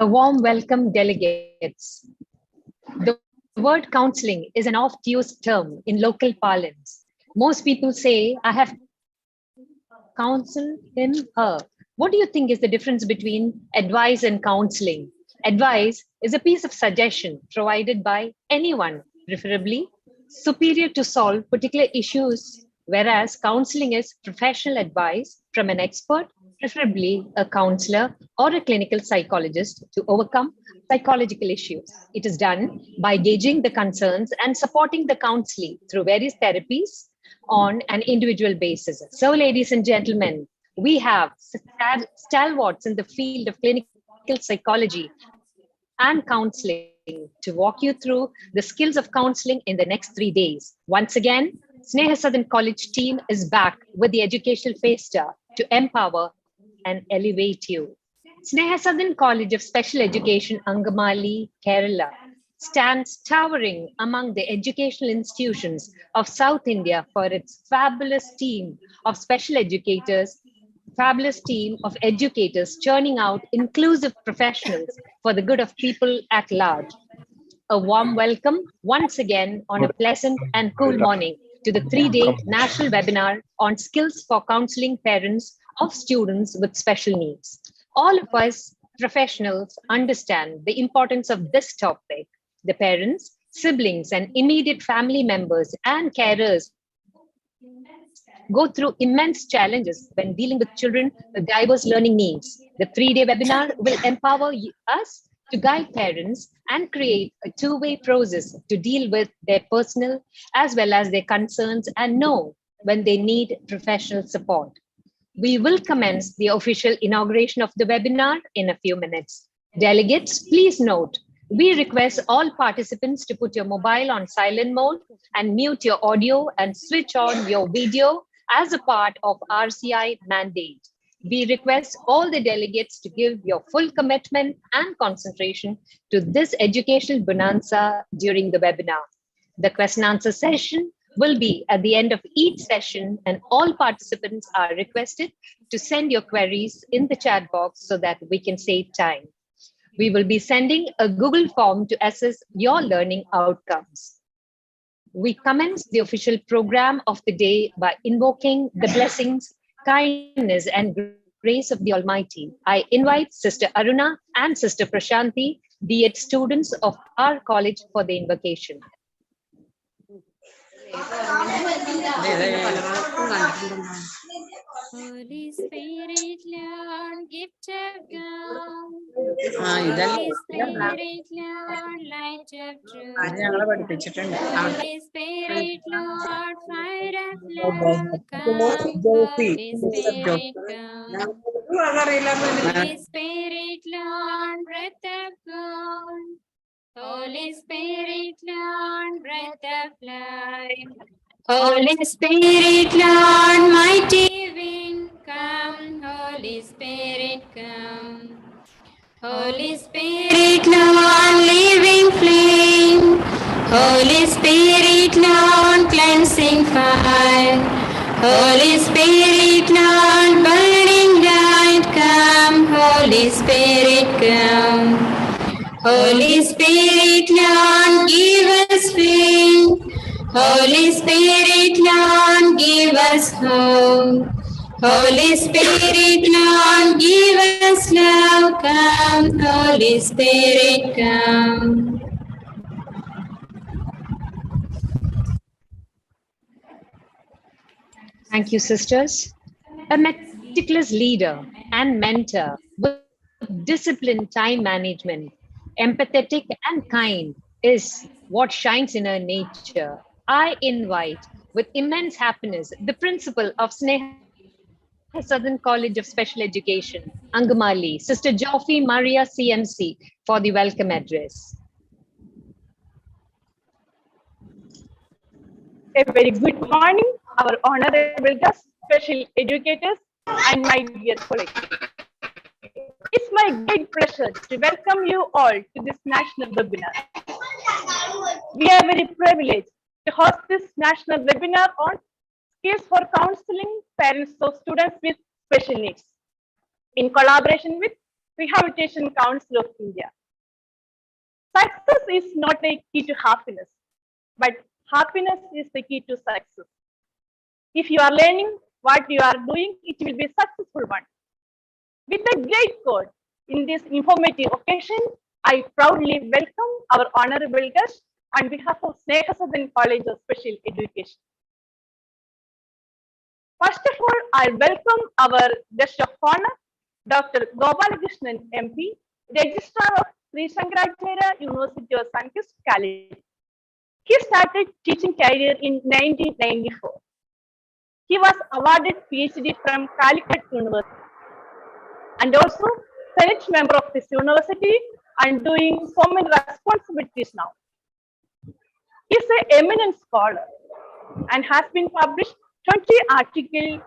A warm welcome, delegates. The word counseling is an oft-used term in local parlance. Most people say, I have counseled him, her. What do you think is the difference between advice and counseling? Advice is a piece of suggestion provided by anyone, preferably superior to solve particular issues, whereas counseling is professional advice from an expert, preferably a counselor or a clinical psychologist, to overcome psychological issues. It is done by gauging the concerns and supporting the counselee through various therapies on an individual basis. So, ladies and gentlemen, we have stalwarts in the field of clinical psychology and counseling to walk you through the skills of counseling in the next 3 days. Once again, Sneha Southern College team is back with the educational festa to empower and elevate you. Sneha Southern College of Special Education, Angamaly, Kerala, stands towering among the educational institutions of South India for its fabulous team of educators churning out inclusive professionals for the good of people at large. A warm welcome once again on a pleasant and cool morning to the 3-day national webinar on skills for counseling parents of students with special needs. All of us professionals understand the importance of this topic. The parents, siblings, and immediate family members and carers go through immense challenges when dealing with children with diverse learning needs. The 3-day webinar will empower us to guide parents and create a two-way process to deal with their personal as well as their concerns and know when they need professional support. We will commence the official inauguration of the webinar in a few minutes. Delegates, please note, we request all participants to put your mobile on silent mode and mute your audio and switch on your video as a part of RCI mandate. We request all the delegates to give your full commitment and concentration to this educational bonanza during the webinar. The question answer session will be at the end of each session, and all participants are requested to send your queries in the chat box so that we can save time. We will be sending a Google form to assess your learning outcomes. We commence the official program of the day by invoking the blessings, kindness, and grace of the Almighty. I invite Sister Aruna and Sister Prashanti, be it students of our college, for the invocation. Holy Spirit, Lord, gift of God. Holy Spirit, Lord, light of truth. Holy Spirit, Lord, fire of love, come. Holy Spirit, come. Holy Spirit, Lord, breath of God. Holy Spirit, Lord, breath of life. Holy Spirit, Lord, mighty wind, come. Holy Spirit, come. Holy Spirit, Lord, living flame. Holy Spirit, Lord, cleansing fire. Holy Spirit, Lord, burning light, come. Holy Spirit, come. Holy Spirit, Lord, give us faith. Holy Spirit, Lord, give us hope. Holy Spirit, Lord, give us love. Come, Holy Spirit, come. Thank you, sisters. A meticulous leader and mentor with disciplined time management, empathetic and kind, is what shines in her nature. I invite with immense happiness the principal of Sneha Southern College of Special Education, Angamaly, Sister Joffy Maria CMC, for the welcome address. A very good morning, our honorable guests, special educators, and my dear colleagues. It's my great pleasure to welcome you all to this national webinar. We are very privileged to host this national webinar on skills for counseling parents of students with special needs in collaboration with Rehabilitation Council of India. Success is not a key to happiness, but happiness is the key to success. If you are learning what you are doing, it will be a successful one. With a great quote in this informative occasion, I proudly welcome our honorable guest on behalf of Sneha Sadan College of Special Education. First of all, I welcome our guest of honor, Dr. Gopalakrishnan MP, Registrar of Sri Shankaracharya University of Sankist, Calicut. He started teaching career in 1994. He was awarded PhD from Calicut University and also Senate member of this university and doing so many responsibilities now. He is an eminent scholar and has been published 20 articles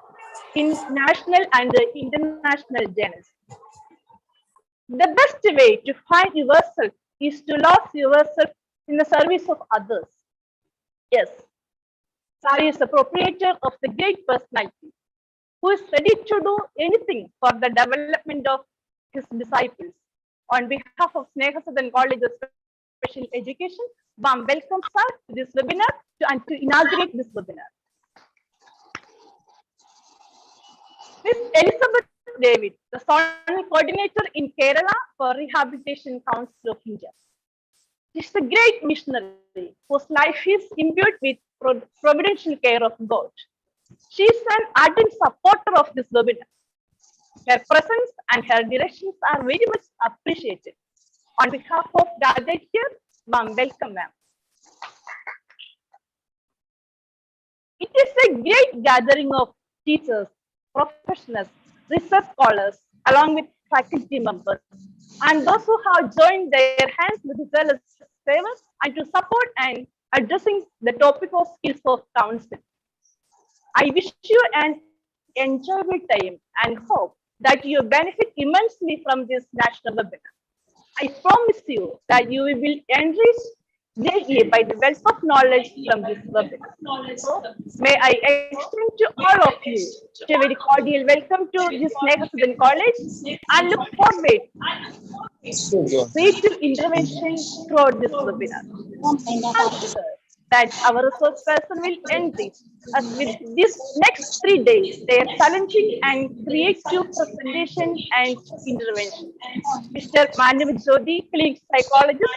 in national and international journals. The best way to find yourself is to lose yourself in the service of others. Yes, Sari is the proprietor of the great personality who is ready to do anything for the development of his disciples. On behalf of Sneha Sadan College of Special Education, warm welcome, sir, to this webinar and to inaugurate this webinar. Ms. Elizabeth David, the Zonal Coordinator in Kerala for Rehabilitation Council of India. She is a great missionary whose life is imbued with providential care of God. She is an ardent supporter of this webinar. Her presence and her directions are very much appreciated. On behalf of gathered here, warm welcome, ma'am. It is a great gathering of teachers, professionals, research scholars, along with faculty members, and those who have joined their hands with zealous service and to support and addressing the topic of skills of counseling. I wish you an enjoyable time and hope that you benefit immensely from this national webinar. I promise you that you will be enriched daily by the wealth of knowledge from this webinar. So, may I extend to all of you a very cordial welcome to this Sneha Sadan College and look forward to creative intervention throughout this webinar. I'm sure that our resource person will enrich us with these next 3 days, their challenging and creative presentation and intervention. Mr. Manav Jyoti, clinic psychologist,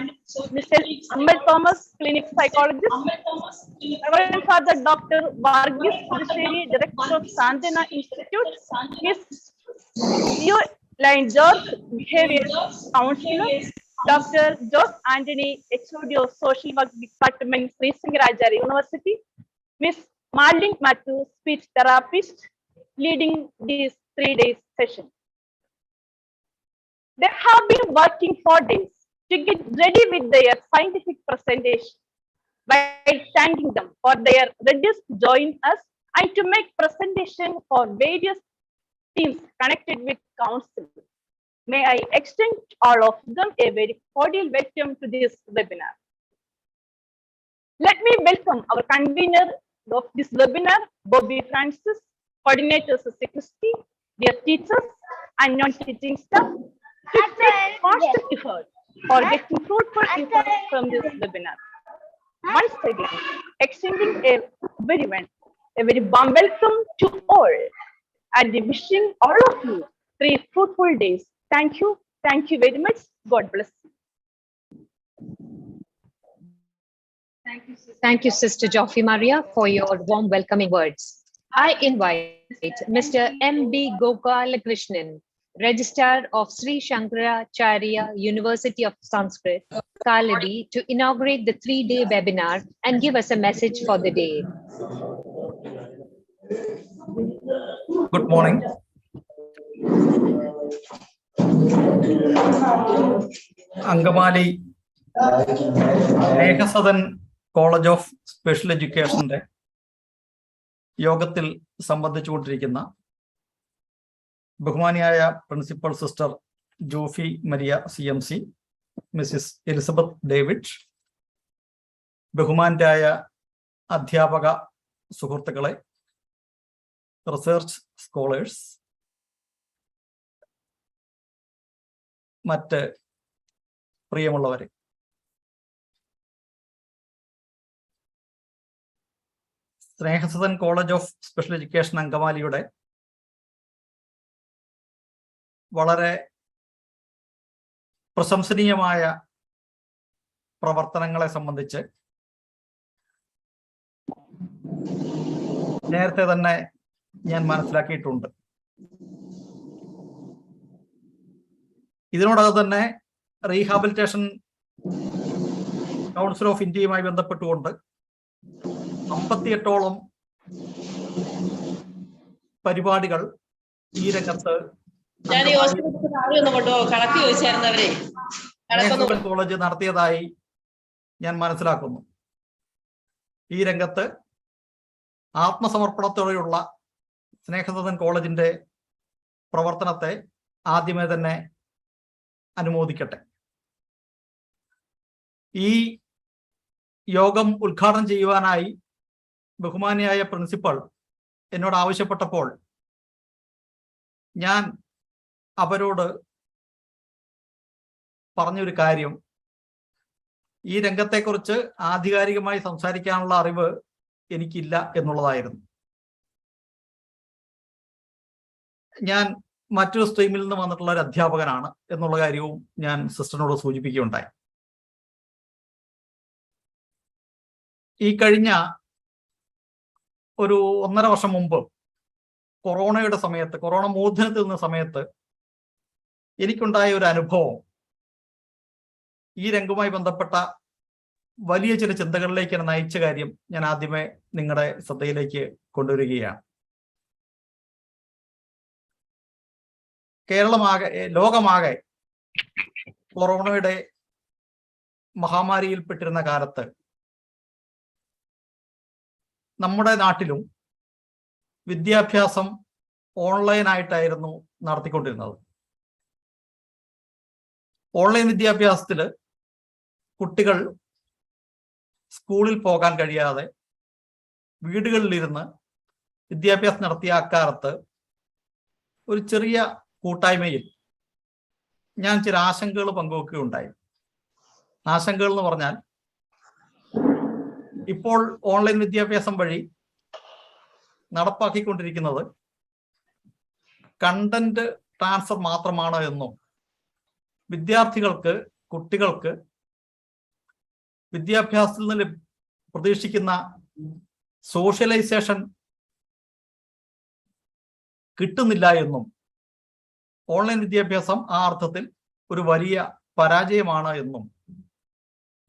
Mr. Amal Thomas, clinic psychologist, Reverend Father Dr. Varghese Puduseri, Director of Sandana Institute, His Line George, Behavior Counselor, Dr. Jose Anthony, HOD of Social Work Department, Sri Shankaracharya University, Ms. Marlene Matthew, speech therapist, leading this 3-day session. They have been working for days to get ready with their scientific presentation. By thanking them for their readiness to join us and to make presentation for various teams connected with council. May I extend all of them a very cordial welcome to this webinar. Let me welcome our convener of this webinar, Bobby Francis, coordinators of secrecy, dear teachers and non-teaching staff, to take constant effort for getting fruitful input from this webinar. Once again, extending a very warm welcome to all and wishing all of you 3 fruitful days. Thank you very much. God bless you. Thank you, Sister Joffy Maria, for your warm welcoming words. I invite Mr. M.B. Gopalakrishnan, Registrar of Sri Shankaracharya University of Sanskrit, Kaladi, to inaugurate the 3-day webinar and give us a message for the day. Good morning. Angamaly Sneha Sadan College of Special Education യോഗത്തിൽ സംബന്ധിച്ചുകൊണ്ടിരിക്കുന്ന ബഹുമാനിയായ principal sister Jophy Maria CMC, Mrs Elizabeth David, ബഹുമാന്യരായ അധ്യാപക സുഹൃത്തുക്കളെ, research scholars, മറ്റ് പ്രിയമുള്ളവരെ, Snehasadan college of special education അങ്കമാലിയുടെ വളരെ പ്രശംസനീയമായ പ്രവർത്തനങ്ങളെ സംബന്ധിച്ച് നേരത്തെ തന്നെ ഞാൻ മനസ്സിലാക്കിയിട്ടുണ്ട്. ഇതിനോടകം തന്നെ റീഹാബിലിറ്റേഷൻ കൗൺസിൽ ഓഫ് ഇന്ത്യയുമായി ബന്ധപ്പെട്ടുകൊണ്ട് 58ഓളം പരിപാടികൾ ഈ രംഗത്ത് കോളേജ് നടത്തിയതായി ഞാൻ മനസ്സിലാക്കുന്നു. ഈ രംഗത്ത് ആത്മസമർപ്പണത്തോടെയുള്ള സ്നേഹസദൻ കോളേജിന്റെ പ്രവർത്തനത്തെ ആദ്യമേ തന്നെ അനുമോദിക്കട്ടെ. ഈ യോഗം ഉദ്ഘാടനം ചെയ്യുവാനായി ബഹുമാനിയായ പ്രിൻസിപ്പൽ എന്നോട് ആവശ്യപ്പെട്ടപ്പോൾ ഞാൻ അവരോട് പറഞ്ഞൊരു കാര്യം, ഈ രംഗത്തെക്കുറിച്ച് ആധികാരികമായി സംസാരിക്കാനുള്ള അറിവ് എനിക്കില്ല എന്നുള്ളതായിരുന്നു. ഞാൻ മറ്റൊരു സ്ട്രീമിൽ നിന്ന് വന്നിട്ടുള്ള ഒരു അധ്യാപകനാണ് എന്നുള്ള കാര്യവും ഞാൻ സിസ്റ്ററിനോട് സൂചിപ്പിക്കുകയുണ്ടായി. ഈ കഴിഞ്ഞ ഒരു 1.5 വർഷം മുമ്പ് കൊറോണയുടെ സമയത്ത്, കൊറോണ മൂർധനത്തിൽ നിന്ന സമയത്ത് എനിക്കുണ്ടായ ഒരു അനുഭവം ഈ രംഗവുമായി ബന്ധപ്പെട്ട വലിയ ചില ചിന്തകളിലേക്ക് എന്നെ നയിച്ച കാര്യം ഞാൻ ആദ്യമേ നിങ്ങളുടെ ശ്രദ്ധയിലേക്ക് കൊണ്ടുവരികയാണ്. കേരളമാകെ, ലോകമാകെ കൊറോണയുടെ മഹാമാരിയിൽപ്പെട്ടിരുന്ന കാലത്ത് നമ്മുടെ നാട്ടിലും വിദ്യാഭ്യാസം ഓൺലൈനായിട്ടായിരുന്നു നടത്തിക്കൊണ്ടിരുന്നത്. ഓൺലൈൻ വിദ്യാഭ്യാസത്തിൽ കുട്ടികൾ സ്കൂളിൽ പോകാൻ കഴിയാതെ വീടുകളിലിരുന്ന് വിദ്യാഭ്യാസം നടത്തിയ അക്കാലത്ത് ഒരു ചെറിയ കൂട്ടായ്മയിൽ ഞാൻ ചില ആശങ്കകൾ പങ്കുവെക്കുകയുണ്ടായി. ആശങ്കകൾ എന്ന് പറഞ്ഞാൽ, ഇപ്പോൾ ഓൺലൈൻ വിദ്യാഭ്യാസം വഴി നടപ്പാക്കിക്കൊണ്ടിരിക്കുന്നത് കണ്ടന്റ് ട്രാൻസ്ഫർ മാത്രമാണ് എന്നും വിദ്യാർത്ഥികൾക്ക്, കുട്ടികൾക്ക് വിദ്യാഭ്യാസത്തിൽ നിന്ന് പ്രതീക്ഷിക്കുന്ന സോഷ്യലൈസേഷൻ കിട്ടുന്നില്ല എന്നും ഓൺലൈൻ വിദ്യാഭ്യാസം ആ അർത്ഥത്തിൽ ഒരു വലിയ പരാജയമാണ് എന്നും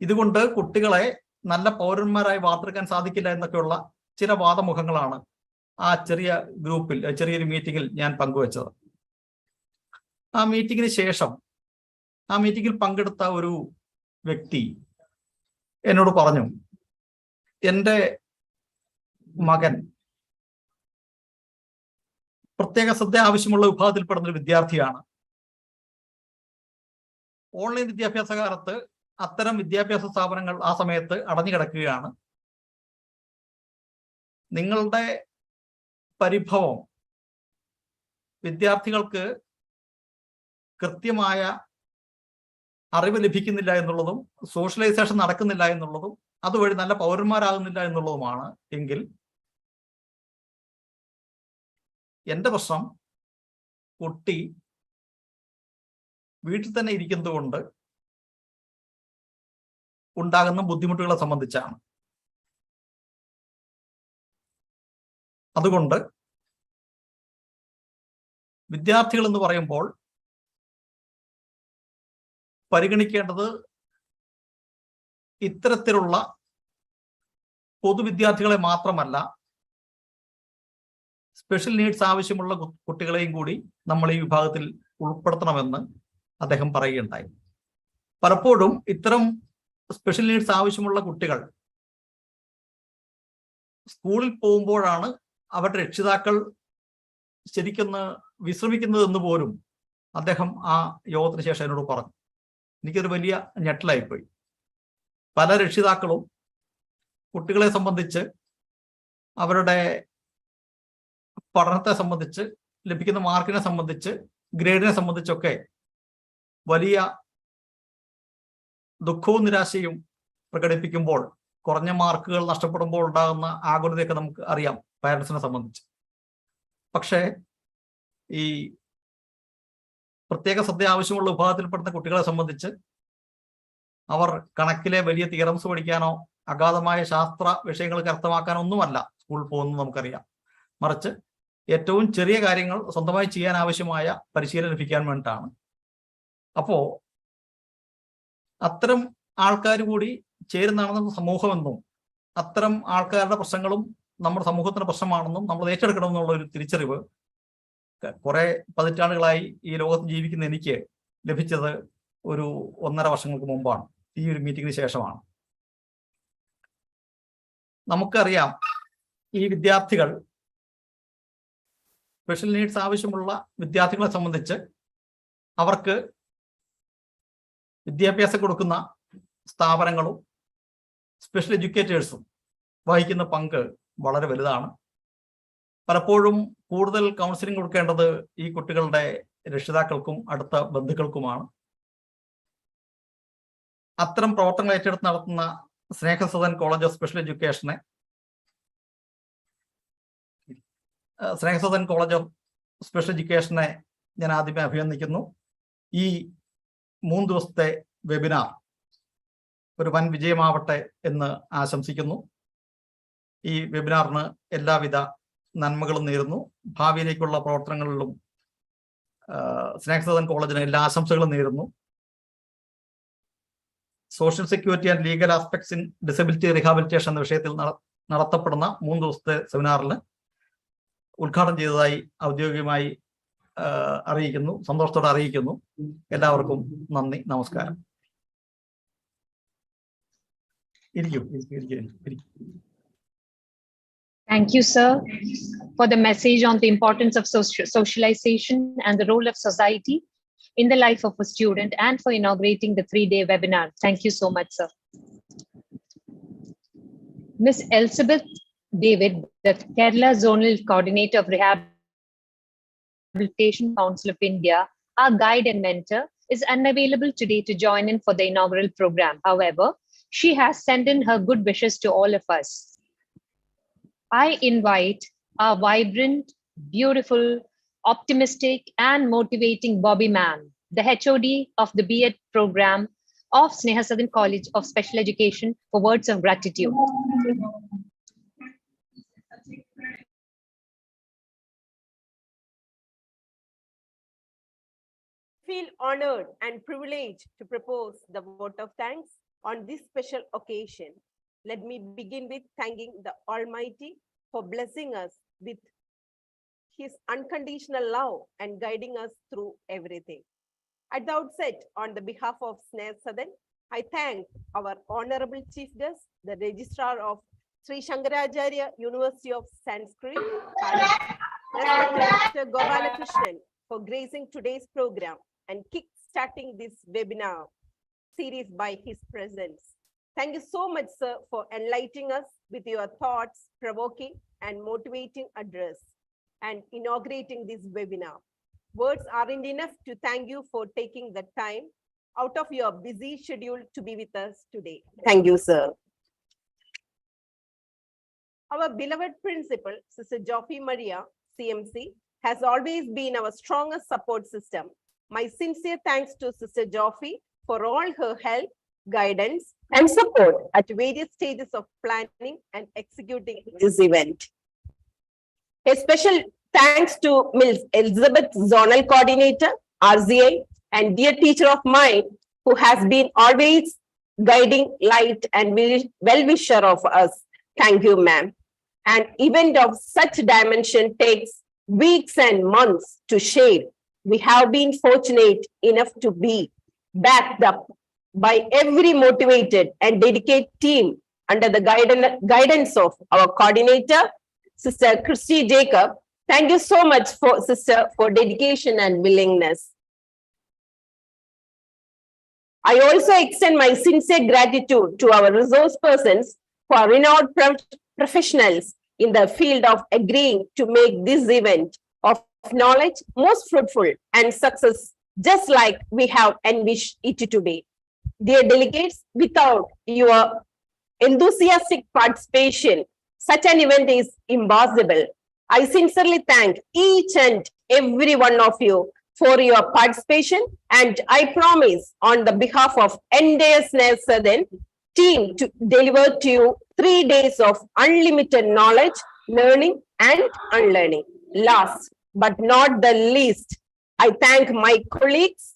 ഇതുകൊണ്ട് കുട്ടികളെ നല്ല പൗരന്മാരായി വാർത്തെടുക്കാൻ സാധിക്കില്ല എന്നൊക്കെയുള്ള ചില വാദമുഖങ്ങളാണ് ആ ചെറിയ ഗ്രൂപ്പിൽ, ചെറിയൊരു മീറ്റിങ്ങിൽ ഞാൻ പങ്കുവച്ചത്. ആ മീറ്റിങ്ങിന് ശേഷം ആ മീറ്റിങ്ങിൽ പങ്കെടുത്ത ഒരു വ്യക്തി എന്നോട് പറഞ്ഞു, എൻ്റെ മകൻ പ്രത്യേക ശ്രദ്ധ ആവശ്യമുള്ള വിഭാഗത്തിൽപ്പെടുന്ന ഒരു വിദ്യാർത്ഥിയാണ്. ഓൺലൈൻ വിദ്യാഭ്യാസ കാലത്ത് അത്തരം വിദ്യാഭ്യാസ സ്ഥാപനങ്ങൾ ആ സമയത്ത് അടഞ്ഞു കിടക്കുകയാണ്. നിങ്ങളുടെ പരിഭവം വിദ്യാർത്ഥികൾക്ക് കൃത്യമായ അറിവ് ലഭിക്കുന്നില്ല എന്നുള്ളതും സോഷ്യലൈസേഷൻ നടക്കുന്നില്ല എന്നുള്ളതും അതുവഴി നല്ല പൗരന്മാരാകുന്നില്ല എന്നുള്ളതുമാണ്. എങ്കിൽ എൻ്റെ പ്രശ്നം കുട്ടി വീട്ടിൽ തന്നെ ഇരിക്കുന്നത് കൊണ്ട് ഉണ്ടാകുന്ന ബുദ്ധിമുട്ടുകളെ സംബന്ധിച്ചാണ്. അതുകൊണ്ട് വിദ്യാർത്ഥികൾ എന്ന് പറയുമ്പോൾ പരിഗണിക്കേണ്ടത് ഇത്തരത്തിലുള്ള പൊതുവിദ്യാർത്ഥികളെ മാത്രമല്ല, സ്പെഷ്യൽ നീഡ്സ് ആവശ്യമുള്ള കുട്ടികളെയും കൂടി നമ്മൾ ഈ വിഭാഗത്തിൽ ഉൾപ്പെടുത്തണമെന്ന് അദ്ദേഹം പറയുകയുണ്ടായി. പലപ്പോഴും ഇത്തരം സ്പെഷ്യൽ നീഡ്സ് ആവശ്യമുള്ള കുട്ടികൾ സ്കൂളിൽ പോകുമ്പോഴാണ് അവരുടെ രക്ഷിതാക്കൾ ശരിക്കൊന്ന് വിശ്രമിക്കുന്നത് എന്ന് പോലും അദ്ദേഹം ആ യോഗത്തിന് ശേഷം എന്നോട് പറഞ്ഞു. എനിക്കൊരു വലിയ ഞെട്ടലായിപ്പോയി. പല രക്ഷിതാക്കളും കുട്ടികളെ സംബന്ധിച്ച്, അവരുടെ പഠനത്തെ സംബന്ധിച്ച്, ലഭിക്കുന്ന മാർക്കിനെ സംബന്ധിച്ച്, ഗ്രേഡിനെ സംബന്ധിച്ചൊക്കെ വലിയ ദുഃഖവും നിരാശയും പ്രകടിപ്പിക്കുമ്പോൾ, കുറഞ്ഞ മാർക്കുകൾ നഷ്ടപ്പെടുമ്പോൾ ഉണ്ടാകുന്ന ആകുലതയൊക്കെ നമുക്ക് അറിയാം പാരൻസിനെ സംബന്ധിച്ച്. പക്ഷേ ഈ പ്രത്യേക ശ്രദ്ധ ആവശ്യമുള്ള വിഭാഗത്തിൽപ്പെടുന്ന കുട്ടികളെ സംബന്ധിച്ച് അവർ കണക്കിലെ വലിയ തിയറംസ് പഠിക്കാനോ അഗാധമായ ശാസ്ത്ര വിഷയങ്ങൾക്ക് അർത്ഥമാക്കാനോ ഒന്നുമല്ല സ്കൂളിൽ പോകുന്നത് നമുക്കറിയാം. മറിച്ച് ഏറ്റവും ചെറിയ കാര്യങ്ങൾ സ്വന്തമായി ചെയ്യാൻ ആവശ്യമായ പരിശീലനം ലഭിക്കാൻ വേണ്ടിയിട്ടാണ്. അപ്പോ അത്തരം ആൾക്കാർ കൂടി ചേരുന്നതാണെന്ന് സമൂഹമെന്നും അത്തരം ആൾക്കാരുടെ പ്രശ്നങ്ങളും നമ്മുടെ സമൂഹത്തിന്റെ പ്രശ്നമാണെന്നും നമ്മൾ ഏറ്റെടുക്കണമെന്നുള്ള ഒരു തിരിച്ചറിവ് കുറെ പതിറ്റാണ്ടുകളായി ഈ ലോകത്ത് ജീവിക്കുന്ന എനിക്ക് ലഭിച്ചത് ഒരു 1.5 വർഷങ്ങൾക്ക് മുമ്പാണ്. ഈ ഒരു മീറ്റിംഗിന് ശേഷമാണ്. നമുക്കറിയാം, ഈ വിദ്യാർത്ഥികൾ, സ്പെഷ്യൽ നീഡ്സ് ആവശ്യമുള്ള വിദ്യാർത്ഥികളെ സംബന്ധിച്ച് അവർക്ക് വിദ്യാഭ്യാസം കൊടുക്കുന്ന സ്ഥാപനങ്ങളും സ്പെഷ്യൽ എഡ്യൂക്കേറ്റേഴ്സും വഹിക്കുന്ന പങ്ക് വളരെ വലുതാണ്. പലപ്പോഴും കൂടുതൽ കൗൺസിലിംഗ് കൊടുക്കേണ്ടത് ഈ കുട്ടികളുടെ രക്ഷിതാക്കൾക്കും അടുത്ത ബന്ധുക്കൾക്കുമാണ്. അത്തരം പ്രവർത്തനങ്ങൾ ഏറ്റെടുത്ത് നടത്തുന്ന Sneha Sadan college of special എഡ്യൂക്കേഷനെ, Sneha Sadan college of special എഡ്യൂക്കേഷനെ ഞാൻ ആദ്യമേ അഭിനന്ദിക്കുന്നു. ഈ 3 ദിവസത്തെ വെബിനാർ ഒരു വൻ വിജയമാവട്ടെ എന്ന് ആശംസിക്കുന്നു. ഈ വെബിനാറിന് എല്ലാവിധ നന്മകളും നേരുന്നു. ഭാവിയിലേക്കുള്ള പ്രവർത്തനങ്ങളിലും സ്നേഹ സദൻ കോളേജിന് എല്ലാ ആശംസകളും നേരുന്നു. Social security and legal aspects in disability rehabilitation എന്ന വിഷയത്തിൽ നടത്തപ്പെടുന്ന 3 ദിവസത്തെ സെമിനാറിൽ ഉദ്ഘാടനം ചെയ്തതായി ഔദ്യോഗികമായി അറിയിക്കുന്നു. സന്തോഷത്തോടെ അറിയിക്കുന്നു. എല്ലാവർക്കും നന്ദി, നമസ്കാരം. Thank you, sir, for the message on the importance of socialization and the role of society in the life of a student, and for inaugurating the 3-day webinar. Thank you so much, sir. Ms. Elizabeth David, the Kerala Zonal Coordinator of Rehabilitation Council of India, our guide and mentor, is unavailable today to join in for the inaugural program. However, she has sent in her good wishes to all of us. I invite our vibrant, beautiful, optimistic, and motivating Bobby Mann, the HOD of the B.Ed program of Sneha Sadan College of Special Education, for words of gratitude. Feel honored and privileged to propose the vote of thanks on this special occasion. Let me begin with thanking the Almighty for blessing us with His unconditional love and guiding us through everything. At the outset, on the behalf of Sneha Sadan, I thank our Honorable Chief Guest, the Registrar of Sri Shankaracharya University of Sanskrit, Mr. Gopalakrishnan, for gracing today's program and kick-starting this webinar series by his presence. Thank you so much, sir, for enlightening us with your thoughts, provoking and motivating address and inaugurating this webinar. Words aren't enough to thank you for taking the time out of your busy schedule to be with us today. Thank you, sir. Our beloved principal, Sister Joffy Maria, CMC, has always been our strongest support system. My sincere thanks to Sister Joffy for all her help, guidance, and support at various stages of planning and executing this event. A special thanks to Ms. Elizabeth, Zonal Coordinator, RZA, and dear teacher of mine, who has been always guiding light and well-wisher of us. Thank you, ma'am. An event of such dimension takes weeks and months to shape. We have been fortunate enough to be backed up by every motivated and dedicated team under the guidance of our coordinator, Sister Christy Jacob. Thank you so much, sister, for dedication and willingness. I also extend my sincere gratitude to our resource persons who are renowned professionals in the field of agreeing to make this event of knowledge most fruitful and just like we have envisioned it to be. Dear delegates, without your enthusiastic participation, such an event is impossible. I sincerely thank each and every one of you for your participation, and I promise on the behalf of entire Sadan team to deliver to you 3 days of unlimited knowledge, learning and unlearning. Last but not the least, I thank my colleagues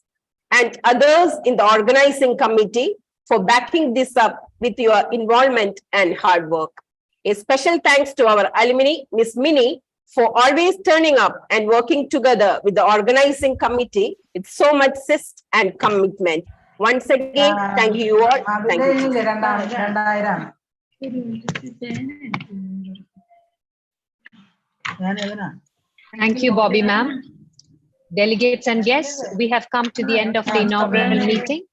and others in the organizing committee for backing this up with your involvement and hard work. A special thanks to our alumni, Miss Minnie, for always turning up and working together with the organizing committee with so much zest and commitment. Once again, thank you all. Thank you. Thank you, Bobby ma'am. Delegates and guests, we have come to the end of the inaugural meeting.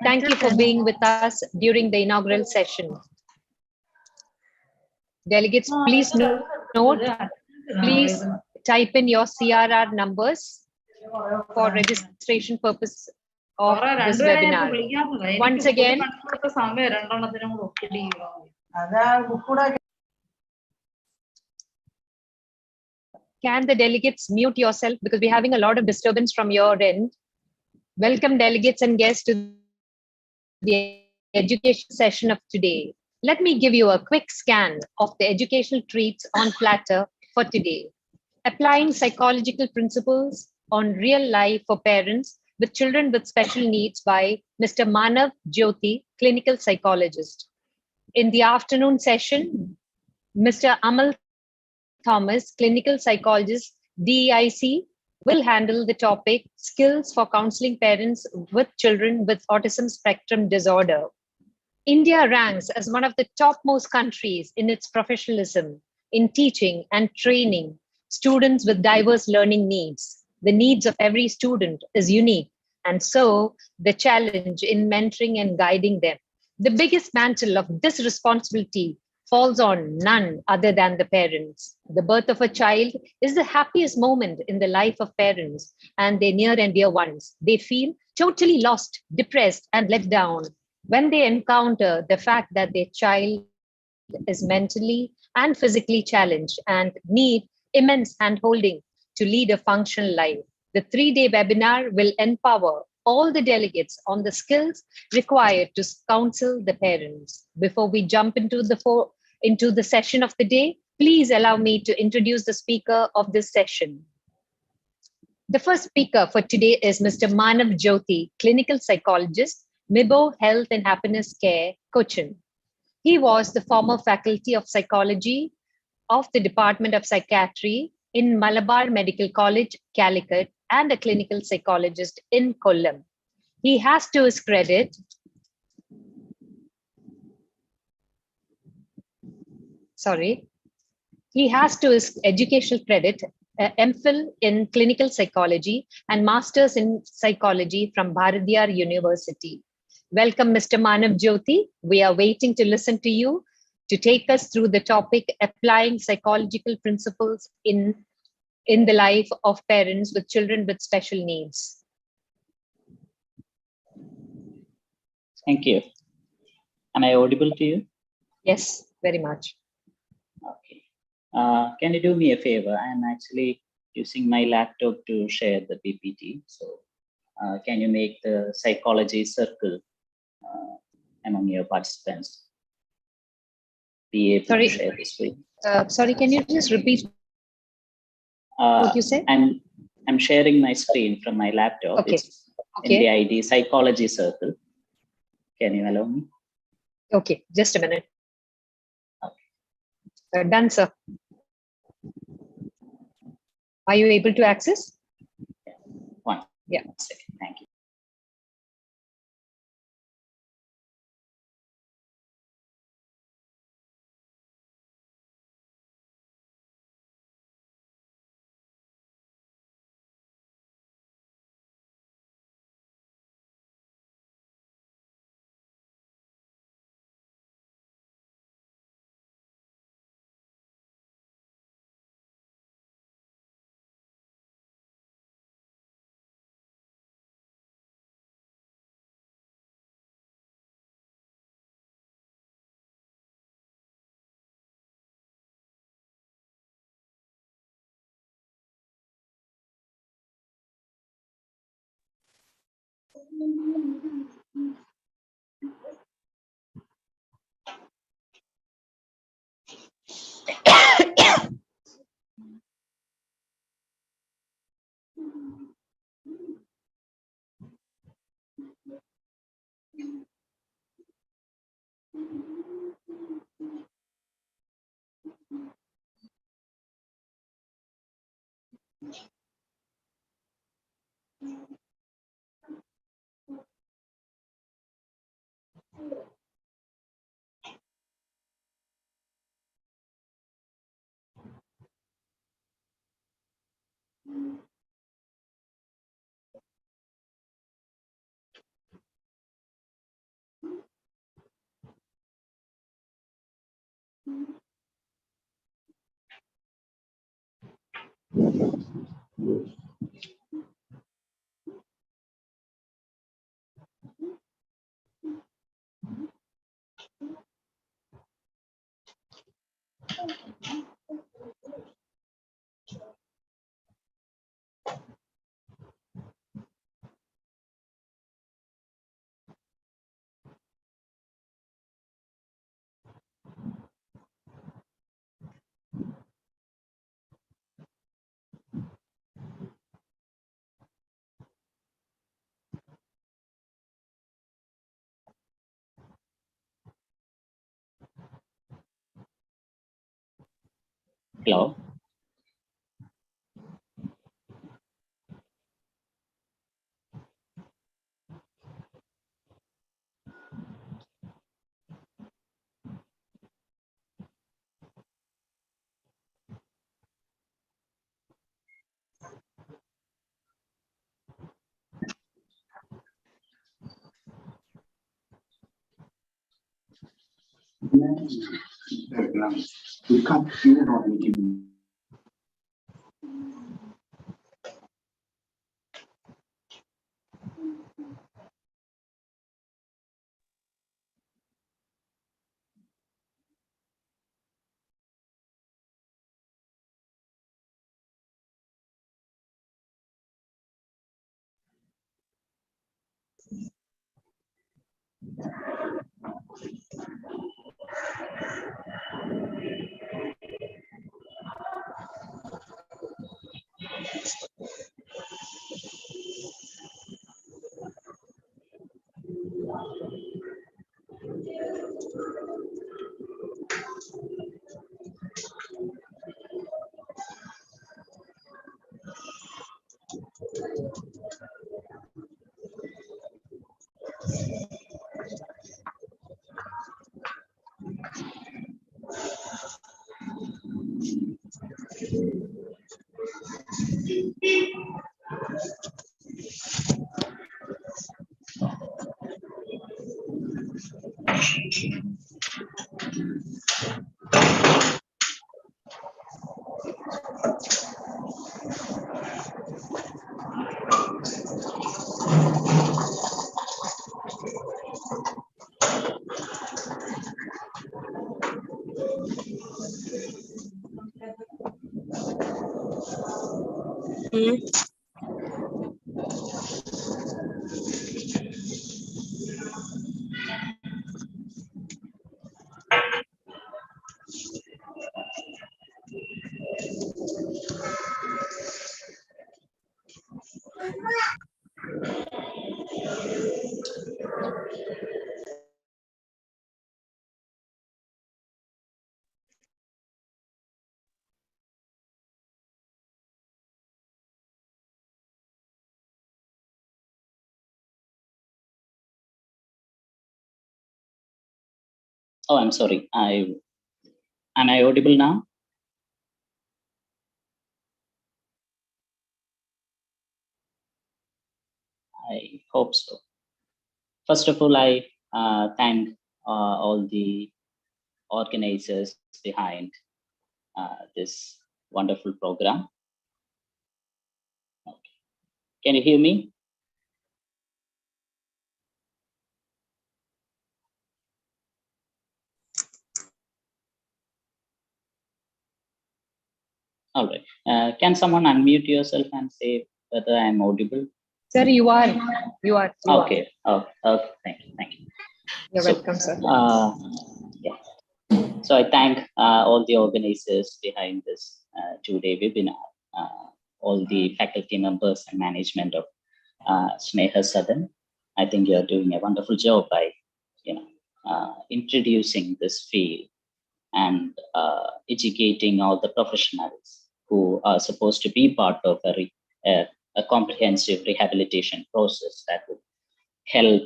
Thank you for being with us during the inaugural session. Delegates, please note, please type in your CRR numbers for registration purpose of this webinar. Once again, can the delegates mute yourself because we're having a lot of disturbance from your end. Welcome delegates and guests to the education session of today. Let me give you a quick scan of the educational treats on platter for today. Applying psychological principles on real life for parents with children with special needs by Mr. Manav Jyoti, clinical psychologist. In the afternoon session, Mr. Amal Thomas, clinical psychologist, DEIC, will handle the topic skills for counseling parents with children with autism spectrum disorder. India ranks as one of the topmost countries in its professionalism in teaching and training students with diverse learning needs. The needs of every student is unique, and so the challenge in mentoring and guiding them. The biggest mantle of this responsibility falls on none other than the parents. The birth of a child is the happiest moment in the life of parents and their near and dear ones. They feel totally lost, depressed, and let down when they encounter the fact that their child is mentally and physically challenged and need immense handholding to lead a functional life. The 3-day webinar will empower all the delegates on the skills required to counsel the parents. Before we jump into the session of the day, please allow me to introduce the speaker of this session. The first speaker for today is Mr. Manav Jyoti, clinical psychologist, MIBO Health and Happiness Care, Cochin. He was the former faculty of psychology of the Department of Psychiatry in Malabar Medical College, Calicut, and a clinical psychologist in Kollam. He has to his credit he has to his educational credit MPhil in clinical psychology and master's in psychology from Bharatiyar University. Welcome, Mr. Manav Jyoti. We are waiting to listen to you to take us through the topic applying psychological principles in the life of parents with children with special needs. Thank you. Am I audible to you? Yes, very much. Okay. Can you do me a favor? I'm actually using my laptop to share the PPT. So can you make the psychology circle among your participants? Be able to share the screen. Sorry, can you just repeat what you said? I'm sharing my screen from my laptop. Okay. It's in the ID psychology circle. Can you allow me? Okay, just a minute. Done, sir. Are you able to access? One Yeah. second. Thank you. Hello. We can't hear or anything. Oh, I'm sorry. Am I audible now? I hope so. First of all, I thank all the organizers behind this wonderful program. Okay. Can you hear me? All right. Can someone unmute yourself and say whether I'm audible? Sir, you are. Okay. Oh, okay. Thank you. You're welcome, sir. Yeah. So I thank all the organizers behind this two-day webinar, all the faculty members and management of Sneha Sadan. I think you're doing a wonderful job by, introducing this field and educating all the professionals who are supposed to be part of a comprehensive rehabilitation process that would help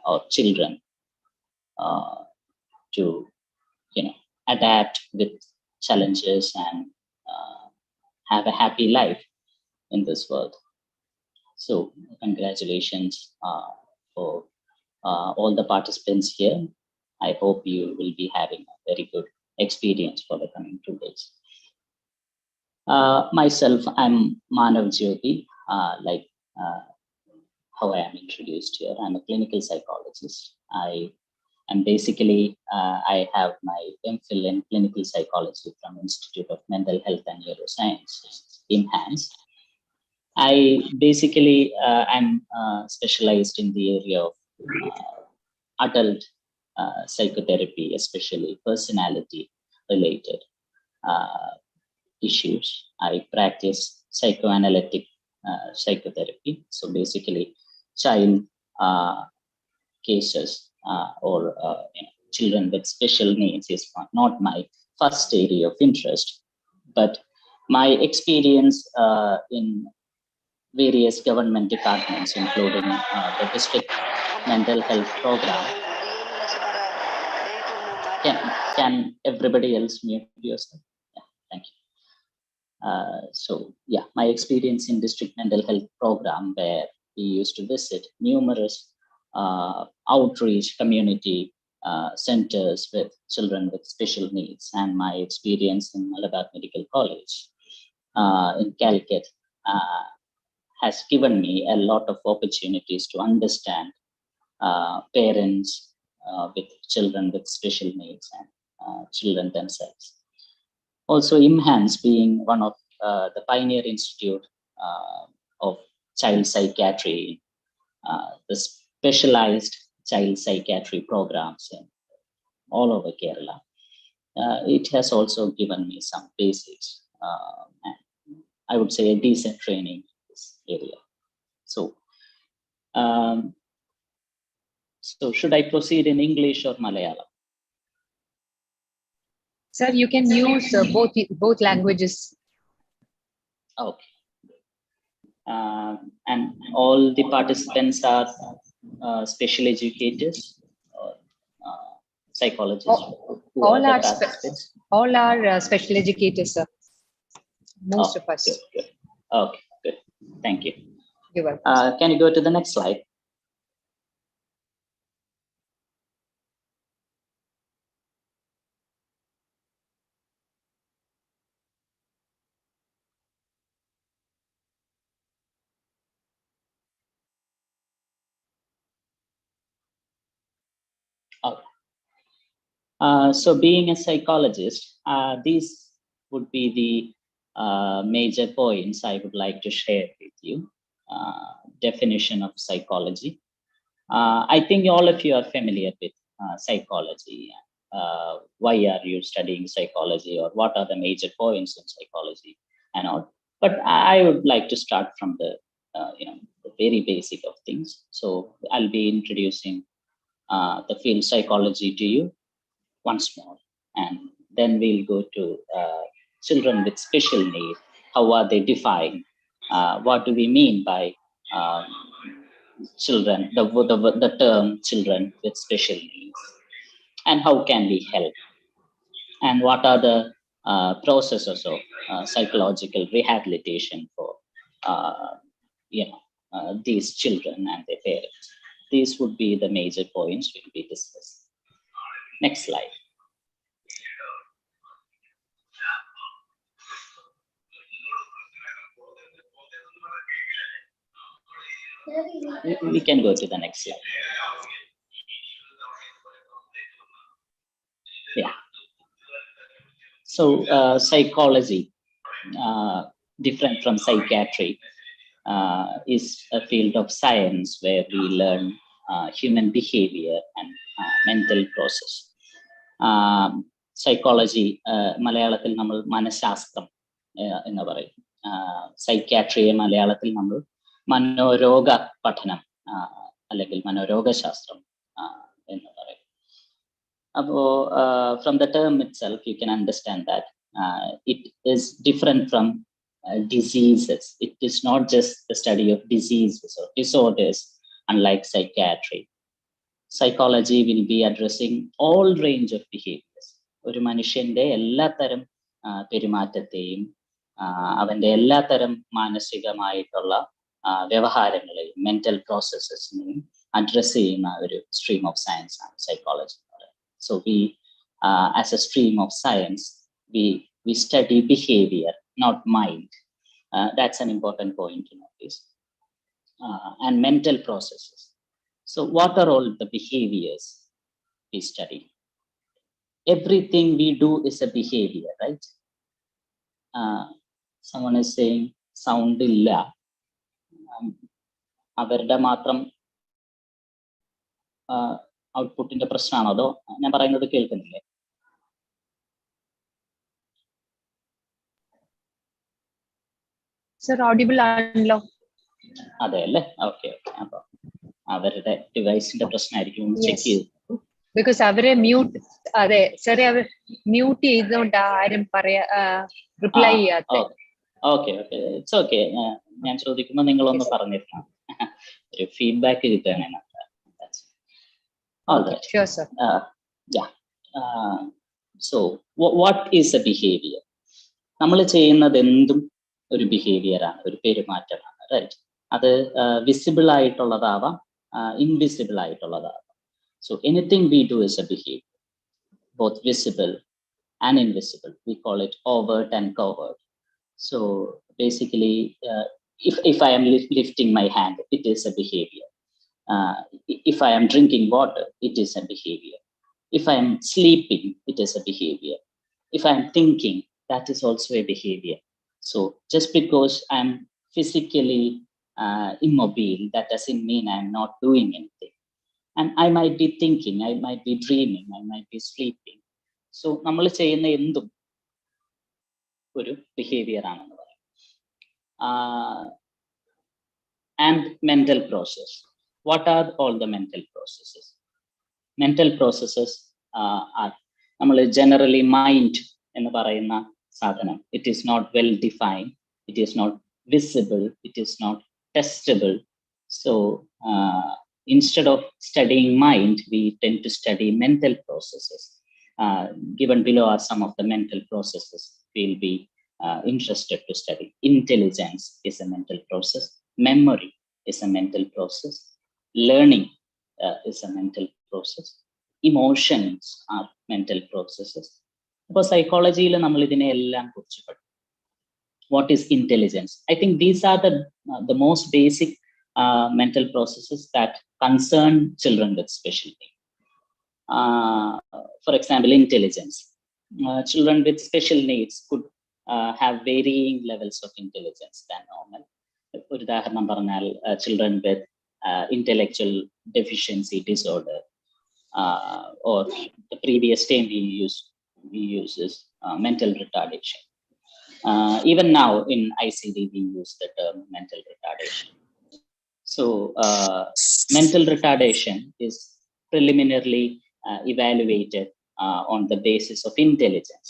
our children to adapt with challenges and have a happy life in this world. So congratulations for all the participants here. I hope you will be having a very good experience for the coming 2 days. Myself, I'm Manav Jyoti, like how I am introduced here. I'm a clinical psychologist. And basically, I have my MPhil in clinical psychology from Institute of Mental Health and Neuroscience in hands. I basically am specialized in the area of adult psychotherapy, especially personality related issues. I practice psychoanalytic psychotherapy. So basically, child cases or children with special needs is not my first area of interest, but my experience in various government departments, including the district mental health program. Can everybody else mute yourself? Yeah, thank you. So yeah, my experience in district mental health program, where we used to visit numerous outreach community centers with children with special needs, and my experience in Malabar Medical College in Calicut has given me a lot of opportunities to understand parents with children with special needs and children themselves. Also, IMHANS being one of the pioneer institute of child psychiatry, the specialized child psychiatry programs in all over Kerala. It has also given me some basics, and I would say a decent training in this area. So, so should I proceed in English or Malayalam? Sir, you can use both languages. Okay. And all the participants are special educators or psychologists. All are special educators, sir. Most of us. Good. Okay, good. Thank you. You're welcome. Can you go to the next slide? Okay. So being a psychologist, these would be the major points I would like to share with you. Definition of psychology. I think all of you are familiar with psychology. Why are you studying psychology, or what are the major points in psychology and all? But I would like to start from the the very basic of things. So I'll be introducing the field psychology to you once more, and then we'll go to children with special need. How are they defined? What do we mean by children, the term children with special needs, and how can we help? And what are the processes of psychological rehabilitation for these children and their parents? These would be the major points we'll be discussing. Next slide. We can go to the next slide. Yeah. So psychology, different from psychiatry. is a field of science where we learn human behavior and mental process. Psychology, മലയാളത്തിൽ നമ്മൾ മനഃശാസ്ത്രം എന്ന് പറയും. സൈക്യാട്രിയെ മലയാളത്തിൽ നമ്മൾ മനോരോഗ പഠനം അല്ലെങ്കിൽ മനോരോഗശാസ്ത്രം എന്ന് പറയും. അപ്പോ from the term itself you can understand that it is different from diseases. It is not just the study of diseases or disorders, unlike psychiatry. Psychology will be addressing all range of behaviors. ഒരു മനുഷ്യന്റെ എല്ലാത്തരം പെരുമാറ്റത്തെയും അവന്റെ എല്ലാത്തരം മാനസികമായിട്ടുള്ള വ്യവഹാരങ്ങളെയും mental പ്രോസസ്സസിനെയും address ചെയ്യുന്ന ഒരു stream of science ആണ് psychology എന്ന് പറയുന്നത്. So we as a stream of science we study behavior, not mind. That's an important point to notice. And mental processes. So what are all the behaviors we study? Everything we do is a behavior, right? Someone is saying sound illa. അവരുടെ മാത്രം ഔട്ട്പുട്ടിന്റെ പ്രശ്നമാണോ അതോ ഞാൻ പറയുന്നത് കേൾക്കുന്നില്ലേ? Sir, audible ആണല്ലോ. അതെ അല്ലേ? ഓക്കെ. അപ്പൊ അവരുടെ ഡിവൈസിന്റെ പ്രശ്നമായിരിക്കും, ചെക്ക് ചെയ്തു. ബിക്കോസ് അവരെ മ്യൂട്ട്, അതെ സാറേ, അവർ മ്യൂട്ട് ചെയ്തുകൊണ്ട് ആരും റിപ്ലൈ ചെയ്യാത്ത. Okay okay, it's okay. ഞാൻ ചോദിക്കുമ്പോൾ നിങ്ങളൊന്ന് പറഞ്ഞിരുന്നു, ഒരു ഫീഡ്ബാക്ക് കിട്ടുകയാണ്. Sure, sir. Yeah. So what is a behavior? നമ്മൾ ചെയ്യുന്നത് എന്തും ഒരു ബിഹേവിയർ ആണ്, ഒരു പെരുമാറ്റമാണ്, റൈറ്റ്? അത് വിസിബിൾ ആയിട്ടുള്ളതാവാം, ഇൻവിസിബിൾ ആയിട്ടുള്ളതാവാം. So anything we do is a behavior, both visible and invisible. We call it overt and covert. So basically, if I am lifting my hand, it is a behavior. If I am drinking water, it is a behavior. If I am sleeping, it is a behavior. If I am thinking, that is also a behavior. So just because I am physically immobile, that doesn't mean I am not doing anything. And I might be thinking, I might be dreaming, I might be sleeping. So നമ്മൾ ചെയ്യുന്ന എന്തും ഒരു behaviour ആണെന്ന് പറയും. And mental process. What are all the mental processes? Mental processes are നമ്മൾ generally mind എന്ന് പറയുന്ന സാധനം. It is not well defined, it is not visible, it is not testable. So instead of studying mind, we tend to study mental processes. Given below are some of the mental processes we'll be interested to study. Intelligence is a mental process. Memory is a mental process. Learning is a mental process. Emotions are mental processes. അപ്പോൾ സൈക്കോളജിയിൽ നമ്മൾ ഇതിനെ എല്ലാം കുറിച്ച് പഠിക്കും. What is intelligence? I think these are the most basic mental processes that concern children with special needs. For example, intelligence. Children with special needs could have varying levels of intelligence than normal. ഒരു ഉദാഹരണം പറഞ്ഞാൽ, children with intellectual deficiency disorder, or the previous term we use is mental retardation. Even now in ICD we use the term mental retardation. So mental retardation is preliminarily evaluated on the basis of intelligence.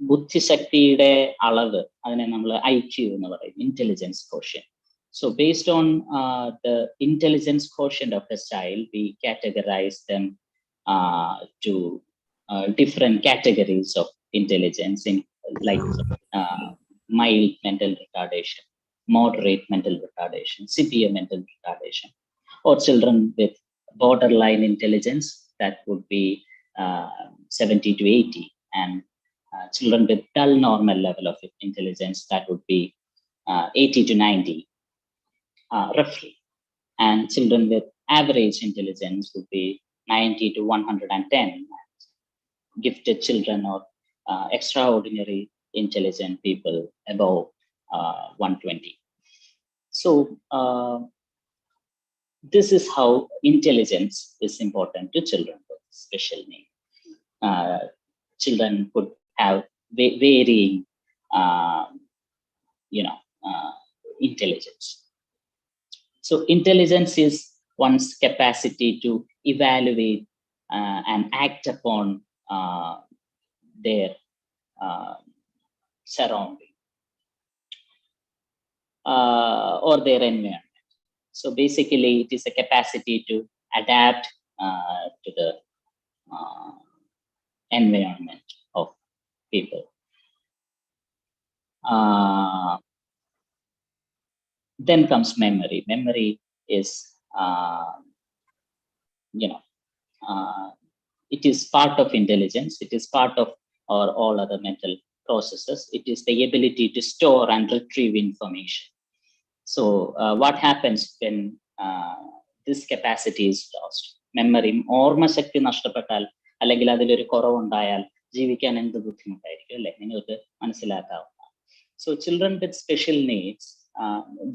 ബുദ്ധിശക്തിയുടെ അളവ്, അതിനെ നമ്മൾ IQ എന്ന് പറയും, intelligence quotient. So based on the intelligence quotient of a child, we categorize them to different categories of intelligence, in like mild mental retardation, moderate mental retardation, severe mental retardation, or children with borderline intelligence, that would be 70 to 80, and children with dull normal level of intelligence, that would be 80 to 90, roughly, and children with average intelligence would be 90 to 110. Gifted children or extraordinary intelligent people above 120. So this is how intelligence is important to children with special needs. Children could have varying, intelligence. So intelligence is one's capacity to evaluate and act upon their surrounding or their environment. So basically, it is a capacity to adapt to the environment of people. Then comes memory. Memory is, it is part of intelligence. It is part of all other mental processes. It is the ability to store and retrieve information. So what happens when this capacity is lost? Memory, ഓർമ്മ ശക്തി നഷ്ടപ്പെട്ടാൽ അല്ലെങ്കിൽ അതിലൊരു കുറവുണ്ടായാൽ ജീവിക്കാൻ എന്ത് ബുദ്ധിമുട്ടായിരിക്കും അല്ലെ? നിങ്ങൾക്ക് മനസ്സിലാക്കാവുന്ന. So children with special needs,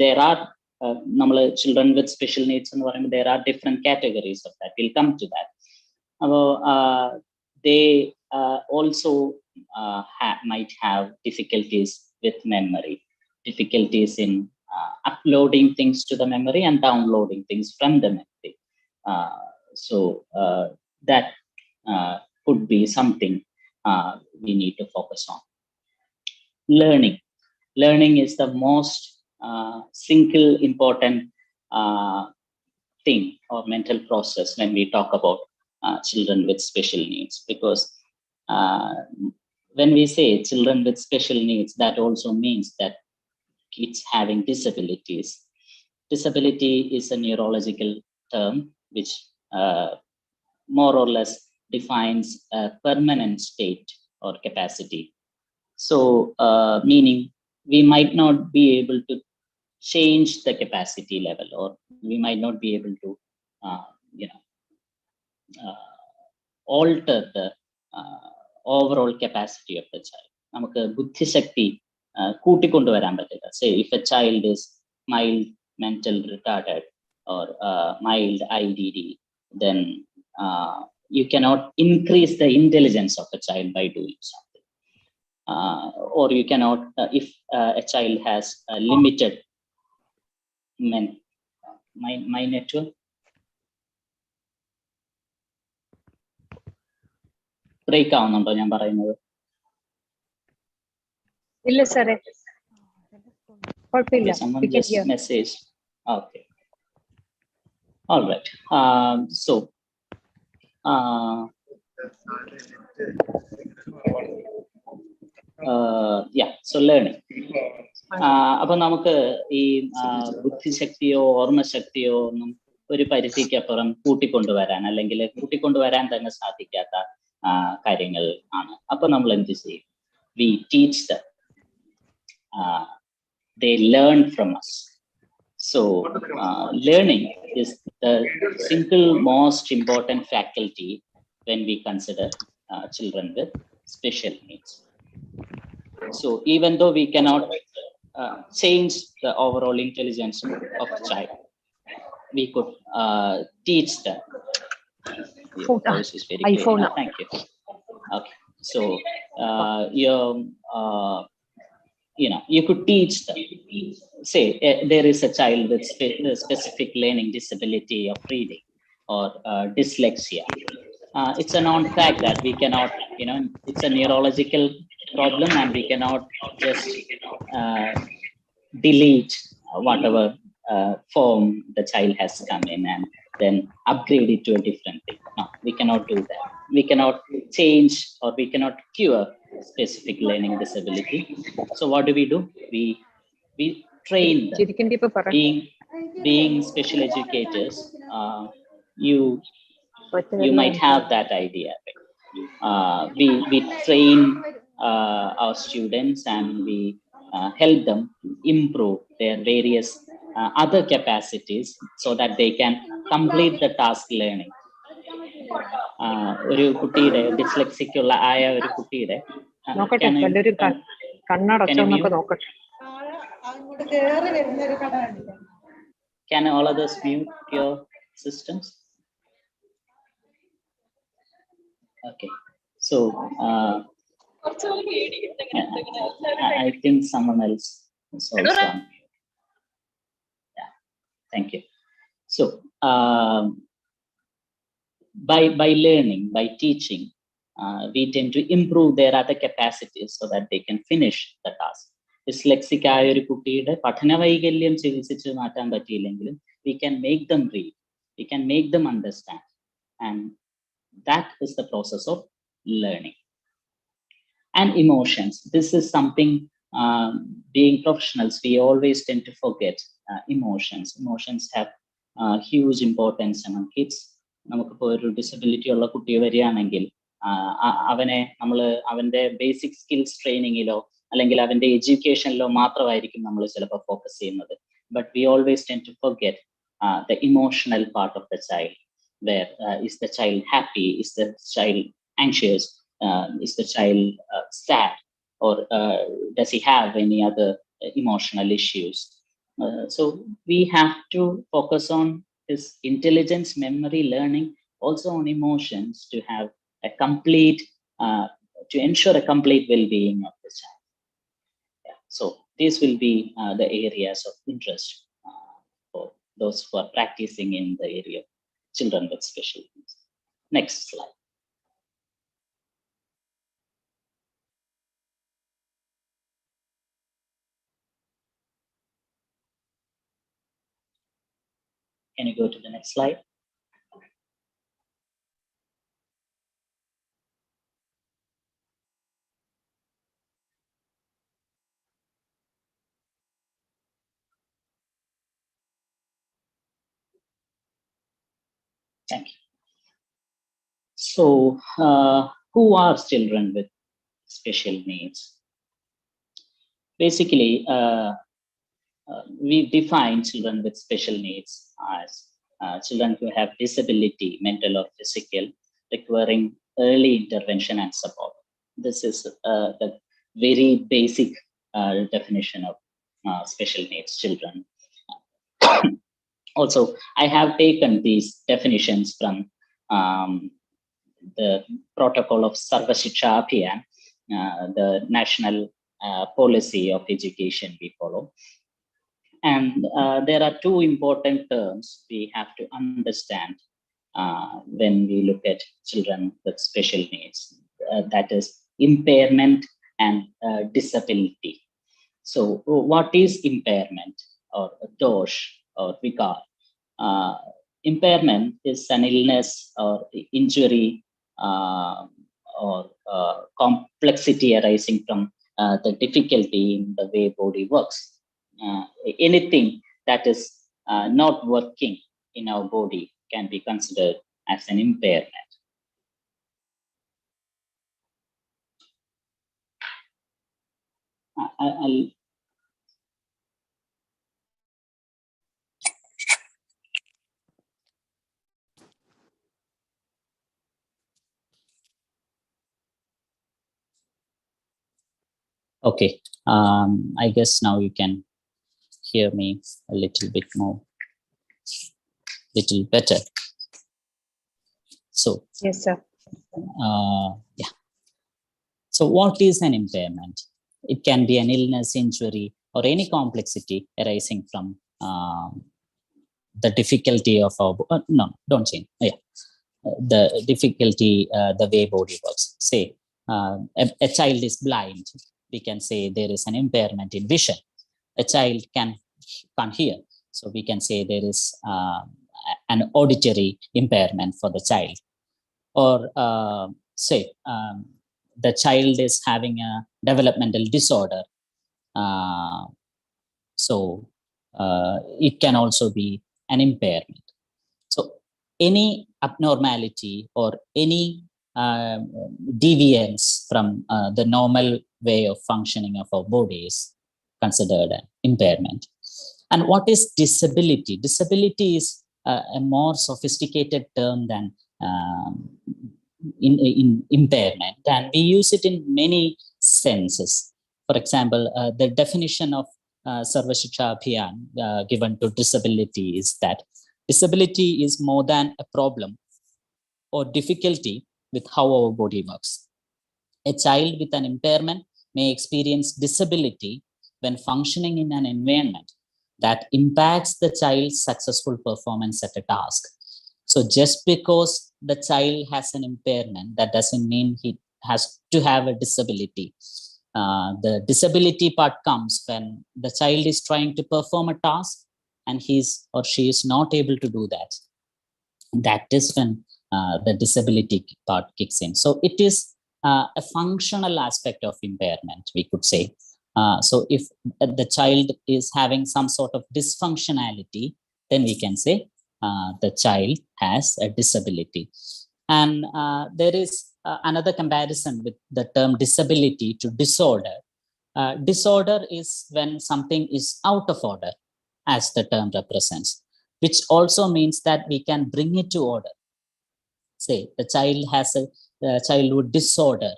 there are children with special needs എന്ന് പറയുമ്പോൾ there are different categories of that. We'll come to that. They also might have difficulties with memory, difficulties in uploading things to the memory and downloading things from the memory. So that could be something we need to focus on. Learning is the most single important thing or mental process when we talk about children with special needs, because when we say children with special needs, that also means that kids having disabilities. Disability is a neurological term which more or less defines a permanent state or capacity. So meaning we might not be able to change the capacity level, or we might not be able to alter the overall capacity of the child. നമുക്ക് ബുദ്ധിശക്തി കൂട്ടിക്കൊണ്ടുവരാൻ പറ്റില്ല. Say if a child is mild mental retarded or mild IDD, then you cannot increase the intelligence of a child by doing something. Or you cannot, if a child has a limited my network. Break ആവുന്നുണ്ടോ ഞാൻ പറയുന്നത്? ഇല്ല സാറേ, കുഴപ്പമില്ല. Someone just message. Okay. All right. So yeah, so learning. അപ്പൊ നമുക്ക് ഈ ബുദ്ധിശക്തിയോ ഓർമ്മശക്തിയോ ഒന്നും ഒരു പരിധിക്കപ്പുറം കൂട്ടിക്കൊണ്ടുവരാൻ അല്ലെങ്കിൽ കൂട്ടിക്കൊണ്ടുവരാൻ തന്നെ സാധിക്കാത്ത കാര്യങ്ങൾ ആണ്. അപ്പൊ നമ്മൾ എന്ത് ചെയ്യും? We teach them. They learn from us. So learning is the single most important faculty when we consider children with special needs. So even though we cannot change the overall intelligence of the child, we could teach them. Your voice is very clear. Thank you. Okay, so you could teach them. Say there is a child with specific learning disability of reading or dyslexia. It's a known fact that we cannot, it's a neurological problem, and we cannot just delete whatever form the child has come in and then upgrade it to a different thing. No, we cannot do that. We cannot change or we cannot cure specific learning disability. So what do? We train them. Being special educators, you might have that idea. We train our students and we help them improve their various other capacities so that they can complete the task learning. ഒരു കുട്ടിയുടെ dyslexic ആയ ഒരു കുട്ടിയുടെ Can all others mute your systems? Okay. So I think someone else is also on mute. Yeah. Thank you. So by learning, by teaching, we tend to improve their other capacities so that they can finish the task. Dyslexic ആയ ഒരു കുട്ടിയുടെ പഠന വൈകല്യം ചികിത്സിച്ച് മാറ്റാൻ പറ്റിയില്ലെങ്കിലും we can make them read, we can make them understand, and that is the process of learning. And emotions, this is something, being professionals, we always tend to forget emotions have huge importance among kids. നമുക്കിപ്പോൾ ഒരു disability ഉള്ള കുട്ടി വരികയാണെങ്കിൽ അവനെ നമ്മൾ അവന്റെ basic skills ട്രെയിനിങ്ങിലോ അല്ലെങ്കിൽ അവന്റെ എഡ്യൂക്കേഷനിലോ മാത്രമായിരിക്കും നമ്മൾ ചിലപ്പോൾ ഫോക്കസ് ചെയ്യുന്നത്. But we always tend to forget the emotional part of the child, where is the child happy, is the child anxious, is the child sad, or does he have any other emotional issues. So we have to focus on his intelligence, memory, learning, also on emotions, to have a complete, to ensure a complete well-being of the child. Yeah. So these will be the areas of interest for those who are practicing in the area of children with special needs. Next slide. Can you go to the next slide? Thank you. So, who are children with special needs? Basically, we define children with special needs as children who have disability, mental or physical, requiring early intervention and support. This is the very basic definition of special needs children. Also, I have taken these definitions from the protocol of Sarva Shiksha Abhiyan, the national policy of education we follow. And there are two important terms we have to understand when we look at children with special needs. That is impairment and disability. So what is impairment or dosh or vikar? Impairment is an illness or injury or complexity arising from the difficulty in the way body works. Anything that is not working in our body can be considered as an impairment. I'll Okay, I guess now you can hear me a little bit more, little better. So, Yes, sir. Yeah. So what is an impairment? It can be an illness, injury, or any complexity arising from the difficulty of our, no, don't change, yeah. The difficulty, the way body works. Say, a child is blind. We can say there is an impairment in vision. A child can't hear. So we can say there is an auditory impairment for the child. Or say the child is having a developmental disorder. So it can also be an impairment. So any abnormality or any deviance from the normal way of functioning of our body is considered an impairment. And what is disability? Disability is a more sophisticated term than in impairment, and we use it in many senses. For example, the definition of Sarva Shiksha Abhiyan given to disability is that disability is more than a problem or difficulty with how our body works. A child with an impairment may experience disability when functioning in an environment that impacts the child's successful performance at a task. So just because the child has an impairment, that doesn't mean he has to have a disability. The disability part comes when the child is trying to perform a task and he's or she is not able to do that. That is when the disability part kicks in. So it is a functional aspect of impairment, we could say. So if the child is having some sort of dysfunctionality, then we can say the child has a disability. And there is another comparison with the term disability to disorder. Disorder is when something is out of order, as the term represents, which also means that we can bring it to order. Say the child has a childhood disorder.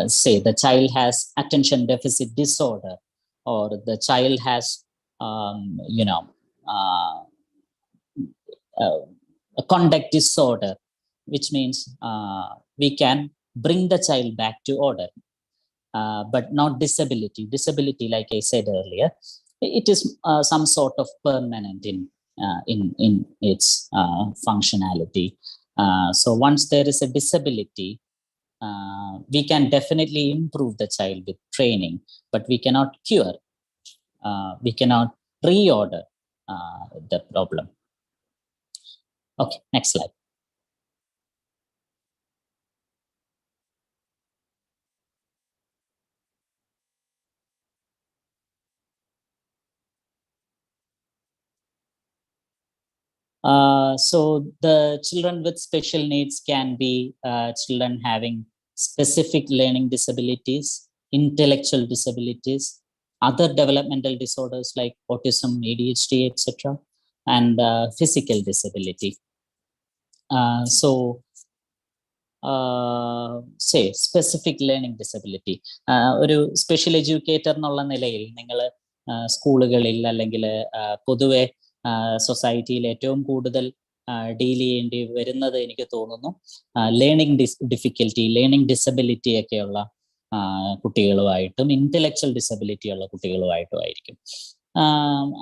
Say the child has attention deficit disorder, or the child has, a conduct disorder, which means we can bring the child back to order, but not disability. Disability, like I said earlier, it is some sort of permanent in its functionality. So once there is a disability, we can definitely improve the child with training, but we cannot cure, we cannot reorder the problem. Okay, next slide. So the children with special needs can be children having specific learning disabilities, intellectual disabilities, other developmental disorders like autism, ADHD, etc., and physical disability. Say specific learning disability. ഒരു special educator എന്നുള്ള നിലയിൽ നിങ്ങൾ സ്കൂളുകളിൽ അല്ലെങ്കിൽ പൊതുവെ സൊസൈറ്റിയിൽ ഏറ്റവും കൂടുതൽ ഡീൽ ചെയ്യേണ്ടി വരുന്നത് എനിക്ക് തോന്നുന്നു ലേണിംഗ് ഡിഫിക്കൽറ്റി, ലേണിംഗ് ഡിസബിലിറ്റി ഒക്കെയുള്ള കുട്ടികളുമായിട്ടും ഇന്റലക്ച്വൽ ഡിസബിലിറ്റി ഉള്ള കുട്ടികളുമായിട്ടും ആയിരിക്കും.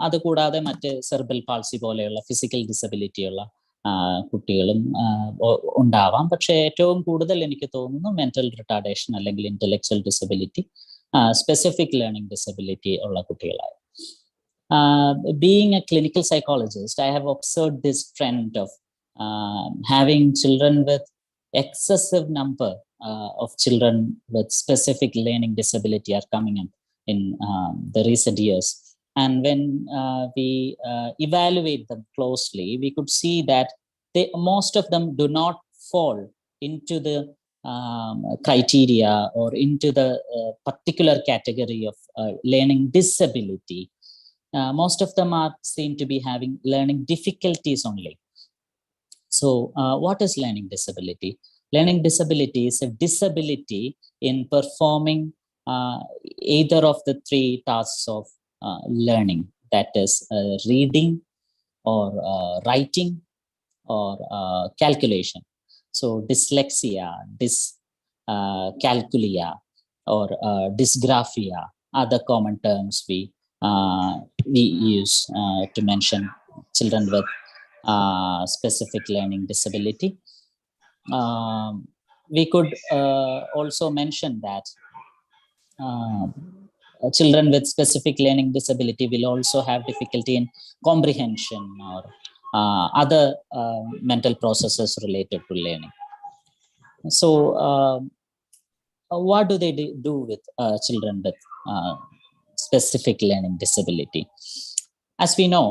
അതുകൂടാതെ മറ്റ് സെർബൽ പാൾസി പോലെയുള്ള ഫിസിക്കൽ ഡിസബിലിറ്റി ഉള്ള കുട്ടികളും ഉണ്ടാവാം. പക്ഷെ ഏറ്റവും കൂടുതൽ എനിക്ക് തോന്നുന്നു മെന്റൽ റിട്ടാർഡേഷൻ അല്ലെങ്കിൽ intellectual disability, specific learning disability ഉള്ള കുട്ടികളായി. Being a clinical psychologist, I have observed this trend of having children with excessive number of children with specific learning disability are coming up in the recent years. And when we evaluate them closely, we could see that most of them do not fall into the criteria or into the particular category of learning disability. Most of them are seen to be having learning difficulties only. So what is learning disability? Learning disability is a disability in performing either of the three tasks of learning, that is reading or writing or calculation. So dyslexia, dyscalculia or dysgraphia are the common terms we use to mention children with specific learning disability. We could also mention that children with specific learning disability will also have difficulty in comprehension or other mental processes related to learning. So what do they do with children with specific learning disability? As we know,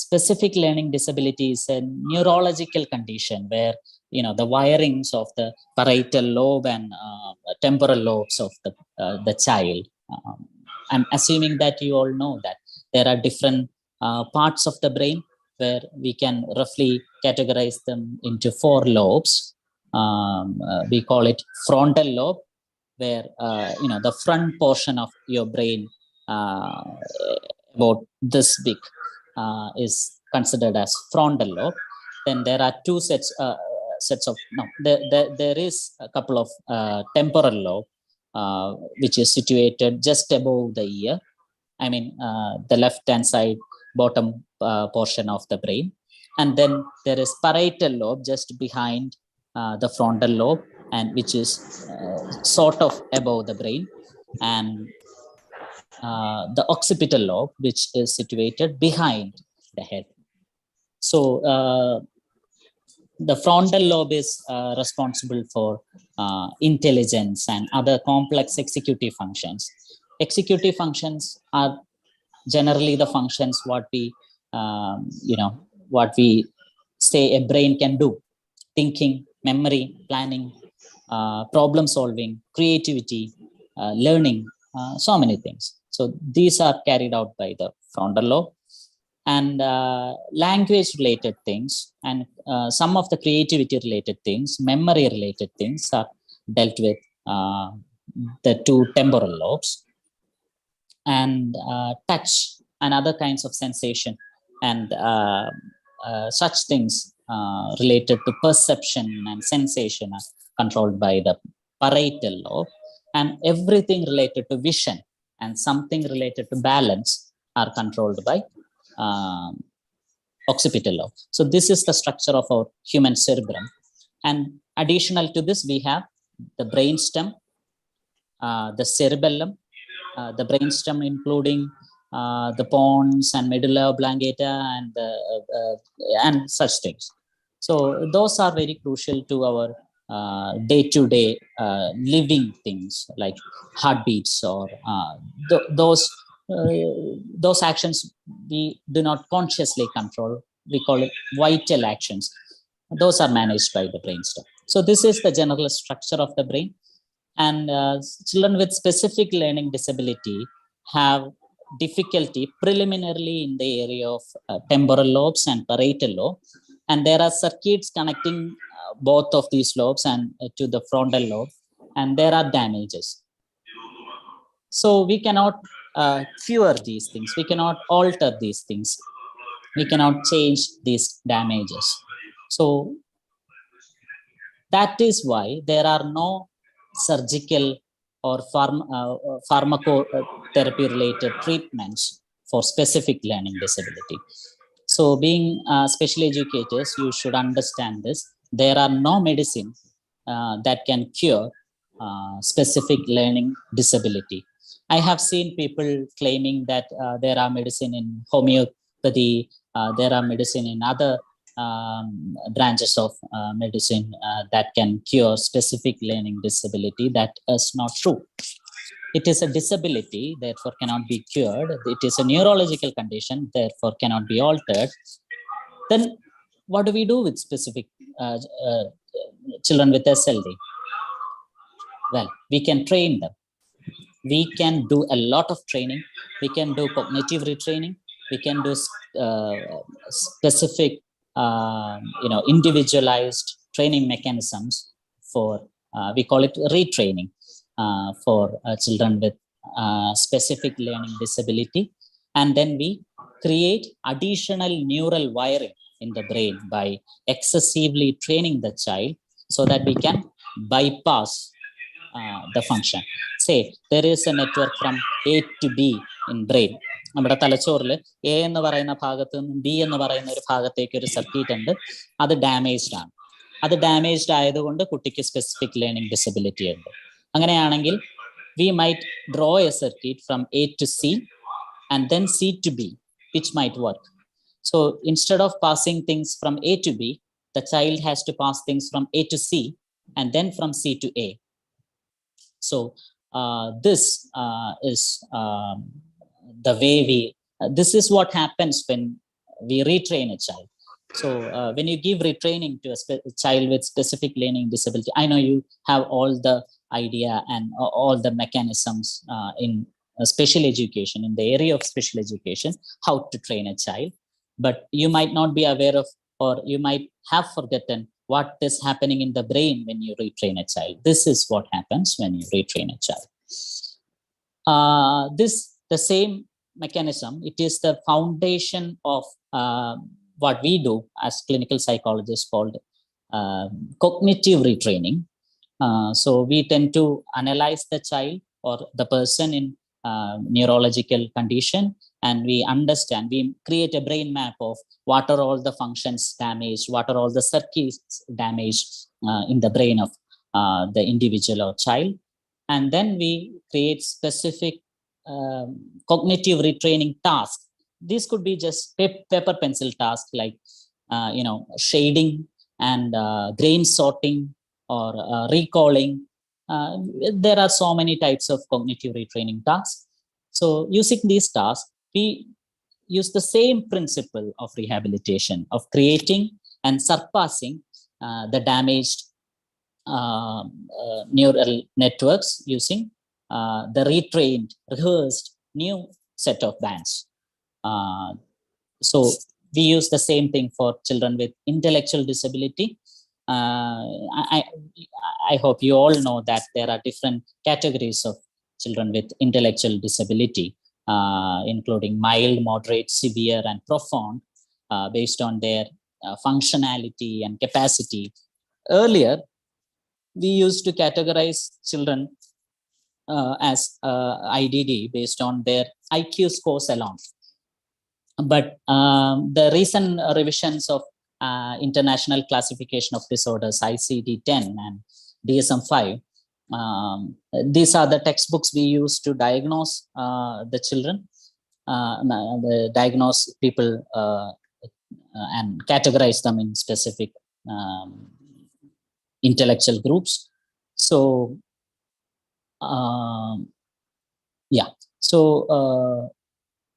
specific learning disability is a neurological condition where the wirings of the parietal lobe and temporal lobes of the child. I'm assuming that you all know that there are different parts of the brain where we can roughly categorize them into 4 lobes. We call it frontal lobe, where the front portion of your brain about this big is considered as frontal lobe. Then there are two sets of, no, there is a couple of temporal lobe, which is situated just above the ear. I mean, the left-hand side bottom portion of the brain. And then there is parietal lobe just behind the frontal lobe, and which is sort of above the brain. And the occipital lobe, which is situated behind the head. So the frontal lobe is responsible for intelligence and other complex executive functions. Executive functions are generally the functions what we say a brain can do: thinking, memory, planning, problem solving, creativity, learning, so many things. So these are carried out by the frontal lobe. And language related things and some of the creativity related things, memory related things are dealt with the two temporal lobes. And touch and other kinds of sensation and such things related to perception and sensation are controlled by the parietal lobe. And everything related to vision and something related to balance are controlled by occipital lobe. So this is the structure of our human cerebrum. And additional to this, we have the brainstem, the cerebellum, the brainstem including the pons and medulla oblongata and such things. So those are very crucial to our day-to-day living things like heartbeats or those actions we do not consciously control. We call it vital actions. Those are managed by the brainstem. So this is the general structure of the brain. And children with specific learning disability have difficulty preliminarily in the area of temporal lobes and parietal lobe. And there are circuits connecting both of these lobes and to the frontal lobe, and there are damages. So we cannot cure these things. We cannot alter these things. We cannot change these damages. So that is why there are no surgical or pharmacotherapy related treatments for specific learning disability. So being special educators, you should understand this. There are no medicine that can cure specific learning disability. I have seen people claiming that there are medicine in homeopathy, there are medicine in other branches of medicine that can cure specific learning disability. That is not true. It is a disability, therefore cannot be cured. It is a neurological condition, therefore cannot be altered. Then what do we do with specific children with SLD? Well, we can train them. We can do a lot of training. We can do cognitive retraining. We can do specific individualized training mechanisms for, we call it retraining for children with specific learning disability. And then we create additional neural wiring in the brain by excessively training the child so that we can bypass the function. Say there is a network from A to B in brain. നമ്മുടെ തലച്ചോറിൽ A എന്ന് പറയുന്ന ഭാഗത്ത് നിന്നും B എന്ന് പറയുന്ന ഒരു ഭാഗത്തേക്ക് ഒരു സർക്യൂട്ട് ഉണ്ട്. അത് ഡാമേജ്ഡ് ആണ്. അത് ഡാമേജ്ഡ് ആയതുകൊണ്ട് കുട്ടിക്ക് സ്പെസിഫിക് ലേണിംഗ് ഡിസബിലിറ്റി ഉണ്ട്. അങ്ങനെയാണെങ്കിൽ we might draw a circuit from A to C and then C to B, which might work. So instead of passing things from A to B, the child has to pass things from A to C and then from C to A. So this is the way this is what happens when we retrain a child. So when you give retraining to a child with specific learning disability, I know you have all the idea and all the mechanisms in special education, in the area of special education, how to train a child, but you might not be aware of, or you might have forgotten what is happening in the brain when you retrain a child. This is what happens when you retrain a child. This the same mechanism. It is the foundation of what we do as clinical psychologists called cognitive retraining. So we tend to analyze the child or the person in neurological condition, and we understand, we create a brain map of what are all the functions damaged, what are all the circuits damaged in the brain of the individual or child. And then we create specific cognitive retraining tasks. These could be just paper pencil tasks like shading and grain sorting or recalling. There are so many types of cognitive retraining tasks. So using these tasks, we use the same principle of rehabilitation, of creating and surpassing the damaged neural networks using the retrained, rehearsed new set of bands. So we use the same thing for children with intellectual disability. I hope you all know that there are different categories of children with intellectual disability, including mild, moderate, severe, and profound, based on their functionality and capacity. Earlier, we used to categorize children as IDD based on their IQ scores alone. But the recent revisions of International Classification of Disorders, ICD-10 and DSM-5, these are the textbooks we use to diagnose the children, diagnose people and categorize them in specific intellectual groups. So,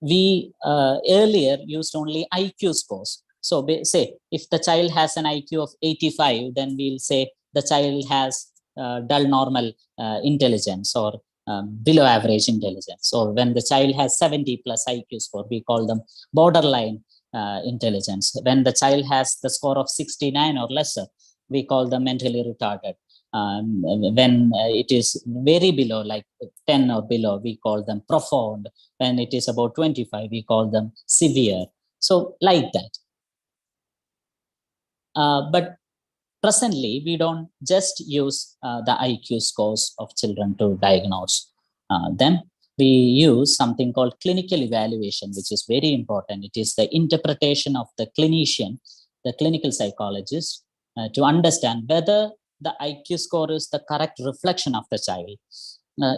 we earlier used only IQ scores. So say if the child has an IQ of 85, then we'll say the child has dull normal intelligence or below average intelligence. Or when the child has 70 plus IQ score, we call them borderline intelligence. When the child has the score of 69 or lesser, we call them mentally retarded. When it is very below, like 10 or below, we call them profound. When it is about 25, we call them severe. So like that. But presently, we don't just use the IQ scores of children to diagnose them. We use something called clinical evaluation, which is very important. It is the interpretation of the clinician, the clinical psychologist, to understand whether the IQ score is the correct reflection of the child.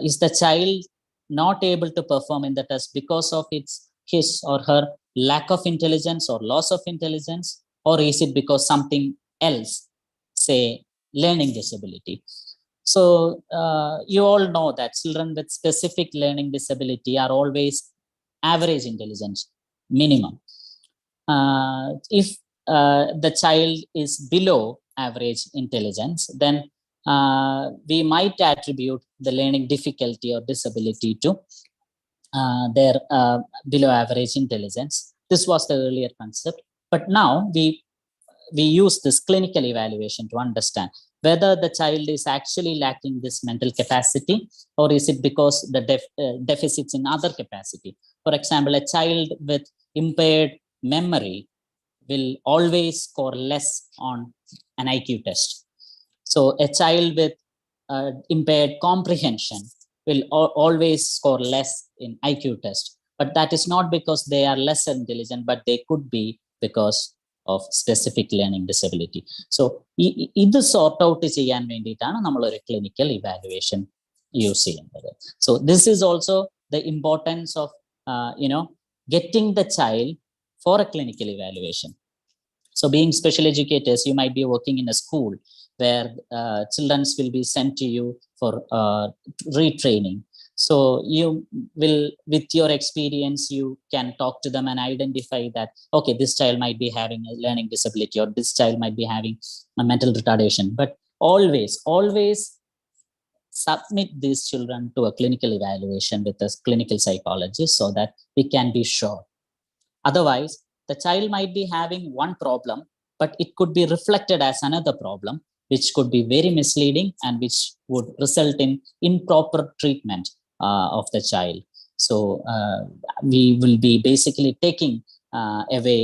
Is the child not able to perform in the test because of his or her lack of intelligence or loss of intelligence, or is it because something else, say learning disability? So you all know that children with specific learning disability are always average intelligence minimum. If the child is below average intelligence, then we might attribute the learning difficulty or disability to their below average intelligence. This was the earlier concept, but now we use this clinical evaluation to understand whether the child is actually lacking this mental capacity, or is it because the deficits in other capacity. For example, a child with impaired memory will always score less on an IQ test. So a child with impaired comprehension will always score less in IQ test. But that is not because they are less intelligent, but they could be because of specific learning disability. So ഇത് sort out ചെയ്യാൻ വേണ്ടിയിട്ടാണ് നമ്മൾ ഒരു clinical evaluation use ചെയ്യുന്നത്. So this is also the importance of getting the child for a clinical evaluation. So being special educators, you might be working in a school where children will be sent to you for retraining. So you will, with your experience, you can talk to them and identify that, okay, this child might be having a learning disability, or this child might be having a mental retardation. But always submit these children to a clinical evaluation with a clinical psychologist so that we can be sure. Otherwise, the child might be having one problem, but it could be reflected as another problem, which could be very misleading and which would result in improper treatment of the child. So we will be basically taking away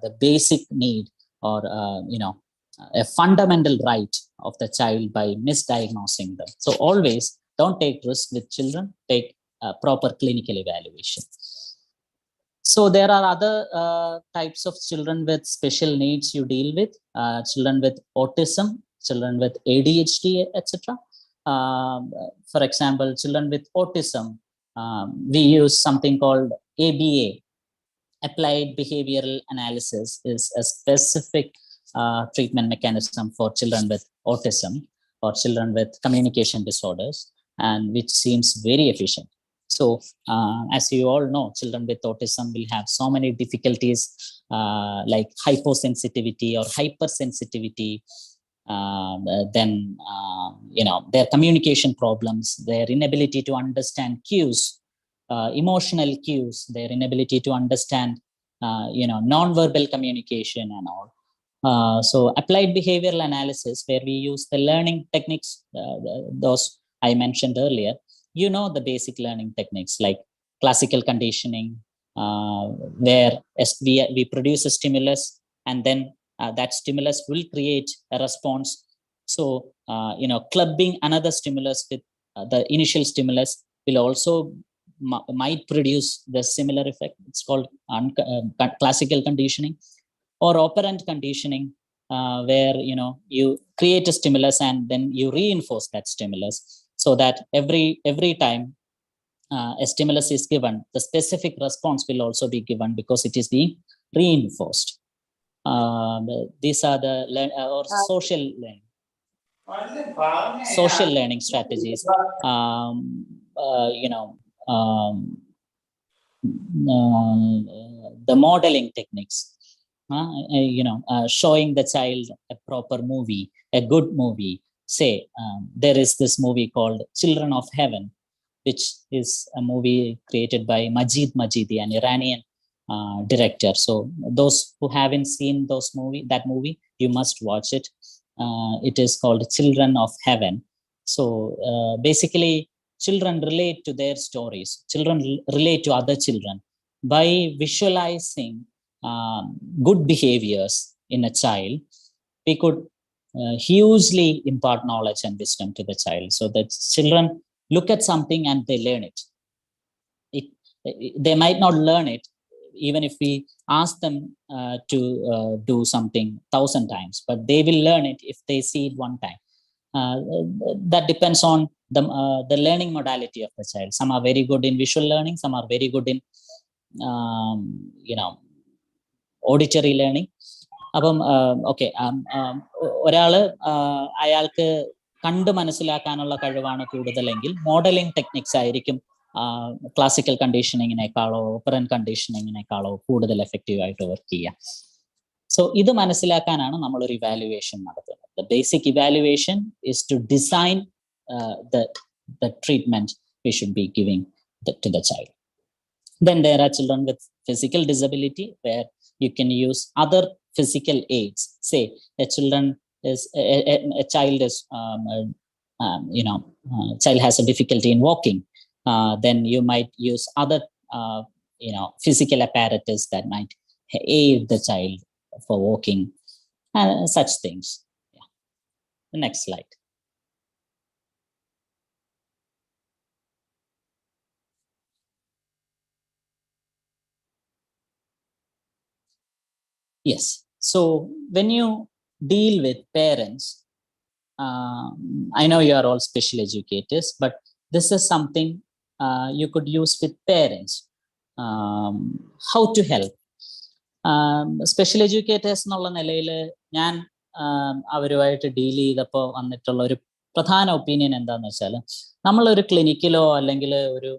the basic need or a fundamental right of the child by misdiagnosing them. So always don't take risks with children, take proper clinical evaluation. So there are other types of children with special needs you deal with, children with autism, children with ADHD, etc. For example, children with autism, we use something called ABA, Applied Behavioral Analysis, is a specific treatment mechanism for children with autism or children with communication disorders, and which seems very efficient. So as you all know, children with autism will have so many difficulties like hyposensitivity or hypersensitivity, then their communication problems, their inability to understand cues, emotional cues, their inability to understand non-verbal communication and all. So applied behavioral analysis, where we use the learning techniques, those I mentioned earlier, the basic learning techniques like classical conditioning, where we produce a stimulus and then that stimulus will create a response. So clubbing another stimulus with the initial stimulus will also might produce the similar effect. It's called classical conditioning. Or operant conditioning, where you create a stimulus and then you reinforce that stimulus, so that every time a stimulus is given, the specific response will also be given because it is being reinforced. These are the or social learning strategies. The modeling techniques, showing the child a proper movie, a good movie. Say there is this movie called Children of Heaven, which is a movie created by Majid Majidi, an Iranian director. So those who haven't seen that movie, you must watch it. It is called Children of Heaven. So basically, children relate to their stories. Children relate to other children by visualizing good behaviors in a child. We could hugely impart knowledge and wisdom to the child, so that children look at something and they learn it. They might not learn it even if we ask them to do something 1,000 times, but they will learn it if they see it one time. That depends on the learning modality of the child. Some are very good in visual learning, some are very good in auditory learning. അപ്പം okay, ഒരാള് അയാൾക്ക് കണ്ട് മനസ്സിലാക്കാനുള്ള കഴിവാണ് കൂടുതലെങ്കിൽ modelling techniques ആയിരിക്കും classical കണ്ടീഷനിങ്ങിനേക്കാളോ operant കണ്ടീഷനിങ്ങിനേക്കാളോ കൂടുതൽ effective ആയിട്ട് work ചെയ്യുക. സോ ഇത് മനസ്സിലാക്കാനാണ് നമ്മളൊരു ഇവാലുവേഷൻ നടത്തുന്നത്. The basic evaluation is to design the treatment we should be giving to the child. Then there are children with physical disability, where you can use other physical aids. Say a child has a difficulty in walking. Then you might use other physical apparatus that might aid the child for walking, such things. Yeah. The next slide. Yes. So when you deal with parents, I know you are all special educators, but this is something you could use with parents. How to help. Special educators എന്നുള്ള നിലയിൽ ഞാൻ അവരുമായിട്ട് deal ചെയ്തപ്പോൾ വന്നിട്ടുള്ള ഒരു പ്രധാന opinion എന്താണെന്ന് വെച്ചാൽ, നമ്മളൊരു ക്ലിനിക്കിലോ അല്ലെങ്കിൽ ഒരു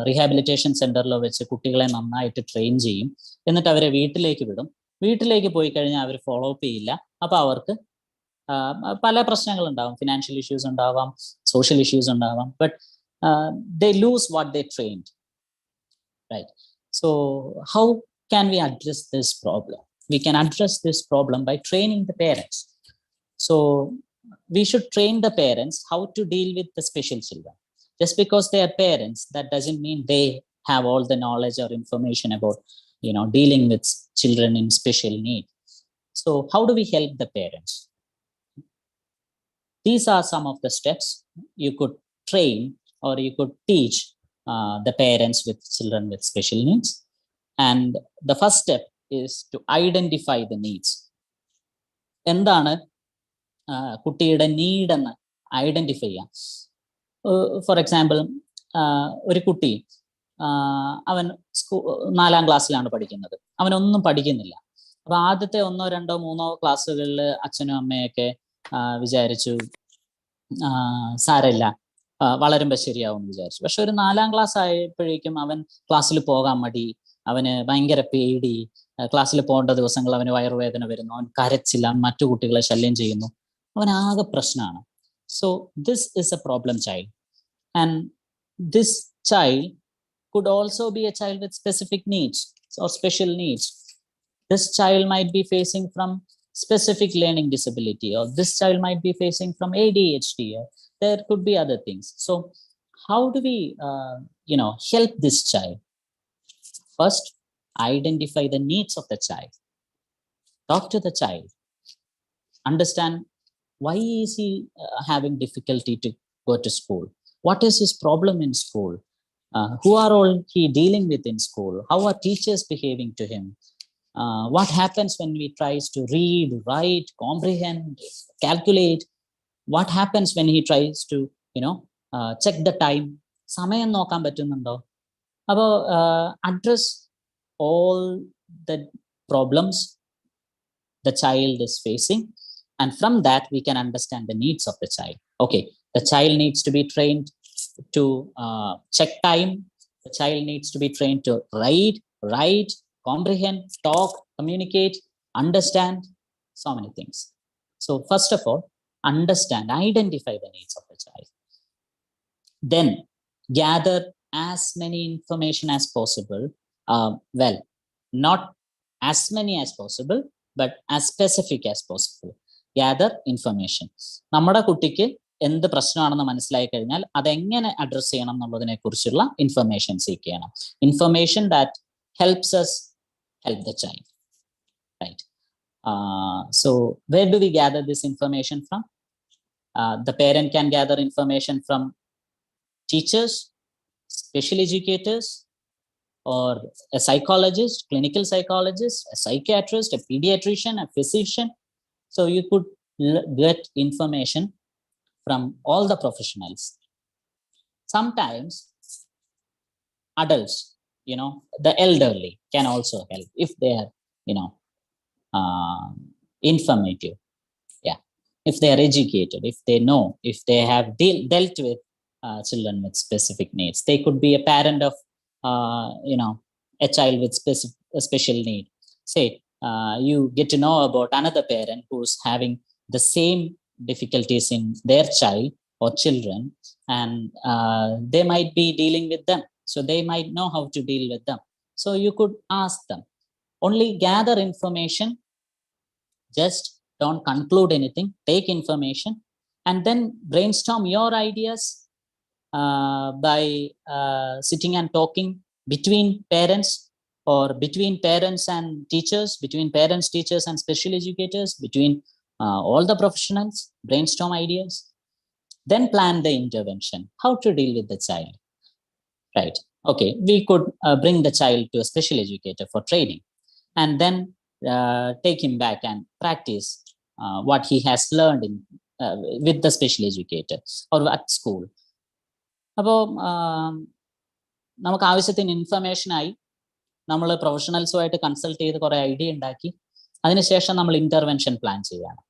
റീഹാബിലിറ്റേഷൻ സെന്ററിലോ വെച്ച് കുട്ടികളെ നന്നായിട്ട് ട്രെയിൻ ചെയ്യും, എന്നിട്ട് അവരെ വീട്ടിലേക്ക് വിടും. വീട്ടിലേക്ക് പോയി കഴിഞ്ഞാൽ അവർ ഫോളോ അപ്പ് ചെയ്യില്ല. അപ്പോൾ അവർക്ക് പല പ്രശ്നങ്ങളുണ്ടാവും, ഫിനാൻഷ്യൽ ഇഷ്യൂസ് ഉണ്ടാവാം, സോഷ്യൽ ഇഷ്യൂസ് ഉണ്ടാവാം, but they lose what they trained, right? So how can we address this problem? We can address this problem by training the parents. So we should train the parents how to deal with the special children. Just because they are parents, that doesn't mean they have all the knowledge or information about, dealing with children in special need. So how do we help the parents? These are some of the steps you could train or you could teach the parents with children with special needs. And the first step is to identify the needs. എന്താണ് കുട്ടിയുടെ need എന്ന് identify ചെയ്യാം. For example, ഒരു കുട്ടി അവൻ 4ാം ക്ലാസ്സിലാണ് പഠിക്കുന്നത്, അവനൊന്നും പഠിക്കുന്നില്ല. അപ്പൊ ആദ്യത്തെ 1, 2, 3 ക്ലാസ്സുകളിൽ അച്ഛനും അമ്മയൊക്കെ വിചാരിച്ചു സാരമില്ല, വളരുമ്പോൾ ശരിയാവും എന്ന് വിചാരിച്ചു. പക്ഷെ ഒരു 4ാം ക്ലാസ് ആയപ്പോഴേക്കും അവൻ ക്ലാസ്സിൽ പോകാൻ മടി, അവന് ഭയങ്കര പേടി, ക്ലാസ്സിൽ പോകേണ്ട ദിവസങ്ങൾ അവന് വയറുവേദന വരുന്നു, അവൻ കരച്ചില്ല, മറ്റു കുട്ടികളെ ശല്യം ചെയ്യുന്നു, അവനാകെ പ്രശ്നമാണ്. So this is A problem child. And this child could also be a child with specific needs or special needs. This child might be facing from specific learning disability, or this child might be facing from ADHD, or there could be other things. So how do we help this child? First, identify the needs of the child. Talk to the child. Understand why is he having difficulty to go to school? What is his problem in school? Who are all he dealing with in school? How are teachers behaving to him? What happens when he tries to read, write, comprehend, calculate? What happens when he tries to, check the time? സമയം നോക്കാൻ പറ്റുന്നുണ്ടോ? അപ്പോൾ address all the problems the child is facing, and from that we can understand the needs of the child. Okay, the child needs to be trained to check time. The child needs to be trained to read, write, comprehend, talk, communicate, understand, so many things. So first of all, understand, identify the needs of the child. Then gather as many information as possible. Well, not as many as possible, but as specific as possible. Gather information. നമ്മുടെ കുട്ടിക്ക് എന്ത് പ്രശ്നമാണെന്ന് മനസ്സിലായി കഴിഞ്ഞാൽ അതെങ്ങനെ address ചെയ്യണം എന്നുള്ളതിനെ കുറിച്ചുള്ള ഇൻഫർമേഷൻ സീക്ക് ചെയ്യണം. Information that helps us help the child, right? So where do we gather this information from? The parent can gather information from teachers, special educators, or a psychologist, clinical psychologist, a psychiatrist, a pediatrician, a physician. So you could get information from all the professionals. Sometimes adults, the elderly can also help if they are, informative. Yeah, if they are educated, if they know, if they have dealt with children with specific needs. They could be a parent of, a child with special need. Say, you get to know about another parent who's having the same difficulties in their child or children, and they might be dealing with them, so they might know how to deal with them. So you could ask them. Only gather information, just don't conclude anything. Take information and then brainstorm your ideas by sitting and talking between parents, or between parents and teachers, between parents, teachers and special educators, between all the professionals. Brainstorm ideas, then plan the intervention, how to deal with the child, right? Okay, we could bring the child to a special educator for training, and then take him back and practice what he has learned in with the special educator or at school. അപ്പോൾ നമുക്ക് ആവശ്യത്തിന് ഇൻഫർമേഷനായി നമ്മൾ പ്രൊഫഷണൽസുമായിട്ട് consult ചെയ്ത് കുറേ idea ഉണ്ടാക്കി, അതിനുശേഷം നമ്മൾ intervention plan ചെയ്യാണ്.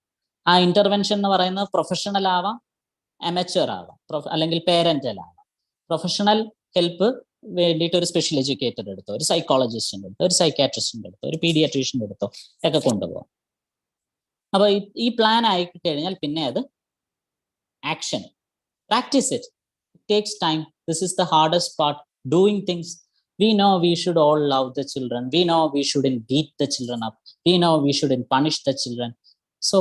ആ ഇന്റർവെൻഷൻ എന്ന് പറയുന്നത് പ്രൊഫഷണൽ ആവാം, അമച്വർ ആവാം, അല്ലെങ്കിൽ പേരന്റൽ ആവാം. പ്രൊഫഷണൽ ഹെൽപ്പ് വേണ്ടിയിട്ട് ഒരു സ്പെഷ്യൽ എഡ്യൂക്കേറ്റർ എടുത്തോ, ഒരു സൈക്കോളജിസ്റ്റിന്റെ അടുത്തോ, ഒരു സൈക്കാട്രിസ്റ്റിന്റെ അടുത്തോ, ഒരു പീഡിയാട്രീഷ്യന്റെ അടുത്തോ ഒക്കെ കൊണ്ടുപോകാം. അപ്പൊ ഈ പ്ലാൻ ആയി കഴിഞ്ഞാൽ പിന്നെ അത് action, practice it. It takes time. This is the hardest part, doing things. We know we should all love the children. We know we shouldn't beat the children up. We know we shouldn't punish the children. So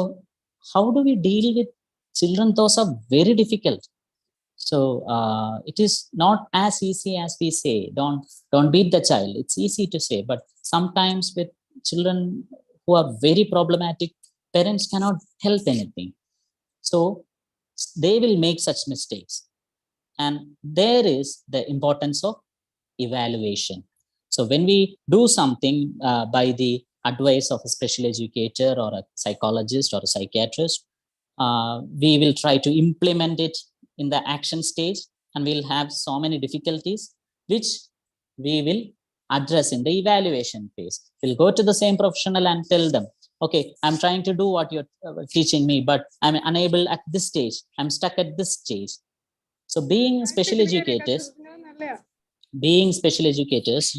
how do we deal with children? Those are very difficult. So it is not as easy as we say. Don't beat the child. It's easy to say, but sometimes with children who are very problematic, parents cannot help anything. So they will make such mistakes, and there is the importance of evaluation. So when we do something by the advice of a special educator or a psychologist or a psychiatrist, we will try to implement it in the action stage, and we'll have so many difficulties which we will address in the evaluation phase. We'll go to the same professional and tell them, okay, I'm trying to do what you're teaching me, but I'm unable at this stage. I'm stuck at this stage. So being special educators,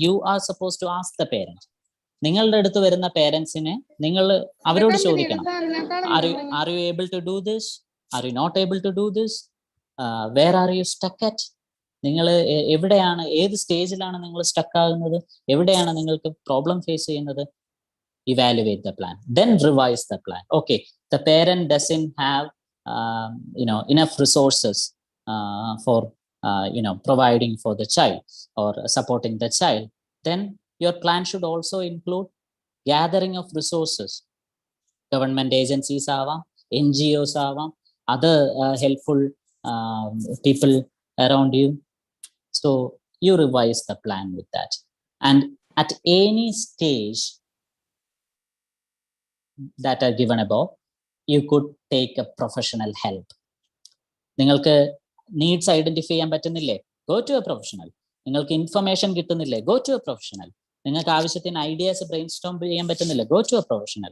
you are supposed to ask the parent. നിങ്ങളുടെ അടുത്ത് വരുന്ന പേരൻസിനെ നിങ്ങൾ അവരോട് ചോദിക്കണം, are you able to do this? Are you not able to do this? Where are you stuck at? നിങ്ങൾ എവിടെയാണ്, ഏത് സ്റ്റേജിലാണ് നിങ്ങൾ സ്റ്റക്ക് ആകുന്നത്, എവിടെയാണ് നിങ്ങൾക്ക് പ്രോബ്ലം ഫേസ് ചെയ്യുന്നത്? Evaluate the plan, then revise the plan. Okay, the parent doesn't have enough resources for providing for the child or supporting the child. Then your plan should also include gathering of resources. Government agencies avam, NGOs avam, other helpful people around you. So you revise the plan with that. And at any stage that are given above, you could take a professional help. നിങ്ങൾക്ക് needs identify ചെയ്യാൻ പറ്റുന്നില്ലേ, go to a professional. നിങ്ങൾക്ക് information കിട്ടുന്നില്ലേ, go to a professional. നിങ്ങൾക്ക് ആവശ്യത്തിന് ideas brainstorm ചെയ്യാൻ പറ്റുന്നില്ല, go to a professional.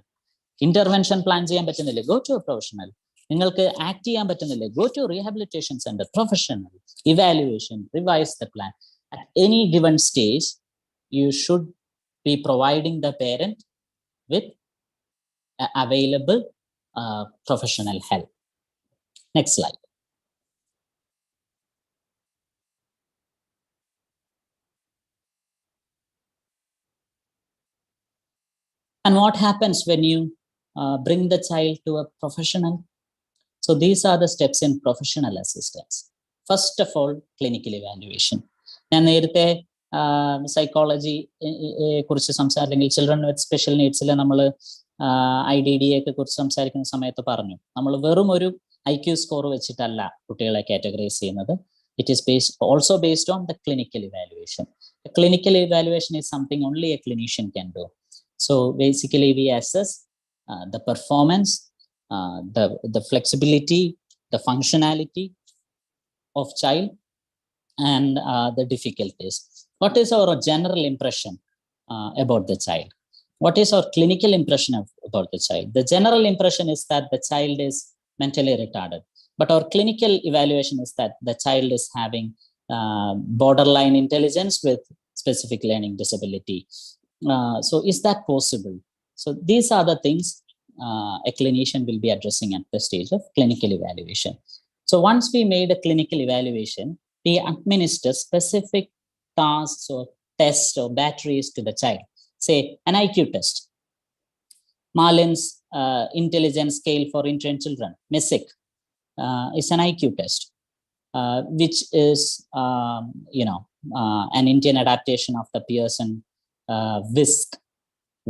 Intervention plan ചെയ്യാൻ പറ്റുന്നില്ല, ഗോ ടു എ പ്രൊഫഷണൽ. നിങ്ങൾക്ക് ആക്ട് ചെയ്യാൻ പറ്റുന്നില്ല, go to rehabilitation centre. Professional evaluation, revise the plan. At any given stage, you should be providing the parent with available professional help. Next slide. And what happens when you bring the child to a professional? So these are the steps in professional assistance. First of all, clinical evaluation. ഞാൻ നേരത്തെ psychology കുറിച്ച് സംസാരില്ലെങ്കിൽ children with special നീഡ്സിൽ നമ്മൾ IDD ഒക്കെ കുറിച്ച് സംസാരിക്കുന്ന സമയത്ത് പറഞ്ഞു, നമ്മൾ വെറും ഒരു IQ സ്കോർ വെച്ചിട്ടല്ല കുട്ടികളെ കാറ്റഗറൈസ് ചെയ്യുന്നത്. It is also based on the clinical evaluation. The clinical evaluation is something only a clinician can do. So basically we assess the performance, the flexibility, the functionality of child, and the difficulties. What is our general impression about the child? What is our clinical impression about the child? The general impression is that the child is mentally retarded, but our clinical evaluation is that the child is having borderline intelligence with specific learning disability. So is that possible? So these are the things a clinician will be addressing at the stage of clinical evaluation. So once we made a clinical evaluation, we administer specific tasks or tests or batteries to the child. Say an IQ test, Marlin's intelligence scale for infant children, MESIC, is an IQ test, which is an Indian adaptation of the Pearson WISC,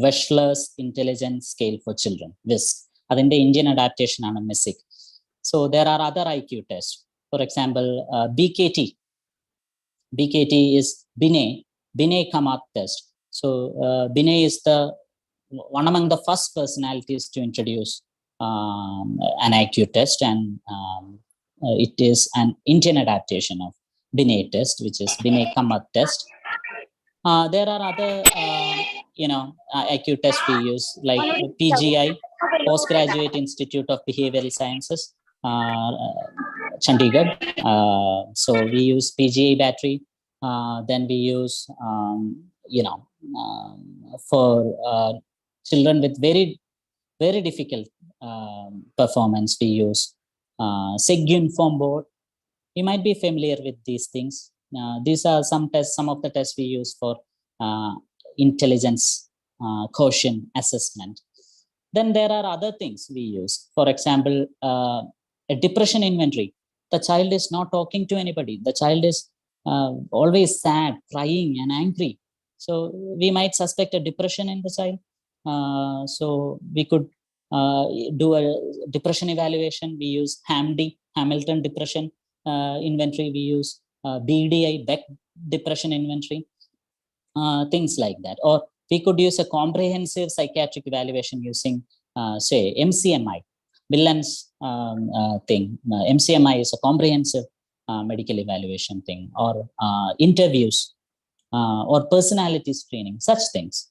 Wechsler's Intelligence Scale for Children, WISC. Adinte Indian adaptation aanu MESIC. So there are other IQ tests. For example, BKT is Binay Kamath test. So Binay is one among the first personalities to introduce an IQ test, and it is an Indian adaptation of Binay test, which is Binay Kamath test. There are other IQ tests we use, like PGI, Postgraduate Institute of Behavioral Sciences, Chandigarh. So we use PGI battery. Then we use for children with very, very difficult performance, we use SEG-Inform board. You might be familiar with these things. These are some tests, some of the tests we use for intelligence quotient assessment. Then there are other things we use. For example, a depression inventory. the child is not talking to anybody. The child is always sad, crying, and angry. So we might suspect a depression in the child. So we could do a depression evaluation. We use Hamilton Depression Inventory. We use BDI, Beck Depression Inventory, things like that. Or we could use a comprehensive psychiatric evaluation using, say, MCMI, Millen's thing. MCMI is a comprehensive medical evaluation thing, or interviews, or personality screening, such things.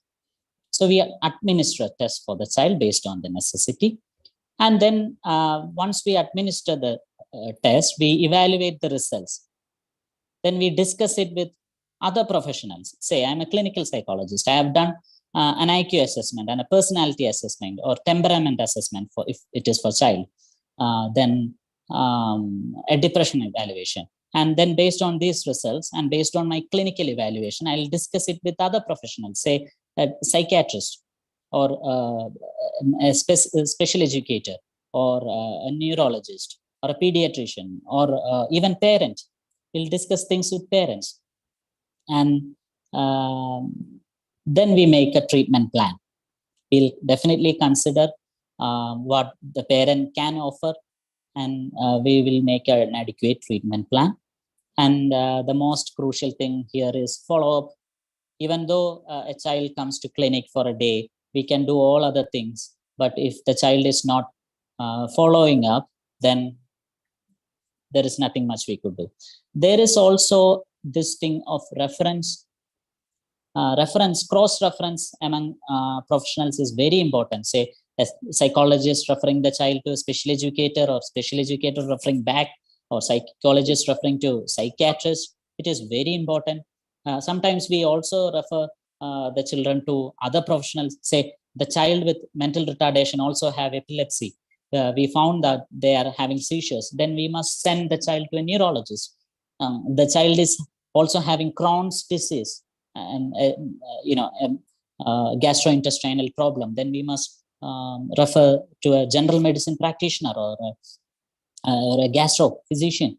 So we administer a test for the child based on the necessity. And then once we administer the test, we evaluate the results. Then we discuss it with other professionals. Say, I'm a clinical psychologist. I have done an IQ assessment and a personality assessment or temperament assessment for if it is for child. Then a depression evaluation. And then based on these results and based on my clinical evaluation, I'll discuss it with other professionals, say a psychiatrist or a special educator or a neurologist or a pediatrician or even parent. We'll discuss things with parents. And then we make a treatment plan. We'll definitely consider what the parent can offer, and we will make an adequate treatment plan. And the most crucial thing here is follow-up. Even though a child comes to clinic for a day, we can do all other things. But if the child is not following up, then there is nothing much we could do. There is also this thing of reference. Cross-reference among professionals is very important. Say, a psychologist referring the child to a special educator, or special educator referring back, or psychologist referring to psychiatrist. It is very important. Sometimes we also refer the children to other professionals. Say, the child with mental retardation also have epilepsy. We found that they are having seizures. Then we must send the child to a neurologist. The child is also having Crohn's disease and gastrointestinal problem. Then we must refer to a general medicine practitioner or a gastro physician.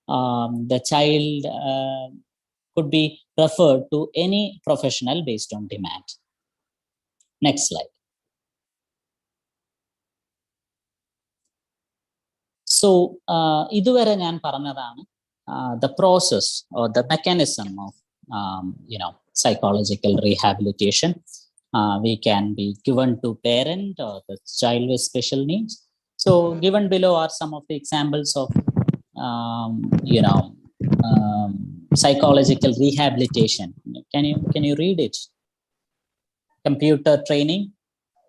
The child could be referred to any professional based on demand. Next slide. So, ഇതുവരെ ഞാൻ പറഞ്ഞതാണ് the process or the mechanism of psychological rehabilitation. We can be given to parent or the child with special needs. So given below are some of the examples of psychological rehabilitation. Can you read it? Computer training,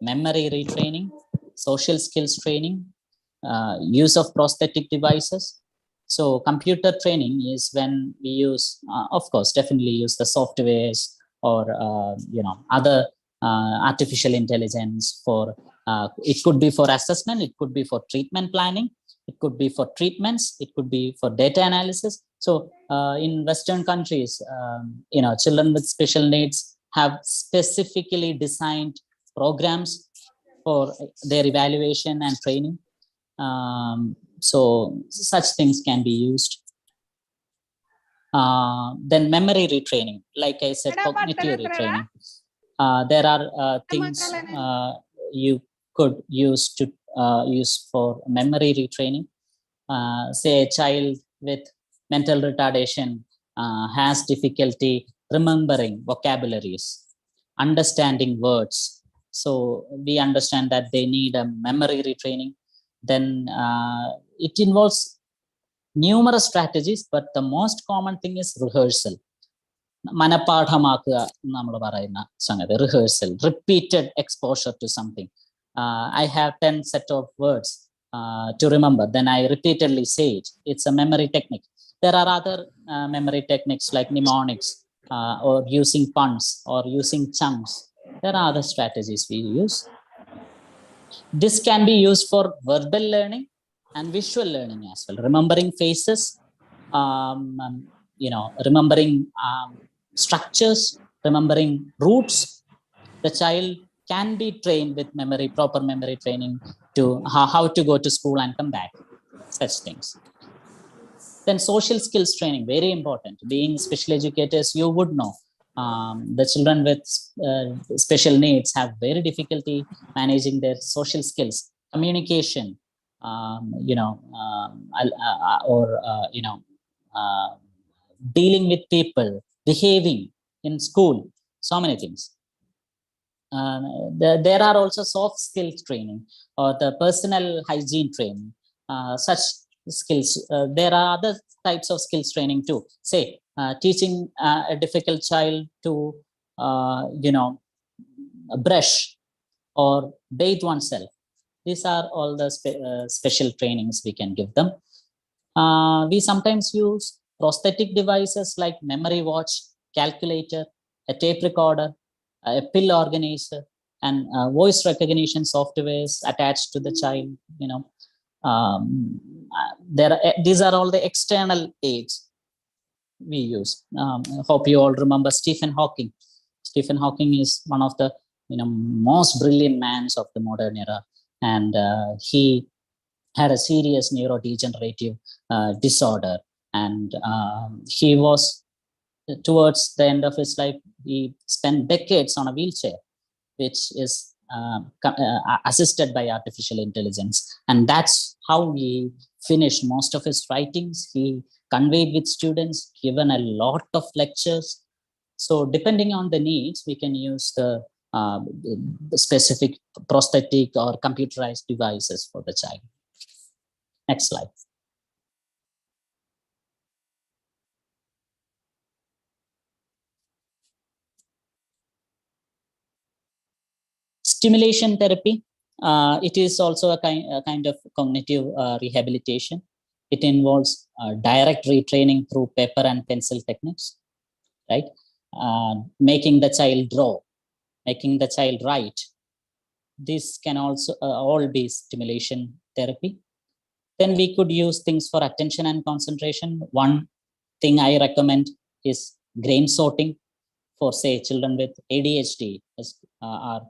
memory retraining, social skills training, use of prosthetic devices. So computer training is when we use, of course, definitely use the softwares or other artificial intelligence for. It could be for assessment. It could be for treatment planning. It could be for treatments. It could be for data analysis. So in Western countries, children with special needs have specifically designed programs for their evaluation and training. So such things can be used. Then memory retraining, like I said, cognitive retraining. There are things you could use for memory retraining. Say a child with mental retardation has difficulty remembering vocabularies, understanding words. So we understand that they need a memory retraining. Then it involves numerous strategies, but the most common thing is rehearsal. Manapadhamakuka nammal parayunna sangathi, rehearsal, repeated exposure to something. I have 10 set of words to remember, then I repeatedly say it. It's a memory technique. There are other memory techniques like mnemonics, or using puns or using chunks. There are other strategies we use. This can be used for verbal learning and visual learning as well. Remembering faces, remembering structures, remembering routes. The child can be trained with proper memory training to how to go to school and come back, such things. Then social skills training, very important. Being special educators, you would know the children with special needs have very difficulty managing their social skills, communication, dealing with people, behaving in school, so many things. There are also soft skills training or the personal hygiene training, such skills. There are other types of skills training too. Say, teaching a difficult child to, brush or bathe oneself. These are all the special trainings we can give them. We sometimes use prosthetic devices like memory watch, calculator, a tape recorder, a pill organizer, and voice recognition softwares attached to the child. These are all the external aids we use. I hope you all remember Stephen Hawking. Stephen Hawking is one of the most brilliant minds of the modern era, and he had a serious neurodegenerative disorder, and he was, towards the end of his life, he spent decades on a wheelchair, which is assisted by artificial intelligence. And that's how he finished most of his writings. He conveyed with students, given a lot of lectures. So depending on the needs, we can use the specific prosthetic or computerized devices for the child. Next slide. Stimulation therapy. It is also a kind of cognitive rehabilitation. It involves direct retraining through paper and pencil techniques, right? Making the child draw, making the child write. This can also all be stimulation therapy. Then we could use things for attention and concentration. One thing I recommend is grain sorting for, say, children with ADHD are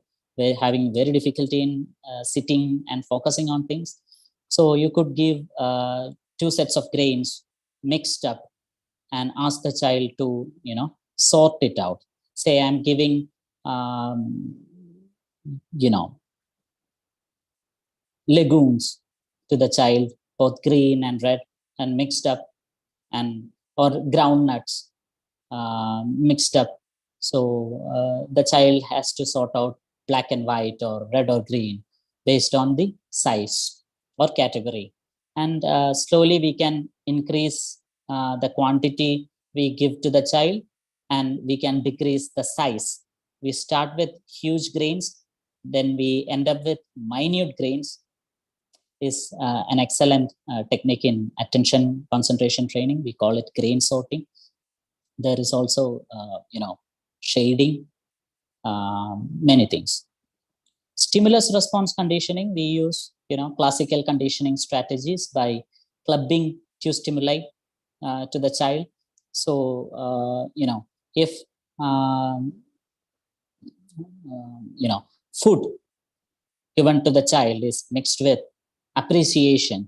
having very difficulty in sitting and focusing on things. So you could give 2 sets of grains mixed up and ask the child to, sort it out. Say I'm giving, legumes to the child, both green and red and mixed up, and or groundnuts mixed up. So the child has to sort out black and white or red or green based on the size or category. And slowly we can increase the quantity we give to the child, and we can decrease the size. We start with huge grains, then we end up with minute grains. Is an excellent technique in attention concentration training. We call it grain sorting. There is also, shading, many things. Stimulus response conditioning, we use, classical conditioning strategies by clubbing to stimuli to the child. So, if, food given to the child is mixed with appreciation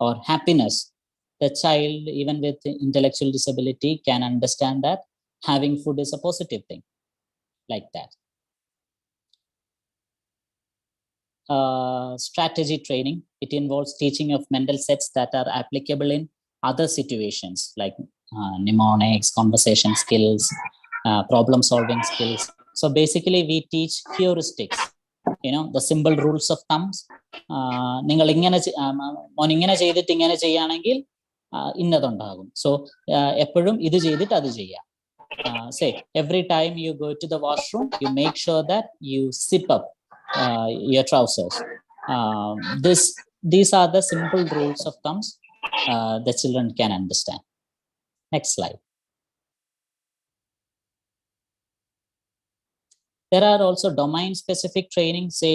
or happiness, the child, even with intellectual disability, can understand that having food is a positive thing, like that. Strategy training, it involves teaching of mental sets that are applicable in other situations, like mnemonics, conversation skills, problem solving skills. So basically we teach heuristics, the simple rules of thumbs. നിങ്ങൾ ഇങ്ങനെ മോൻ ഇങ്ങനെ ചെയ്തിട്ട് ഇങ്ങനെ ചെയ്യുകയാണെങ്കിൽ ഇന്നതുണ്ടാകും. So എപ്പോഴും ഇത് ചെയ്തിട്ട് അത് ചെയ്യാം. Say every time you go to the washroom, you make sure that you zip up your trousers. These are the simple rules of thumbs the children can understand. Next slide. There are also domain specific training. Say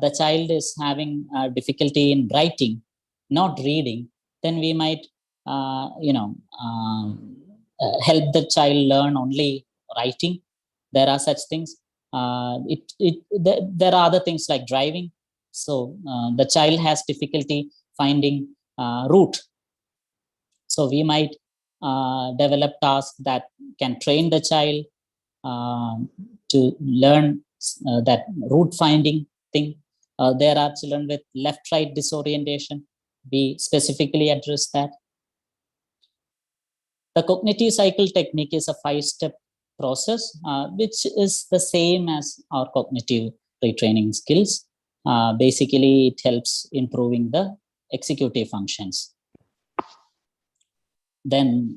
the child is having difficulty in writing, not reading, then we might help the child learn only writing. There are such things. There are other things like driving. So the child has difficulty finding route. So we might develop tasks that can train the child to learn that route finding thing. There are children with left-right disorientation. We specifically address that. The cognitive cycle technique is a 5-step process, which is the same as our cognitive retraining skills. Basically, it helps improving the executive functions. Then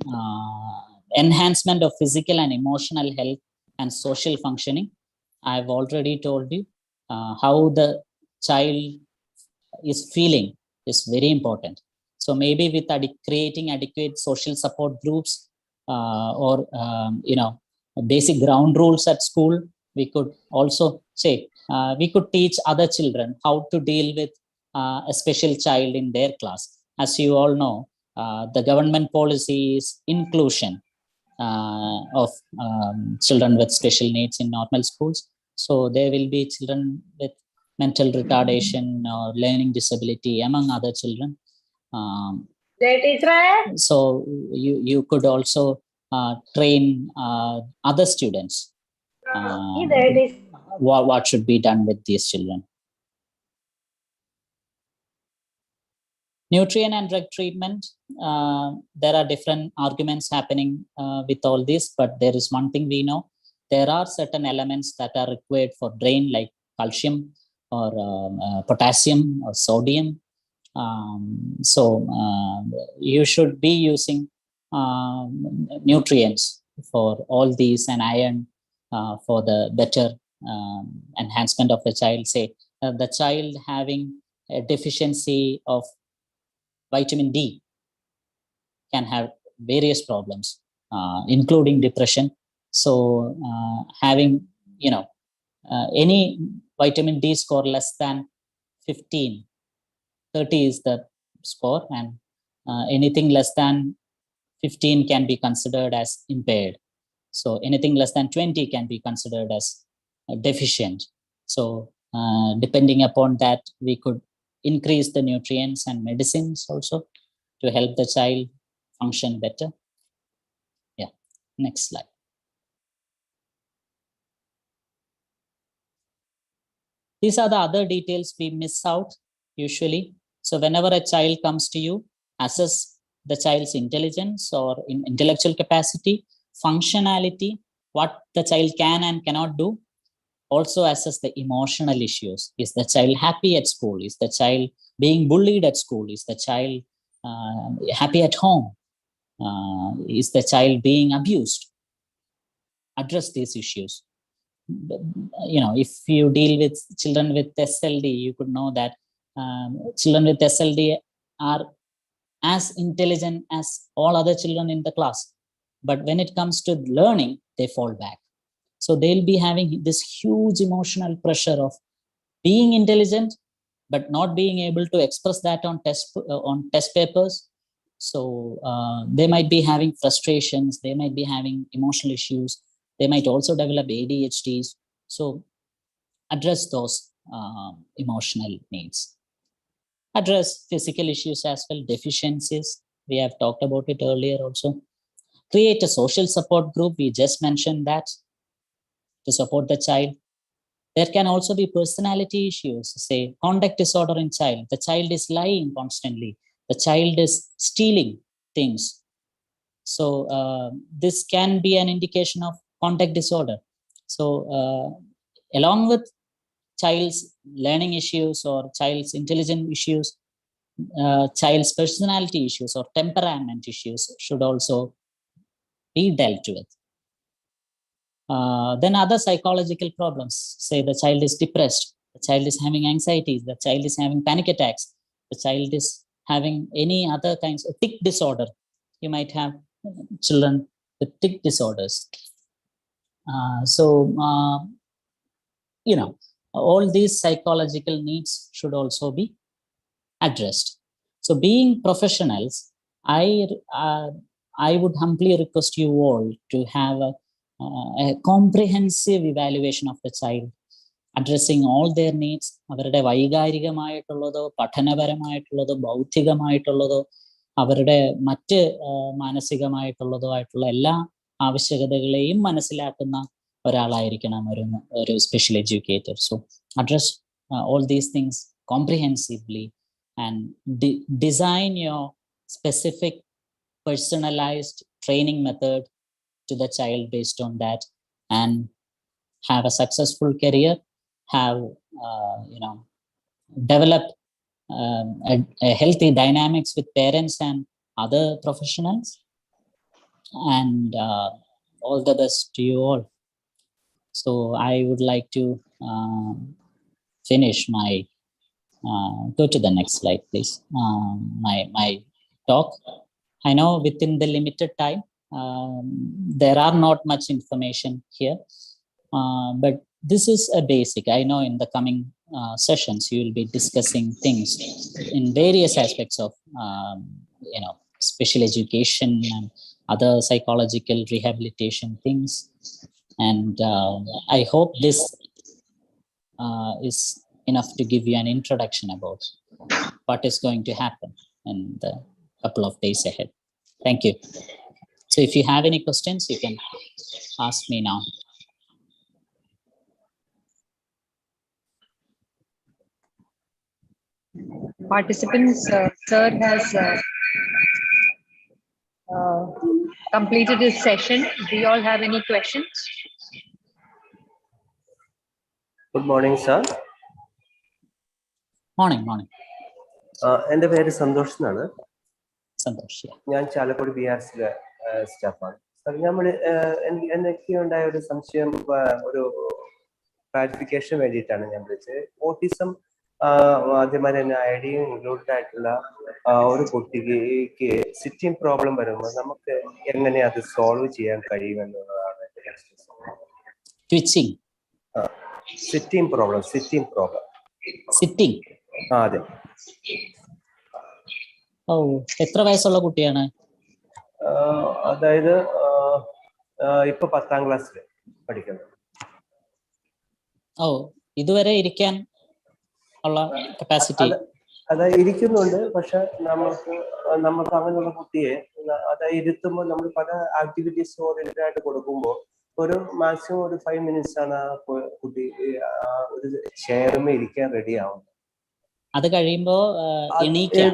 enhancement of physical and emotional health and social functioning. I've already told you how the child is feeling is very important. So maybe with creating adequate social support groups or basic ground rules at school, we could also say we could teach other children how to deal with a special child in their class. As you all know, the government policy is inclusion of children with special needs in normal schools. So there will be children with mental retardation or learning disability among other children. So you could also train other students what should be done with these children. Nutrient and drug treatment. There are different arguments happening with all this, but there is one thing we know. There are certain elements that are required for brain, like calcium or potassium or sodium. So you should be using nutrients for all these, and iron for the better enhancement of the child. Say the child having a deficiency of vitamin D can have various problems, including depression. So having any vitamin D score less than 15, 30 is the score, and anything less than 15 can be considered as impaired. So anything less than 20 can be considered as deficient. So depending upon that, we could increase the nutrients and medicines also to help the child function better. Yeah, next slide. These are the other details we miss out usually. So whenever a child comes to you, assess the child's intelligence or intellectual capacity, functionality, what the child can and cannot do. Also assess the emotional issues. Is the child happy at school? Is the child being bullied at school? Is the child happy at home? Is the child being abused? Address these issues. If you deal with children with SLD, you could know that children with SLD are as intelligent as all other children in the class. But when it comes to learning, they fall back. So they'll be having this huge emotional pressure of being intelligent, but not being able to express that on test papers. So they might be having frustrations. They might be having emotional issues. They might also develop ADHDs. So address those emotional needs. Address physical issues as well, deficiencies. We have talked about it earlier also. Create a social support group. We just mentioned that to support the child. There can also be personality issues, say conduct disorder in child. The child is lying constantly. The child is stealing things. So this can be an indication of conduct disorder. So along with child's learning issues or child's intelligence issues, child's personality issues or temperament issues should also be dealt with. Then other psychological problems, say the child is depressed, the child is having anxieties, the child is having panic attacks, the child is having any other kinds of tic disorder. You might have children with tic disorders. All these psychological needs should also be addressed. So being professionals, I would humbly request you all to have a comprehensive evaluation of the child, addressing all their needs. അവരുടെ വൈകാരികമായിട്ടുള്ളതോ പഠനപരമായിട്ടുള്ളതോ ബൗദ്ധികമായിട്ടുള്ളതോ അവരുടെ മറ്റ് മാനസികമായിട്ടുള്ളതുമായിട്ടുള്ള എല്ലാ ആവശ്യകതകളെയും മനസ്സിലാക്കുന്ന ഒരാളായിരിക്കണം ഒരു special educator. So address all these things comprehensively and design your specific personalized training method to the child based on that, and have a successful career, have develop a healthy dynamics with parents and other professionals, and all the best to you all. So I would like to finish my go to the next slide, please. My talk. I know within the limited time there are not much information here, but this is a basic. I know in the coming sessions you will be discussing things in various aspects of special education and other psychological rehabilitation things, and I hope this is enough to give you an introduction about what is going to happen in the couple of days ahead. Thank you. So if you have any questions, you can ask me now. Participants, sir has completed his session. Do you all have any questions? Good morning, sir. Morning. എൻ്റെ പേര് സന്തോഷ് എന്നാണ്. സന്തോഷ്. ഞാൻ ചാലക്കുടി BRCയിലെ സ്റ്റാഫാണ്. എനിക്ക് ഉണ്ടായ ഒരു സംശയം, ഒരു clarification വേണ്ടിയിട്ടാണ് ഞാൻ വിളിച്ചത്. ഓട്ടിസം ആദ്യമായി തന്നെ ഐഡിയും ഇൻക്ലൂഡഡ് ആയിട്ടുള്ള ഒരു കുട്ടിക്ക് സിറ്റിംഗ് പ്രോബ്ലം വരുമ്പോൾ നമുക്ക് എങ്ങനെ അത് സോൾവ് ചെയ്യാൻ കഴിയുമെന്നുള്ളതാണ് എൻ്റെ ക്വസ്റ്റ്യൻ. Sitting problem. അതെ. എത്ര വയസ്സുള്ള കുട്ടിയാണ്? അതായത് ഇപ്പൊ 10ാം ക്ലാസ്സിൽ പഠിക്കുന്നത്. ഇതുവരെ ഇരിക്കാൻ ഉള്ള കപ്പാസിറ്റി? അതായത് ഇരിക്കുന്നുണ്ട്, പക്ഷെ നമുക്ക് അങ്ങനെയുള്ള കുട്ടിയെ അതായത് ഇരുത്തുമ്പോൾ നമ്മൾ പല ആക്ടിവിറ്റീസ് ഓറിയന്റഡ് ആയിട്ട് കൊടുക്കുമ്പോൾ ഒരു മാക്സിമം ഒരു 5 minutes ആണ് കുട്ടി ഒരു ചെയറുമേ ഇരിക്കാൻ റെഡി ആവുന്നത്. അത് കഴിയുമ്പോ എഴുന്നേറ്റിട്ട്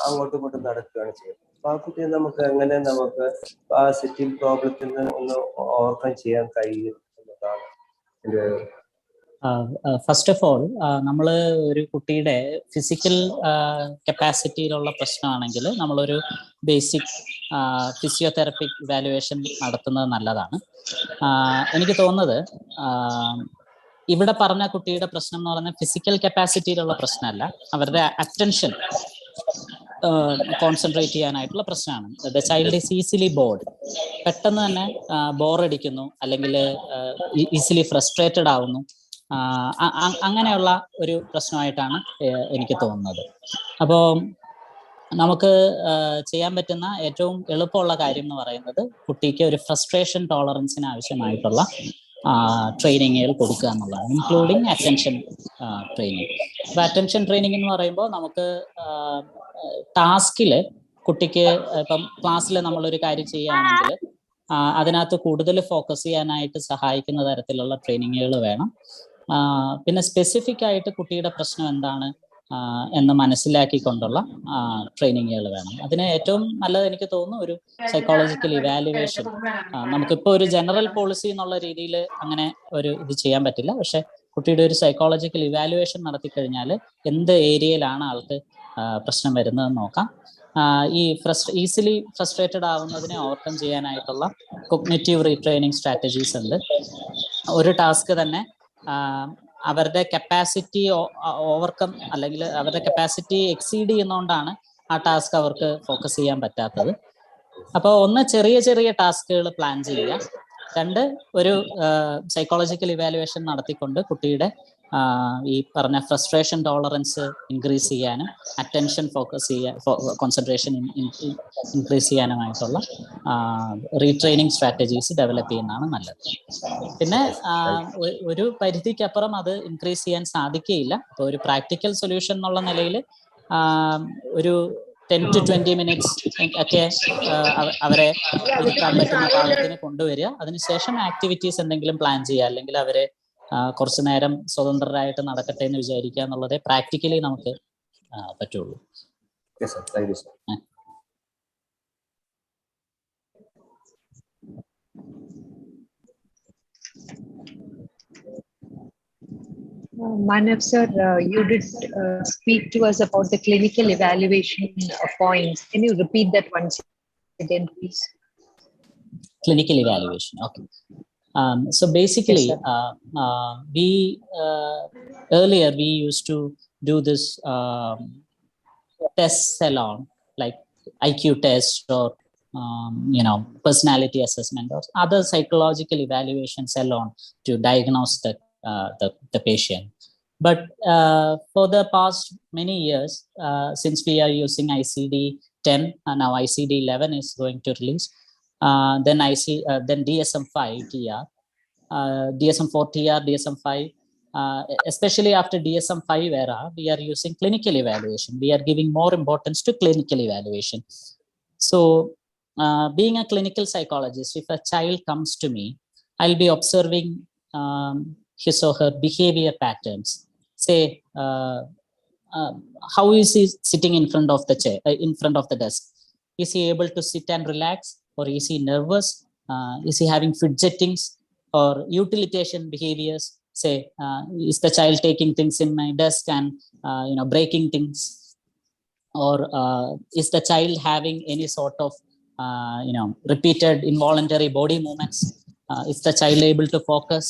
അങ്ങോട്ടും ഇങ്ങോട്ടും നടക്കുകയാണ് ചെയ്യുന്നത്. അപ്പൊ ആ കുട്ടിയെ നമുക്ക് എങ്ങനെ ആ സിറ്റിംഗ് പ്രോബ്ലത്തിൽ നിന്ന് ഒന്ന് ഓവർകം ചെയ്യാൻ കഴിയും എന്നതാണ് എൻ്റെ. ഫസ്റ്റ് ഓഫ് ഓൾ, നമ്മൾ ഒരു കുട്ടിയുടെ ഫിസിക്കൽ കപ്പാസിറ്റിയിലുള്ള പ്രശ്നമാണെങ്കിൽ നമ്മളൊരു ബേസിക് ഫിസിയോതെറപ്പിക് ഇവാലുവേഷൻ നടത്തുന്നത് നല്ലതാണ്. എനിക്ക് തോന്നുന്നത് ഇവിടെ പറഞ്ഞ കുട്ടിയുടെ പ്രശ്നം എന്ന് പറയുന്നത് ഫിസിക്കൽ കപ്പാസിറ്റിയിലുള്ള പ്രശ്നമല്ല, അവരുടെ അറ്റൻഷൻ കോൺസെൻട്രേറ്റ് ചെയ്യാനായിട്ടുള്ള പ്രശ്നമാണ്. The child is easily board. പെട്ടെന്ന് തന്നെ ബോറടിക്കുന്നു, അല്ലെങ്കിൽ ഈസിലി ഫ്രസ്ട്രേറ്റഡ് ആവുന്നു. അങ്ങനെയുള്ള ഒരു പ്രശ്നമായിട്ടാണ് എനിക്ക് തോന്നുന്നത്. അപ്പോൾ നമുക്ക് ചെയ്യാൻ പറ്റുന്ന ഏറ്റവും എളുപ്പമുള്ള കാര്യം എന്ന് പറയുന്നത് കുട്ടിക്ക് ഒരു ഫ്രസ്ട്രേഷൻ ടോളറൻസിന് ആവശ്യമായിട്ടുള്ള ട്രെയിനിങ്ങുകൾ കൊടുക്കുക എന്നുള്ളതാണ്, ഇൻക്ലൂഡിങ് അറ്റൻഷൻ ട്രെയിനിങ്. അപ്പോൾ അറ്റൻഷൻ ട്രെയിനിങ് എന്ന് പറയുമ്പോൾ നമുക്ക് ടാസ്കിൽ കുട്ടിക്ക് ഇപ്പം ക്ലാസ്സിൽ നമ്മളൊരു കാര്യം ചെയ്യുകയാണെങ്കിൽ അതിനകത്ത് കൂടുതൽ ഫോക്കസ് ചെയ്യാനായിട്ട് സഹായിക്കുന്ന തരത്തിലുള്ള ട്രെയിനിങ്ങുകൾ വേണം. പിന്നെ സ്പെസിഫിക് ആയിട്ട് കുട്ടിയുടെ പ്രശ്നം എന്താണ് എന്ന് മനസ്സിലാക്കിക്കൊണ്ടുള്ള ട്രെയിനിങ്ങുകൾ വേണം. അതിന് ഏറ്റവും നല്ലത് എനിക്ക് തോന്നുന്നു ഒരു സൈക്കോളജിക്കൽ ഇവാലുവേഷൻ. നമുക്കിപ്പോൾ ഒരു ജനറൽ പോളിസി എന്നുള്ള രീതിയിൽ അങ്ങനെ ഒരു ഇത് ചെയ്യാൻ പറ്റില്ല, പക്ഷെ കുട്ടിയുടെ ഒരു സൈക്കോളജിക്കൽ ഇവാലുവേഷൻ നടത്തി കഴിഞ്ഞാൽ എന്ത് ഏരിയയിലാണ് ആൾക്ക് പ്രശ്നം വരുന്നതെന്ന് നോക്കാം. ഈ ഈസിലി ഫ്രസ്ട്രേറ്റഡ് ആവുന്നതിനെ ഓവർകം ചെയ്യാനായിട്ടുള്ള കോഗ്നിറ്റീവ് റീട്രെയിനിങ് സ്ട്രാറ്റജീസ് ഉണ്ട്. ഒരു ടാസ്ക് തന്നെ അവരുടെ കപ്പാസിറ്റി ഓവർകം അല്ലെങ്കിൽ അവരുടെ കപ്പാസിറ്റി എക്സീഡ് ചെയ്യുന്നതുകൊണ്ടാണ് ആ ടാസ്ക് അവർക്ക് ഫോക്കസ് ചെയ്യാൻ പറ്റാത്തത്. അപ്പോൾ ഒന്ന്, ചെറിയ ചെറിയ ടാസ്കുകൾ പ്ലാൻ ചെയ്യുക. രണ്ട്, ഒരു സൈക്കോളജിക്കൽ ഇവാലുവേഷൻ നടത്തിക്കൊണ്ട് കുട്ടിയുടെ ഈ പറഞ്ഞ ഫ്രസ്ട്രേഷൻ ടോളറൻസ് ഇൻക്രീസ് ചെയ്യാനും അറ്റൻഷൻ ഫോക്കസ് ചെയ്യാൻ കോൺസെൻട്രേഷൻ ഇൻക്രീസ് ചെയ്യാനുമായിട്ടുള്ള റീട്രെയിനിങ് സ്ട്രാറ്റജീസ് ഡെവലപ്പ് ചെയ്യുന്നതാണ് നല്ലത്. പിന്നെ ഒരു പരിധിക്കപ്പുറം അത് ഇൻക്രീസ് ചെയ്യാൻ സാധിക്കുകയില്ല. ഇപ്പോൾ ഒരു പ്രാക്ടിക്കൽ സൊല്യൂഷൻ എന്നുള്ള നിലയിൽ ഒരു 10 to 20 minutes ഒക്കെ അവരെ ഇരുത്താൻ പറ്റുന്ന പാകത്തിന് കൊണ്ടുവരിക. അതിനുശേഷം ആക്ടിവിറ്റീസ് എന്തെങ്കിലും പ്ലാൻ ചെയ്യുക, അല്ലെങ്കിൽ അവരെ കുറച്ചു നേരം സ്വതന്ത്രരായിട്ട് നടക്കട്ടെ എന്ന് വിചാരിക്കുക എന്നുള്ളതേ പ്രാക്ടിക്കലി നമുക്ക് പറ്റുള്ളൂ. Manav sir, you did speak to us about the clinical evaluation points. Can you repeat that once again, please? Clinical evaluation, okay. So basically, yes, we earlier we used to do this tests alone, like IQ test or personality assessment or other psychological evaluations alone to diagnose the patient. But for the past many years, since we are using ICD-10 and now ICD-11 is going to release, then DSM-5 TR, DSM-4 TR, DSM-5, especially after DSM-5 era, we are using clinical evaluation. We are giving more importance to clinical evaluation. So being a clinical psychologist, if a child comes to me, I'll be observing his or her behavior patterns. Say, how is he sitting in front of the chair, in front of the desk? Is he able to sit and relax, or is he nervous? Is he having fidgetings or utilitarian behaviors? Say, is the child taking things in my desk and breaking things? Or is the child having any sort of repeated involuntary body movements? Is the child able to focus?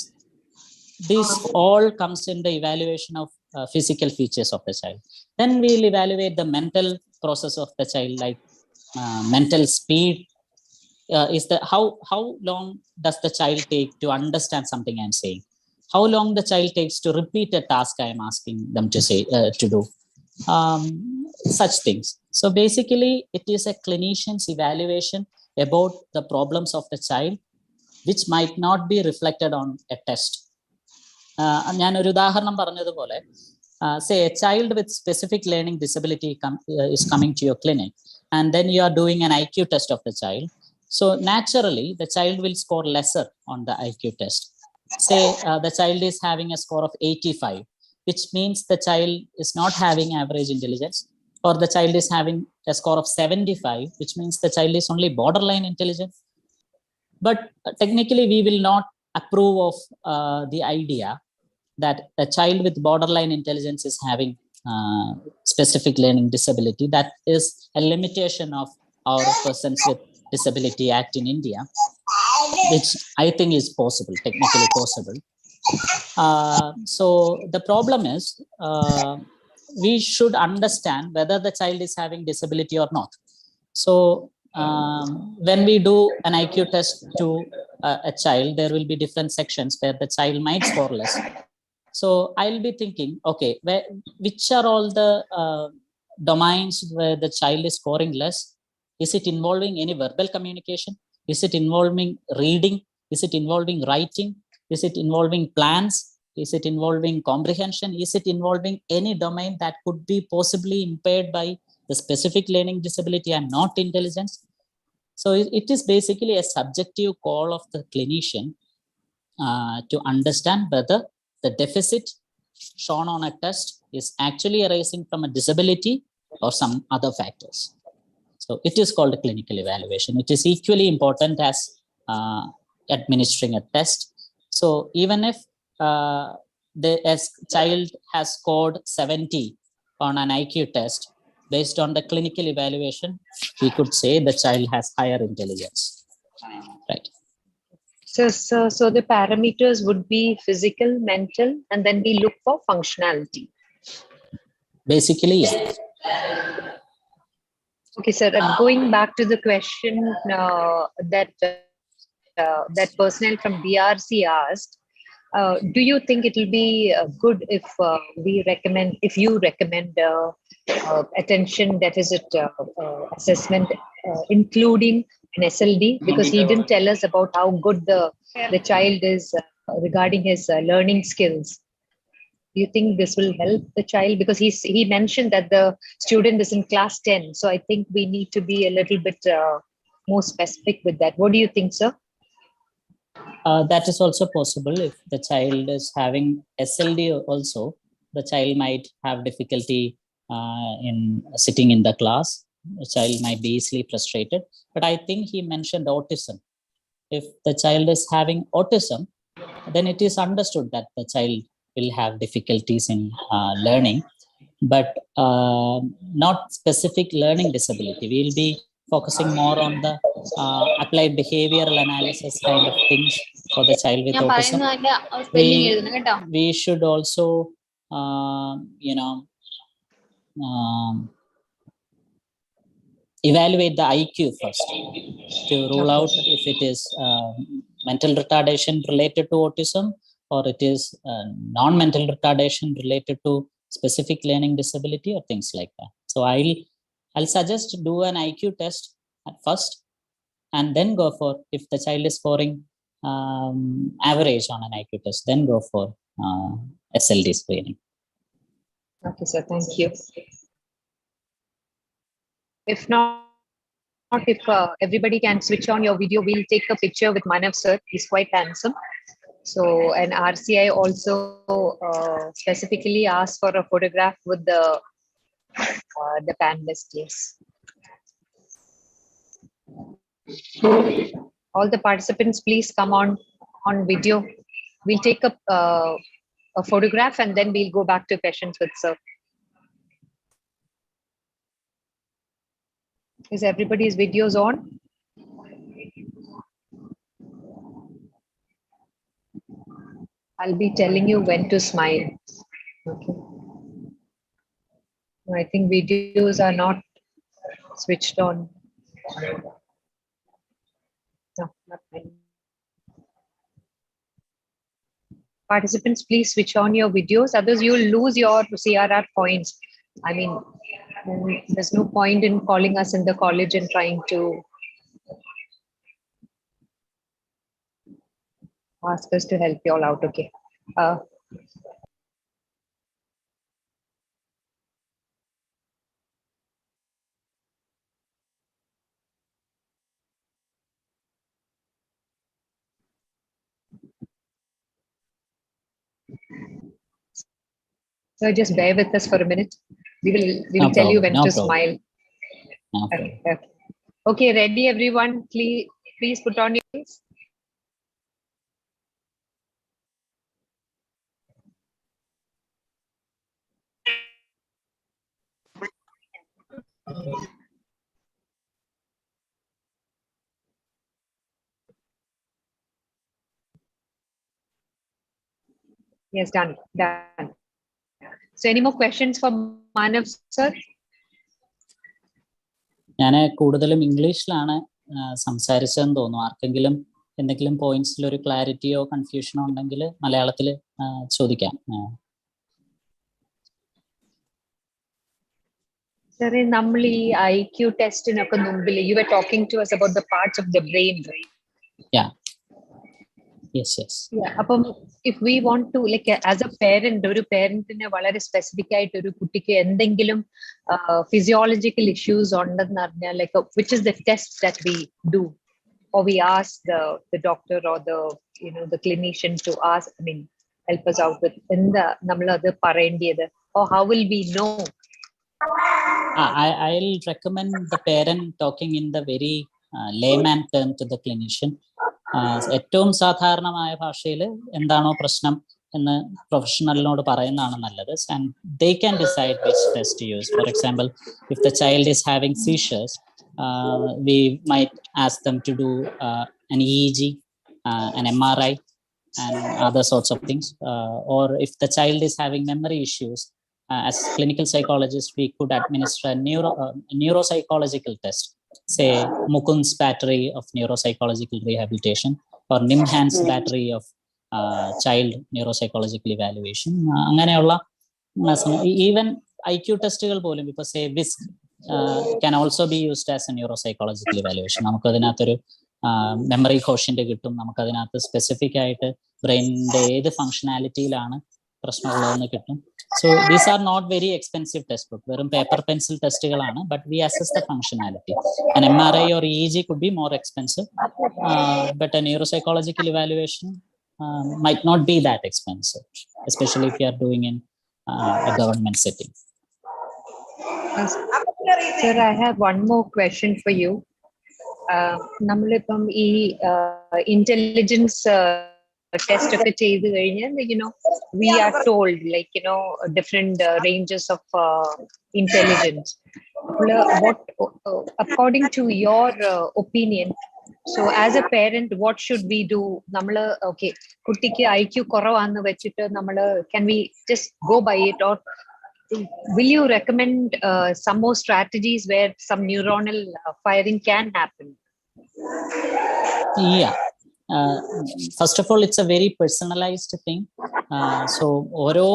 This all comes in the evaluation of physical features of the child. Then we'll evaluate the mental process of the child, like mental speed. How long does the child take to understand something I'm saying? How long the child takes to repeat a task I'm asking them to say to do? Such things. So basically, it is a clinician's evaluation about the problems of the child, which might not be reflected on a test. ഞാനൊരു ഉദാഹരണം പറഞ്ഞതുപോലെ, say a child with specific learning disability is coming to your clinic, and then you are doing an IQ test of the child. So naturally, the child will score lesser on the IQ test. Say the child is having a score of 85, which means the child is not having average intelligence, or the child is having a score of 75, which means the child is only borderline intelligent. But technically, we will not approve of the idea that a child with borderline intelligence is having specific learning disability. That is a limitation of our Persons with Disability Act in India, which I think is possible, technically possible. So the problem is, we should understand whether the child is having disability or not. So when we do an IQ test to a child, there will be different sections where the child might score less. So I'll be thinking, okay, which are all the domains where the child is scoring less? Is it involving any verbal communication? Is it involving reading? Is it involving writing? Is it involving plans? Is it involving comprehension? Is it involving any domain that could be possibly impaired by the specific learning disability and not intelligence? So it is basically a subjective call of the clinician to understand whether the deficit shown on a test is actually arising from a disability or some other factors. So it is called a clinical evaluation. It is equally important as administering a test. So even if the child has scored 70 on an IQ test, based on the clinical evaluation, we could say the child has higher intelligence. Right. So the parameters would be physical, mental, and then we look for functionality. Basically, yeah. Okay, sir. Going back to the question that personnel from DRC asked, do you think it will be good if you recommend attention deficit assessment, including an SLD, because he didn't tell us about how good the child is regarding his learning skills. Do you think this will help the child? Because he mentioned that the student is in class 10. So I think we need to be a little bit more specific with that. What do you think, sir? That is also possible. If the child is having SLD also, the child might have difficulty in sitting in the class. The child might be easily frustrated. But I think he mentioned autism. If the child is having autism, then it is understood that the child will have difficulties in learning, but not specific learning disability. We will be focusing more on the applied behavioral analysis kind of things for the child with autism. We should also, evaluate the IQ first to rule out if it is mental retardation related to autism or it is non-mental retardation related to specific learning disability or things like that. So I'll suggest to do an IQ test at first and then go for, if the child is scoring average on an IQ test, then go for SLD screening. Okay, sir, thank you. If not, if everybody can switch on your video, we'll take a picture with Manav, sir. He's quite handsome. So, and RCI also specifically asked for a photograph with the panelist, yes. All the participants, please come on video. We'll take a photograph and then we'll go back to questions with sir. Is everybody's videos on? I'll be telling you when to smile. Okay. I think videos are not switched on. No, not mine. Participants, please switch on your videos, otherwise you'll lose your CRR points. I mean, there's no point in calling us in the college and trying to ask us to help you all out. Okay. So just bear with us for a minute. We will tell you when to smile. Okay. Okay, ready everyone? Please put on your face. Yes, done. So any more questions for Manav, sir? ഞാൻ കൂടുതലും ഇംഗ്ലീഷിലാണ് സംസാരിച്ചതെന്ന് തോന്നുന്നു. ആർക്കെങ്കിലും എന്തെങ്കിലും പോയിന്റ്സിൽ ഒരു ക്ലാരിറ്റിയോ കൺഫ്യൂഷനോ ഉണ്ടെങ്കിൽ മലയാളത്തിൽ ചോദിക്കാം. Sir, normally IQ testinokku mumbile you were talking to us about the parts of the brain, right? Yeah. Yes. Yeah. Appo if we want to, like, as a parent, oru parentine valare specific aayittu oru kuttike endengilum physiological issues undennu arnal, like which is the test that we do, or we ask the doctor or the clinician to ask, I mean, help us out with endha nammal adu parayendiyathu, or how will we know? I'll recommend the parent talking in the very layman term to the clinician. ഏറ്റവും സാധാരണമായ ഭാഷയിൽ എന്താണോ പ്രശ്നം എന്ന് പ്രൊഫഷണലിനോട് പറയുന്നതാണ് നല്ലത്. And they can decide which test to use. For example, if the child is having seizures, we might ask them to do an EEG, an MRI, and other sorts of things. Or if the child is having memory issues, as clinical psychologists, we could administer a neuropsychological test, say Mukund's battery of neuropsychological rehabilitation or Nimhan's battery of child neuropsychological evaluation. അങ്ങനെയുള്ള even IQ ടെസ്റ്റുകൾ പോലും ഇപ്പൊ say വിസ്ക് can also be used as a neuropsychological evaluation. നമുക്ക് അതിനകത്തൊരു memory quotient കിട്ടും, നമുക്ക് അതിനകത്ത് സ്പെസിഫിക് ആയിട്ട് ബ്രെയിനിന്റെ ഏത് ഫങ്ഷനാലിറ്റിയിലാണ് പ്രശ്നമുള്ളതെന്ന് കിട്ടും. So these are not very expensive test book, വെറും പേപ്പർ പെൻസിൽ ടെസ്റ്റുകളാണ്. But we assess the functionality. An MRI or EEG could be more expensive, but a neuropsychological evaluation might not be that expensive, especially if you are doing in a government setting. Sir, I have one more question for you. നമ്മളിപ്പം ഈ intelligence test ഒക്കെ ചെയ്ത് കഴിഞ്ഞാൽ we are told different ranges of intelligence. What according to your opinion, so as a parent, what should we do? Nammal okay, kuttike IQ koravaanu vechittu nammal can we just go by it, or will you recommend some more strategies where some neuronal firing can happen? Yeah. First of all, it's a very personalized thing. So ഓരോ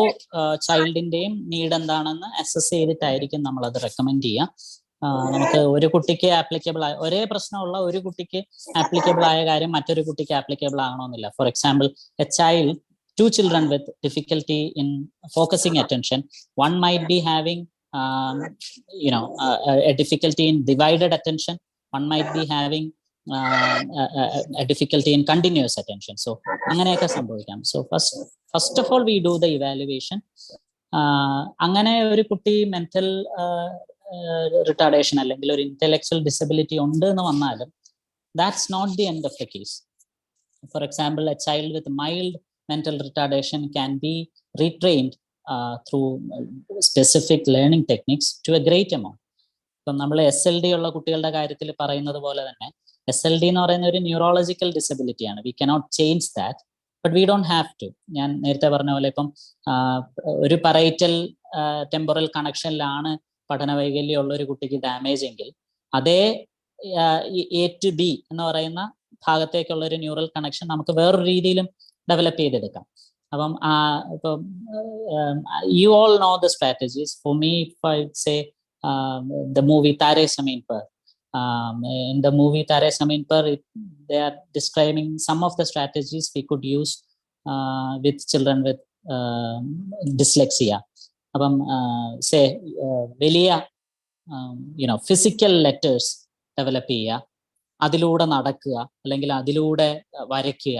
ചൈൽഡിന്റെയും need എന്താണെന്ന് assess ചെയ്തിട്ടായിരിക്കും നമ്മൾ അത് recommend ചെയ്യുക. നമുക്ക് ഒരു കുട്ടിക്ക് applicable ആയ ഒരേ പ്രശ്നമുള്ള ഒരു കുട്ടിക്ക് ആപ്ലിക്കബിൾ ആയ കാര്യം മറ്റൊരു കുട്ടിക്ക് ആപ്ലിക്കബിൾ ആകണമെന്നില്ല. For example, A child, two children with difficulty in focusing attention, one might be having a difficulty in divided attention, one might be having a difficulty in continuous attention. So അങ്ങനെയൊക്കെ സംഭവിക്കാം. So first of all we do the evaluation. അങ്ങനെ ഒരു കുട്ടി mental retardation അല്ലെങ്കിൽ ഒരു intellectual disability ഉണ്ട് എന്ന് വന്നാലും that's not the end of the case. For example, a child with mild mental retardation can be retrained through specific learning techniques to a great amount. ഇപ്പം നമ്മൾ SLD ഉള്ള കുട്ടികളുടെ കാര്യത്തിൽ പറയുന്നത് പോലെ തന്നെ SLD എന്ന് പറയുന്ന ഒരു ന്യൂറോളജിക്കൽ ഡിസബിലിറ്റി ആണ്. We cannot change that, but we don't have to. ഞാൻ നേരത്തെ പറഞ്ഞ പോലെ ഇപ്പം ഒരു പറൈറ്റൽ ടെമ്പറൽ കണക്ഷനിലാണ് പഠന വൈകല്യം ഉള്ള ഒരു കുട്ടിക്ക് ഡാമേജ് എങ്കിൽ അതേ A to B എന്ന് പറയുന്ന ഭാഗത്തേക്കുള്ള ഒരു ന്യൂറൽ കണക്ഷൻ നമുക്ക് വേറൊരു രീതിയിലും ഡെവലപ്പ് ചെയ്തെടുക്കാം. അപ്പം ഇപ്പം you all know the strategies. For me, if I say the movie Tare Zameen Par. In the movie Tare Zameen Par, they are describing some of the strategies we could use with children with dyslexia. അപ്പം say വലിയ physical letters develop ചെയ്യുക, അതിലൂടെ നടക്കുക അല്ലെങ്കിൽ അതിലൂടെ വരയ്ക്കുക,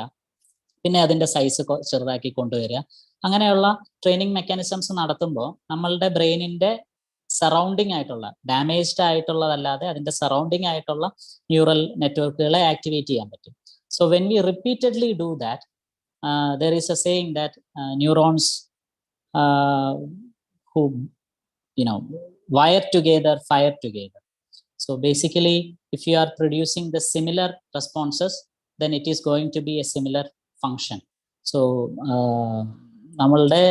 പിന്നെ അതിൻ്റെ സൈസ് ചെറുതാക്കി കൊണ്ടുവരിക. അങ്ങനെയുള്ള ട്രെയിനിങ് മെക്കാനിസംസ് നടത്തുമ്പോൾ നമ്മളുടെ ബ്രെയിനിന്റെ സറൗണ്ടിങ് ആയിട്ടുള്ള ഡാമേജ്ഡ് ആയിട്ടുള്ളതല്ലാതെ അതിന്റെ സറൗണ്ടിങ് ആയിട്ടുള്ള ന്യൂറൽ നെറ്റ്വർക്കുകളെ ആക്ടിവേറ്റ് ചെയ്യാൻ പറ്റും. So when we repeatedly do that, there is a saying that neurons who wire together fire together. So basically, if you are producing the similar responses, then it is going to be a similar function. So നമ്മളുടെ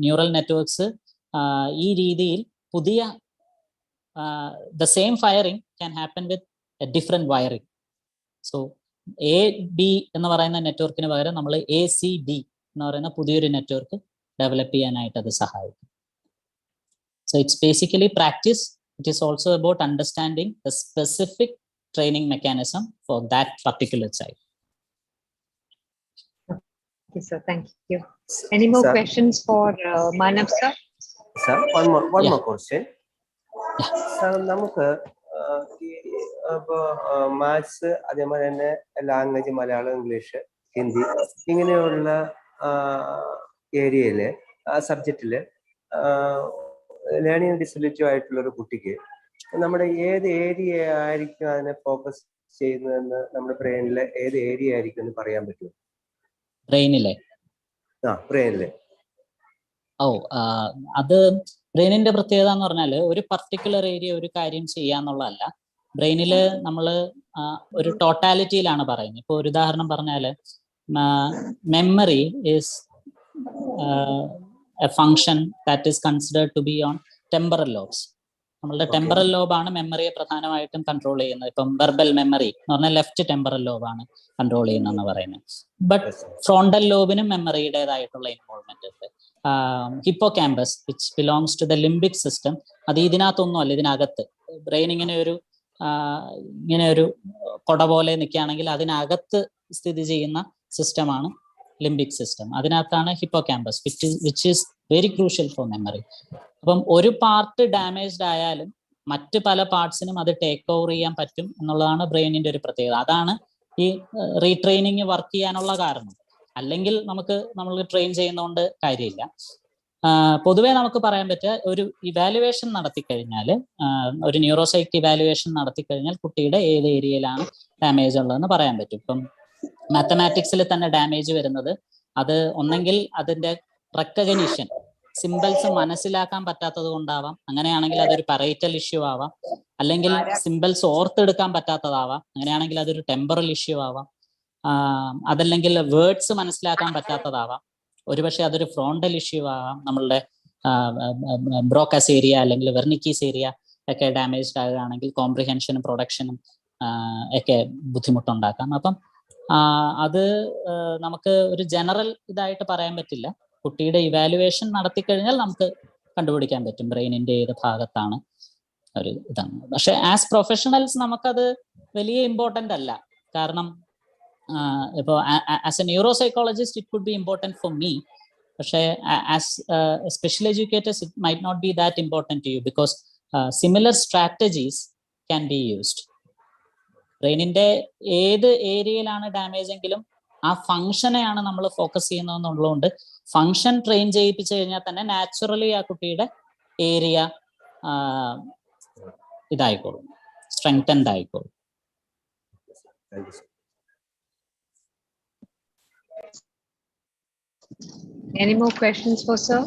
neural networks ഈ രീതിയിൽ പുതിയ the same firing can happen with a different wiring. So AB എന്ന് പറയുന്ന നെറ്റ്വർക്കിന് പകരം നമ്മൾ ACD എന്ന് പറയുന്ന പുതിയൊരു നെറ്റ്വർക്ക് ഡെവലപ്പ് ചെയ്യാനായിട്ട് അത് സഹായിക്കും. So it's basically practice. It is also about understanding the specific training mechanism for that particular child. Okay, sir. Thank you. Any more questions for Manav sir? Sir, one more question. Sir, നമുക്ക് maths അതേപോലെ തന്നെ language Malayalam, English, Hindi ഇങ്ങനെയുള്ള ഏരിയയില് സബ്ജക്റ്റില് learning disability ആയിട്ടുള്ള ഒരു കുട്ടിക്ക് നമ്മുടെ ഏത് ഏരിയ ആയിരിക്കും അതിനെ ഫോക്കസ് ചെയ്യുന്നതെന്ന് നമ്മുടെ ബ്രെയിനിലെ ഏത് ഏരിയ ആയിരിക്കും എന്ന് പറയാൻ പറ്റുമോ? ബ്രെയിനിലെ ബ്രെയിനിലെ അത് ബ്രെയിനിന്റെ പ്രത്യേകത എന്ന് പറഞ്ഞാൽ ഒരു പർട്ടിക്കുലർ ഏരിയ ഒരു കാര്യം ചെയ്യാന്നുള്ളതല്ല. ബ്രെയിനിൽ നമ്മൾ ഒരു ടോട്ടാലിറ്റിയിലാണ് പറയുന്നത്. ഇപ്പോൾ ഒരു ഉദാഹരണം പറഞ്ഞാൽ memory is a function that is considered to be on temporal lobes. നമ്മളുടെ ടെമ്പറൽ ലോബാണ് മെമ്മറിയെ പ്രധാനമായിട്ടും കൺട്രോൾ ചെയ്യുന്നത്. ഇപ്പം വെർബൽ മെമ്മറി എന്ന് പറഞ്ഞാൽ ലെഫ്റ്റ് ടെമ്പറൽ ലോബാണ് കൺട്രോൾ ചെയ്യുന്നതെന്ന് പറയുന്നത്. ബട്ട് ഫ്രോണ്ടൽ ലോബിനും മെമ്മറിയുടേതായിട്ടുള്ള ഇൻവോൾവ്മെന്റ് ഉണ്ട്. Hippocampus which belongs to the limbic system, അത് ഇതിനകത്തൊന്നും അല്ല, ഇതിനകത്ത് ബ്രെയിൻ ഇങ്ങനെ ഒരു കൊട പോലെ നിൽക്കുകയാണെങ്കിൽ അതിനകത്ത് സ്ഥിതി ചെയ്യുന്ന സിസ്റ്റമാണ് ലിംബിക് സിസ്റ്റം. അതിനകത്താണ് hippocampus which is very crucial for memory. അപ്പം ഒരു പാർട്ട് ഡാമേജ്ഡ് ആയാലും മറ്റ് പല പാർട്സിനും അത് ടേക്ക് ഓവർ ചെയ്യാൻ പറ്റും എന്നുള്ളതാണ് ബ്രെയിനിന്റെ ഒരു പ്രത്യേകത. അതാണ് ഈ റീട്രെയിനിങ് വർക്ക് ചെയ്യാനുള്ള കാരണം. അല്ലെങ്കിൽ നമ്മൾ ട്രെയിൻ ചെയ്യുന്നതുകൊണ്ട് കാര്യമില്ല. പൊതുവെ നമുക്ക് പറയാൻ പറ്റുക, ഒരു ഇവാലുവേഷൻ നടത്തിക്കഴിഞ്ഞാൽ, ഒരു ന്യൂറോസൈക്ക് ഇവാലുവേഷൻ നടത്തിക്കഴിഞ്ഞാൽ കുട്ടിയുടെ ഏത് ഏരിയയിലാണ് ഡാമേജ് ഉള്ളതെന്ന് പറയാൻ പറ്റും. ഇപ്പം മാത്തമാറ്റിക്സിൽ തന്നെ ഡാമേജ് വരുന്നത് അത് ഒന്നെങ്കിൽ അതിന്റെ റെക്കഗ്നിഷൻ, സിമ്പിൾസ് മനസ്സിലാക്കാൻ പറ്റാത്തത് കൊണ്ടാവാം. അങ്ങനെയാണെങ്കിൽ അതൊരു പറൈറ്റൽ ഇഷ്യൂ ആവാം. അല്ലെങ്കിൽ സിമ്പിൾസ് ഓർത്തെടുക്കാൻ പറ്റാത്തതാവാം. അങ്ങനെയാണെങ്കിൽ അതൊരു ടെമ്പറൽ ഇഷ്യൂ ആവാം. അതല്ലെങ്കിൽ വേർഡ്സ് മനസ്സിലാക്കാൻ പറ്റാത്തതാവാം. ഒരുപക്ഷെ അതൊരു ഫ്രോണ്ടൽ ഇഷ്യൂ ആവാം. നമ്മളുടെ ബ്രോക്കാസ് ഏരിയ അല്ലെങ്കിൽ വെർണിക്കീസ് ഏരിയ ഒക്കെ ഡാമേജ്ഡ് ആകുകയാണെങ്കിൽ കോംപ്രിഹെൻഷനും പ്രൊഡക്ഷനും ഒക്കെ ബുദ്ധിമുട്ടുണ്ടാക്കാം. അപ്പം അത് നമുക്ക് ഒരു ജനറൽ ഇതായിട്ട് പറയാൻ പറ്റില്ല. കുട്ടിയുടെ ഇവാലുവേഷൻ നടത്തിക്കഴിഞ്ഞാൽ നമുക്ക് കണ്ടുപിടിക്കാൻ പറ്റും ബ്രെയിനിന്റെ ഏത് ഭാഗത്താണ് ഒരു ഇതാണ്. പക്ഷെ ആസ് പ്രൊഫഷണൽസ് നമുക്കത് വലിയ ഇമ്പോർട്ടൻ്റ് അല്ല. കാരണം ഇപ്പോൾ as a neuropsychologist it could be important for me. പക്ഷേ as special educators it might not be that important to you, because similar strategies can be used. ബ്രെയിനിന്റെ ഏത് ഏരിയയിലാണ് ഡാമേജ് എങ്കിലും ആ ഫംഗ്ഷനെയാണ് നമ്മൾ ഫോക്കസ് ചെയ്യുന്നതെന്നുള്ളതുകൊണ്ട് ഫംഗ്ഷൻ ട്രെയിൻ ചെയ്യിപ്പിച്ചു കഴിഞ്ഞാൽ തന്നെ നാച്ചുറലി ആ കുട്ടിയുടെ ഏരിയ ഇതായിക്കോളും, സ്ട്രെങ്തൻഡ് ആയിക്കോളും. Any more questions for sir?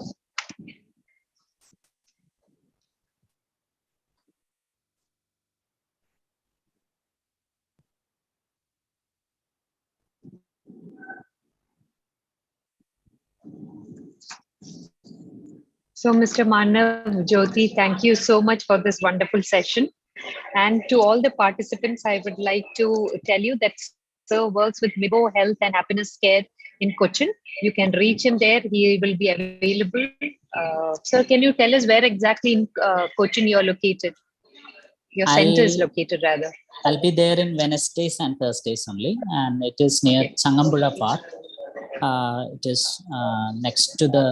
So, Mr. Manav Jyoti, thank you so much for this wonderful session. And to all the participants, I would like to tell you that sir works with Mibo Health and Happiness Care in Cochin. You can reach him there. He will be available. Sir, can you tell us where exactly in Cochin you are located? Your center is located rather. I'll be there in Wednesdays and Thursdays only, and it is near Changambula Park. It is next to the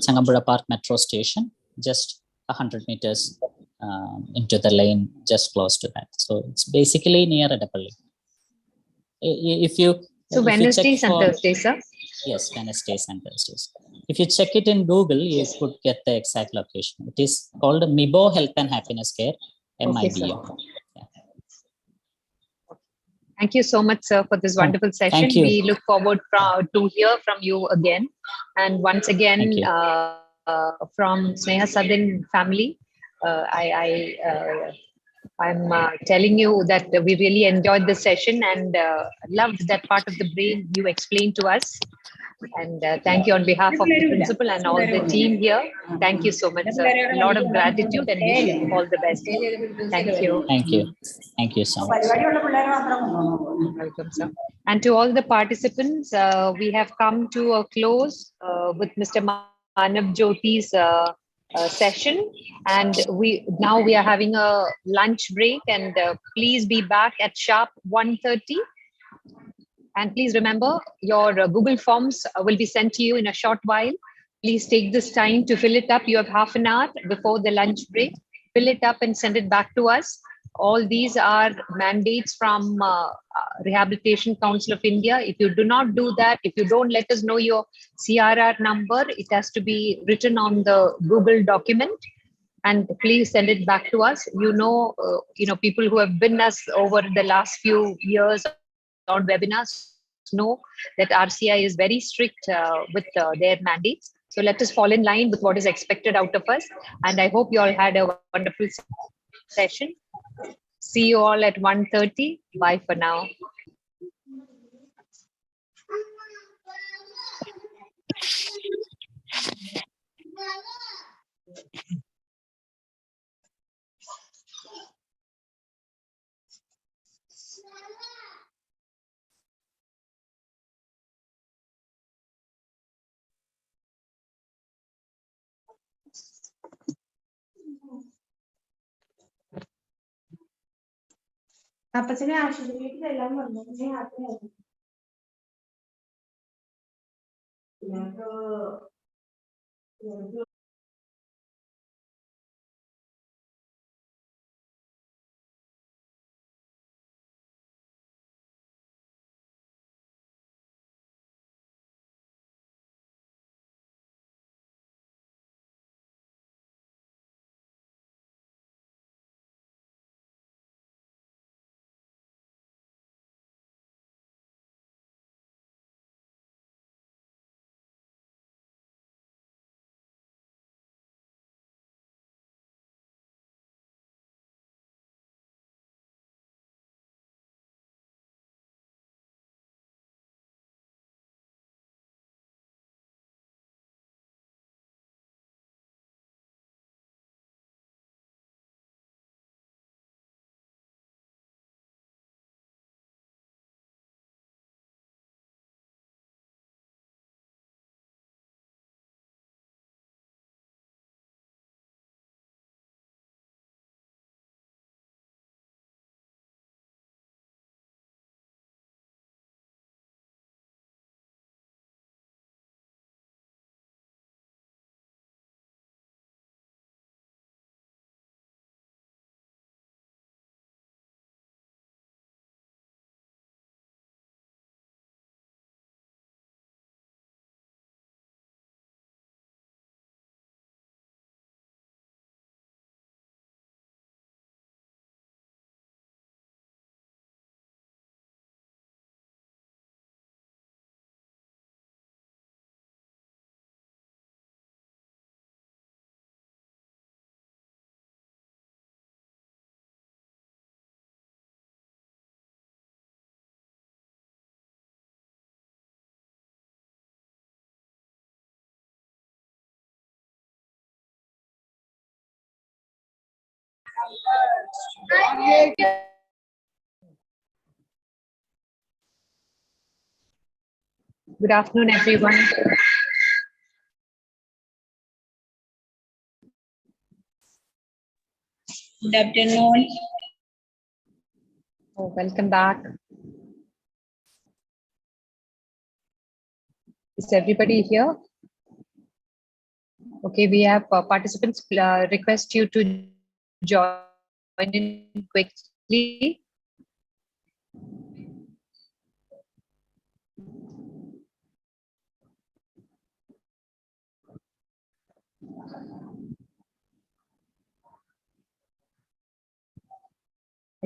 Changambula Park metro station, just 100 meters into the lane, just close to that. So it's basically near Adapalli. So Wednesdays and Thursdays, sir? Yes, Wednesdays and Thursdays. If you check it in Google, you could get the exact location. It is called Mibo Health and Happiness Care, MIBO. Okay, thank you so much, sir, for this wonderful session. Thank you. We look forward to hear from you again. And once again, from Sneha Sadan family, I'm telling you that we really enjoyed the session and loved that part of the brain you explained to us. And thank you on behalf of the principal and all the team here. Thank you so much, sir. A lot of gratitude and wish you all the best. Thank you. Thank you. Thank you so much. Welcome, sir. And to all the participants, we have come to a close with Mr. Manav Jyoti's session. And now we are having a lunch break, and please be back at sharp 1:30. And please remember, your Google Forms will be sent to you in a short while. Please take this time to fill it up. You have half an hour before the lunch break. Fill it up and send it back to us. All these are mandates from Rehabilitation Council of India. If you do not do that, if you don't let us know your CRR number, it has to be written on the Google document. And please send it back to us. People who have been us over the last few years on webinars know that RCI is very strict with their mandates. So let us fall in line with what is expected out of us. And I hope you all had a wonderful session. See you all at 1:30. Bye for now. അപ്പച്ചനെ ആശുപത്രിയിലെല്ലാം വന്നു യാത്രയായിരുന്നു. Good afternoon, everyone. Good afternoon. Oh, welcome back. Is everybody here? Okay, we have participants request you to join in quickly.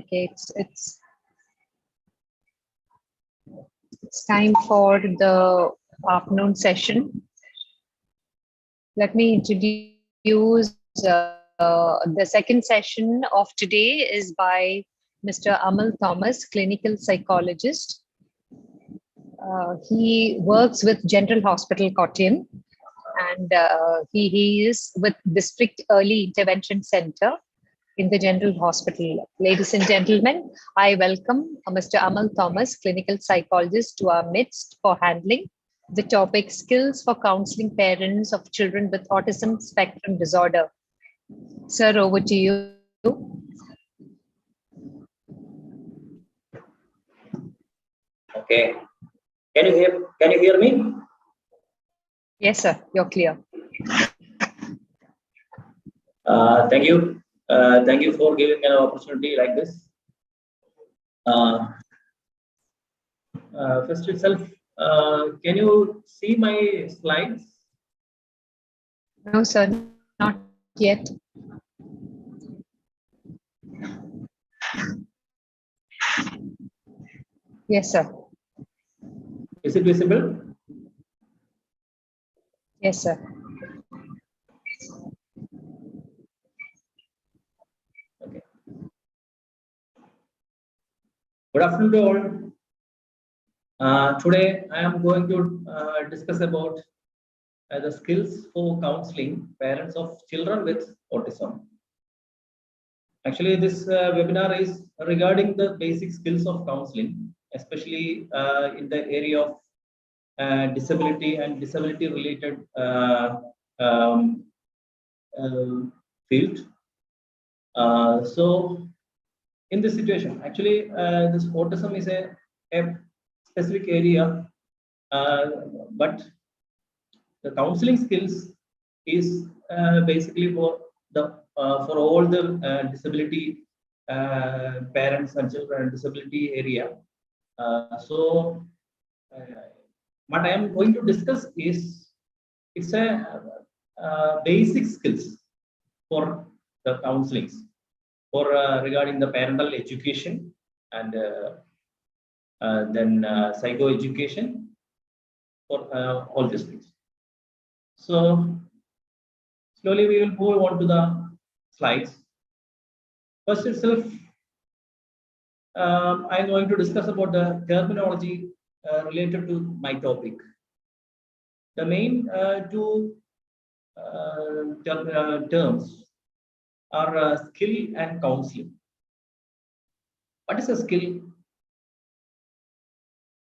Okay, it's time for the afternoon session. Let me introduce the second session of today is by Mr. Amal Thomas, clinical psychologist. He works with General Hospital Kottayam, and he is with District Early Intervention Center in the General Hospital. Ladies and gentlemen, I welcome Mr. Amal Thomas, clinical psychologist, to our midst for handling the topic skills for counseling parents of children with autism spectrum disorder. Sir, over to you. Okay. Can you hear me? Yes, sir, you're clear. Thank you. Thank you for giving an opportunity like this. First itself, can you see my slides? No, sir, not yet. Yes, sir. Is it visible? Yes, sir. Okay. Good afternoon to all. Today, I am going to discuss about the skills for counseling parents of children with autism. Actually, this webinar is regarding the basic skills of counseling, especially in the area of disability and disability related field. So in this situation. Actually, this autism is a specific area, but the counseling skills is basically for all the disability parents and children disability area. What I am going to discuss is it's a basic skills for the counselings for regarding the parental education and then psycho education for all these things. So slowly we will move on to the slides. First itself, I am going to discuss about the terminology related to my topic. The main two terms are skill and counseling. What is a skill?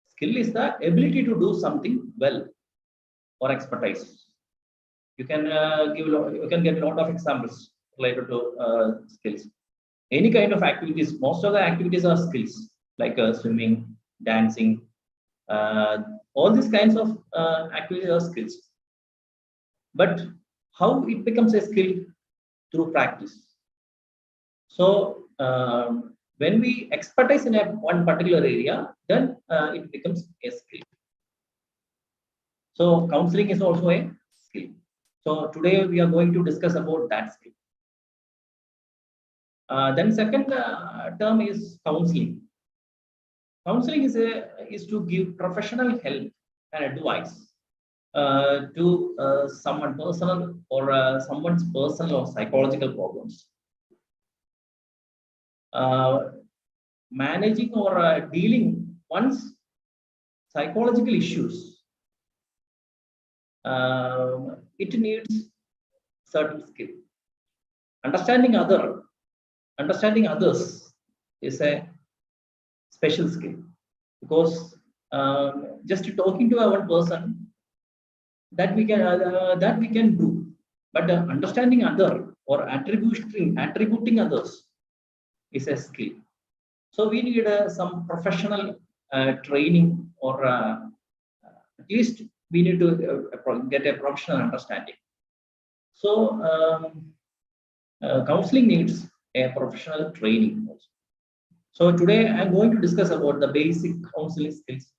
Skill is the ability to do something well or expertise. You can you can get a lot of examples related to skills. Any kind of activities, most of the activities are skills like swimming, dancing, all these kinds of activities are skills. But how it becomes a skill? Through practice. So when we expertise in one particular area, then it becomes a skill. So counseling is also a skill. So today we are going to discuss about that skill. Then second term is counseling. Counseling is to give professional help and advice to someone personal or someone's personal or psychological problems. Managing or dealing one's psychological issues, it needs certain skill. Understanding others is a special skill, because just talking to one person that we can do, but understanding other or attributing others is a skill. So we need some professional training, or at least we need to get a professional understanding. So counseling needs a professional training also. So today I'm going to discuss about the basic counseling skills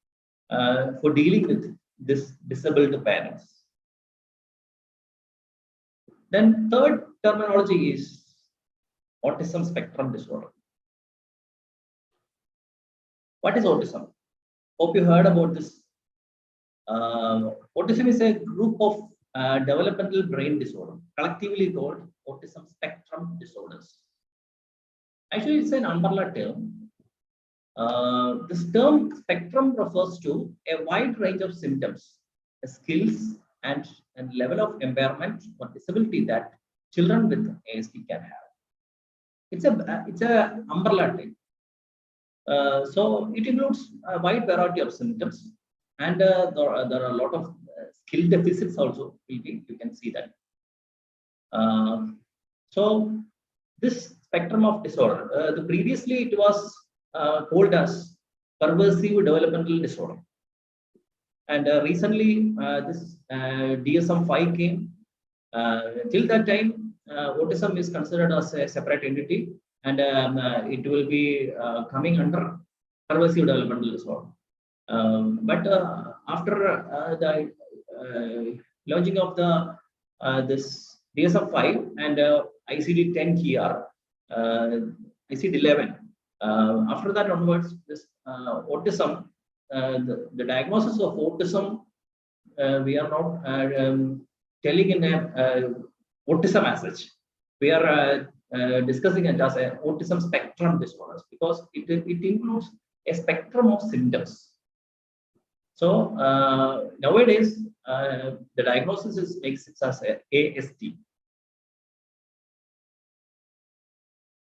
for dealing with this disabled parents. Then third terminology is autism spectrum disorder. What is autism? Hope you heard about this. Autism is a group of developmental brain disorder, collectively called autism spectrum disorders. Actually, it's an umbrella term. This term spectrum refers to a wide range of symptoms, skills, and level of impairment or disability that children with ASD can have. It's a umbrella term. So it includes a wide variety of symptoms, and there are a lot of skill deficits also. You can see that. So this spectrum of disorder, previously it was called as pervasive developmental disorder, and recently this DSM-5 came. Till that time, autism is considered as a separate entity, and it will be coming under pervasive developmental disorder. But after the launching of the this DSM-5 and ICD-10-KR, ICD-11, after that onwards, this autism, the diagnosis of autism, we are not telling in a autism as such. We are discussing it as a autism spectrum disorders, because it includes a spectrum of symptoms. So nowadays the diagnosis makes it as a ASD.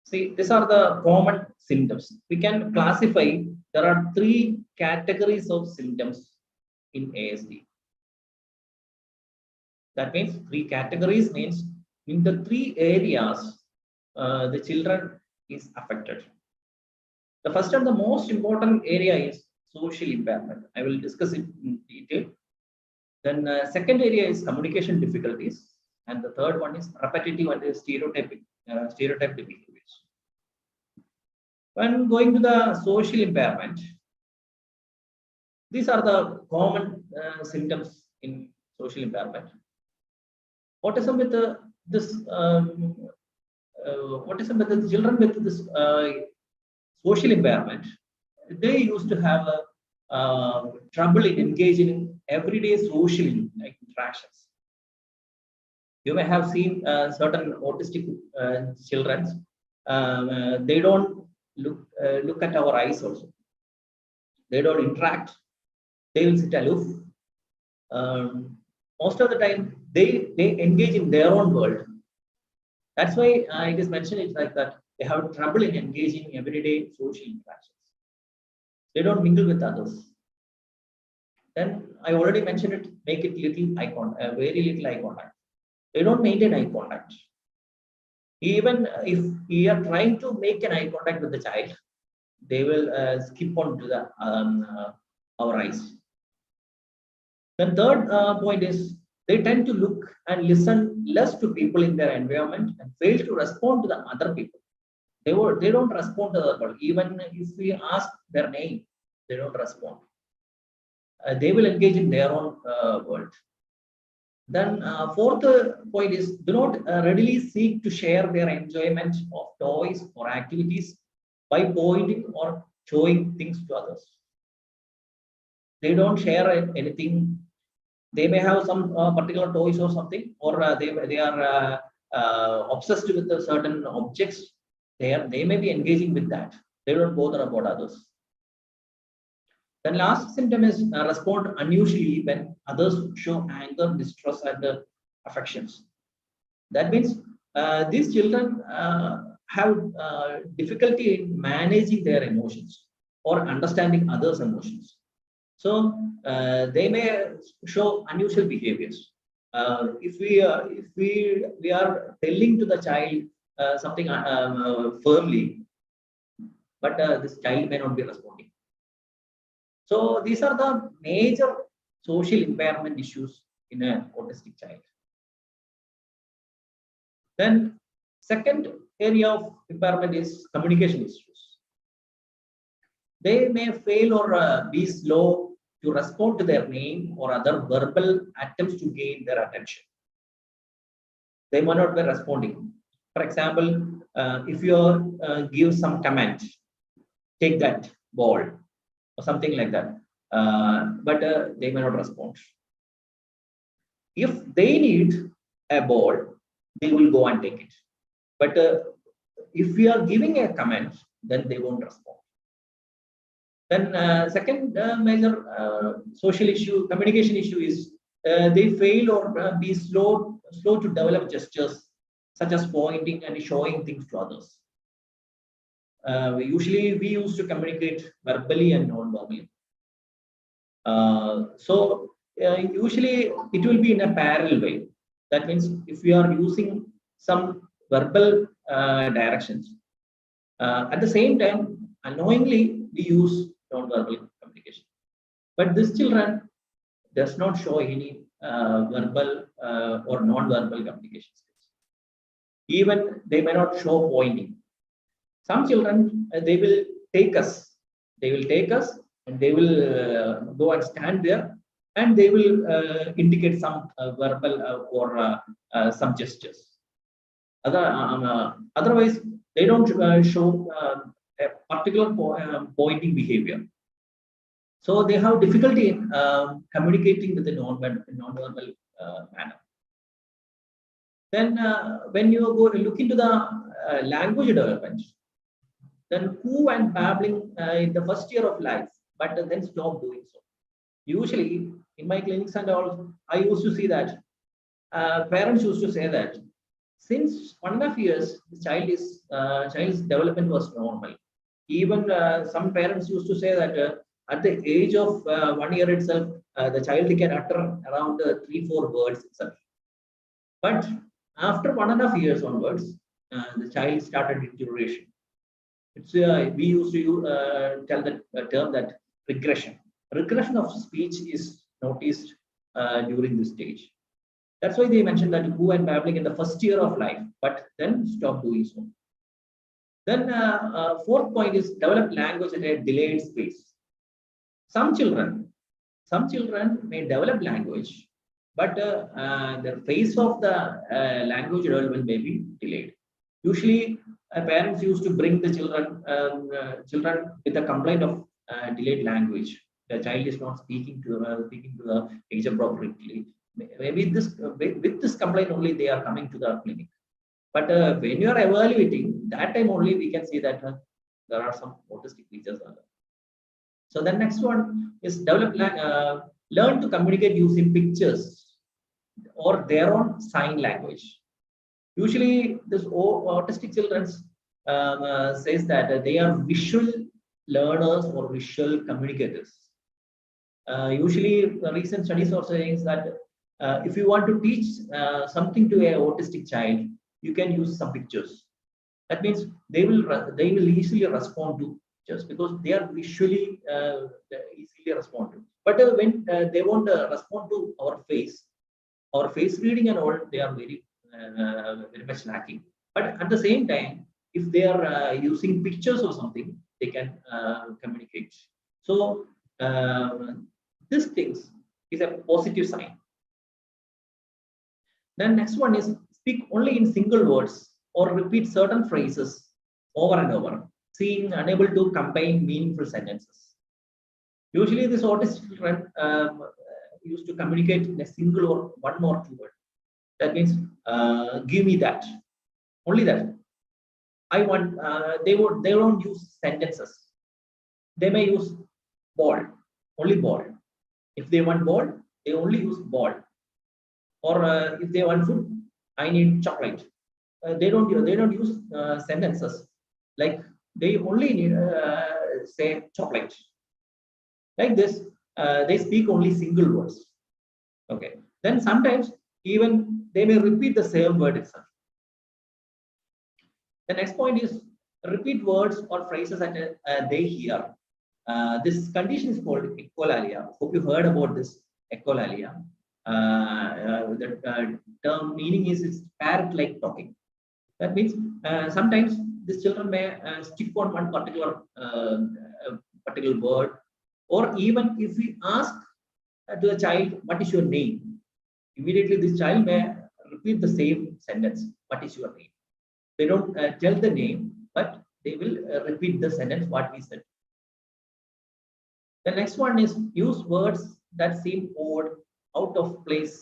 See, these are the common symptoms. We can classify. There are 3 categories of symptoms in ASD. That means 3 categories means in the 3 areas the children is affected. The first and the most important area is social impairment. I will discuss it in detail. Then second area is communication difficulties. And the third one is repetitive and stereotyped behaviors. When going to the social impairment, these are the common symptoms in social impairment. Autism with autism with the children with this social impairment, they used to have a trouble in engaging in everyday social interactions. You may have seen certain autistic children. They don't look at our eyes also. They don't interact. They will sit aloof. Most of the time, they engage in their own world. That's why it is mentioned it's like that. They have trouble in engaging in everyday social interactions. They don't mingle with others. Then I already mentioned it. Make it little eye contact, very little eye contact. They don't maintain eye contact. Even if we are trying to make an eye contact with the child, they will skip on to the our eyes. The third point is they tend to look and listen less to people in their environment and fail to respond to the other people. They don't respond to the other people. Even if we ask their name, they don't respond. They will engage in their own world. Then fourth point is do not readily seek to share their enjoyment of toys or activities by pointing or showing things to others. They don't share anything. They may have some particular toys or something, or they are obsessed with certain objects. They may be engaging with that. They don't bother about others. The last symptom is respond unusually when others show anger, distress, and affections. That means these children have difficulty in managing their emotions or understanding others' emotions. So they may show unusual behaviors. If we are telling to the child something firmly, but this child may not be responding. So these are the major social impairment issues in an autistic child. Then second area of impairment is communication issues. They may fail or be slow to respond to their name or other verbal attempts to gain their attention. They might not be responding. For example, if you give some command, take that ball or something like that, but they may not respond. If they need a ball, they will go and take it. But if we are giving a command, then they won't respond. Then second major social issue, communication issue is they fail or be slow to develop gestures such as pointing and showing things to others. We used to communicate verbally and non-verbally. So usually it will be in a parallel way. That means if we are using some verbal directions, at the same time, unknowingly we use non-verbal communication. But this children does not show any verbal or non-verbal communication skills. Even they may not show pointing. Some children they will take us. They will take us and they will go and stand there and they will indicate some verbal or some gestures. Otherwise, they don't show a particular pointing behavior. So they have difficulty in communicating with the non-verbal manner. Then when you go look into the language development, then coo and babbling in the first year of life, but then stop doing so. Usually in my clinics and all, I used to see that parents used to say that since 1.5 years, the child's development was normal. Even some parents used to say that at the age of 1 year itself, the child can utter around 3-4 words itself. But after 1.5 years onwards, the child started deterioration. It's we used to tell that term that regression. Regression of speech is noticed during this stage. That's why they mentioned that poo and babbling in the first year of life, but then stop doing so. Then fourth point is develop language at a delayed pace. Some children may develop language, but the phase of the language development may be delayed. Usually, parents used to bring the children with a complaint of delayed language. The child is not speaking to the age appropriately. Maybe with this complaint only they are coming to the clinic. But when you are evaluating, that time only we can see that there are some autistic features. So the next one is learn to communicate using pictures or their own sign language. Usually, this autistic children says that they are visual learners or visual communicators. Usually, recent studies are saying that if you want to teach something to an autistic child, you can use some pictures. That means they will easily respond to just because they are visually easily respond to. But when they won't respond to our face reading and all, they are very much lacking. But at the same time, if they are using pictures or something, they can communicate. So this things is a positive sign. Then next one is speak only in single words or repeat certain phrases over and over, seeing unable to combine meaningful sentences. Usually, this autistic children used to communicate in a single or one or two word. That means, give me that, only that. I want. They don't use sentences. They may use ball, only ball. If they want ball, they only use ball. Or if they want food, I need chocolate. They don't use sentences. Like they only need say chocolate. Like this, they speak only single words. Okay. Then sometimes even they may repeat the same word itself. The next point is repeat words or phrases that they hear. This condition is called echolalia. Hope you heard about this echolalia. The term meaning is it's parrot-like talking. That means sometimes these children may stick on one particular word, or even if we ask to the child, "What is your name?" immediately this child may repeat the same sentence. "What is your name?" They don't tell the name, but they will repeat the sentence what we said. The next one is use words that seem odd, out of place,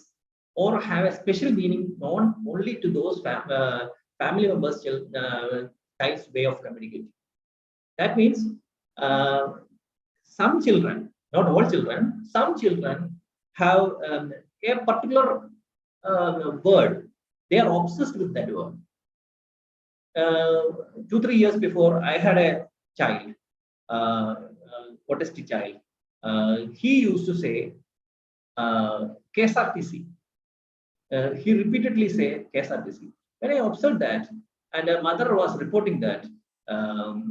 or have a special meaning known only to those family members' child's way of communicating. That means some children, not all children, some children have a particular word. They are obsessed with that word. 2-3 years before, I had a child, autistic child. He used to say KSRTC. He repeatedly say KSRTC. When I observed that, and a mother was reporting that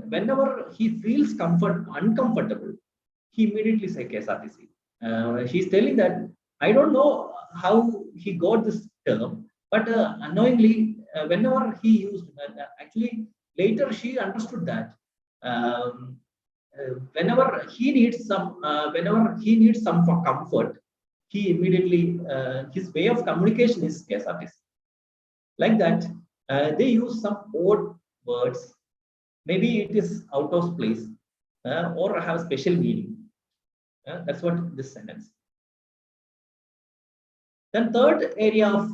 whenever he feels uncomfortable, he immediately say KSRTC. She's telling that I don't know how he got this term, but unknowingly, whenever he used, actually later she understood that whenever he needs some for comfort, he immediately his way of communication is KSRTC. Like that, they use some odd words. Maybe it is out of place or have special meaning. That's what this sentence. Then third area of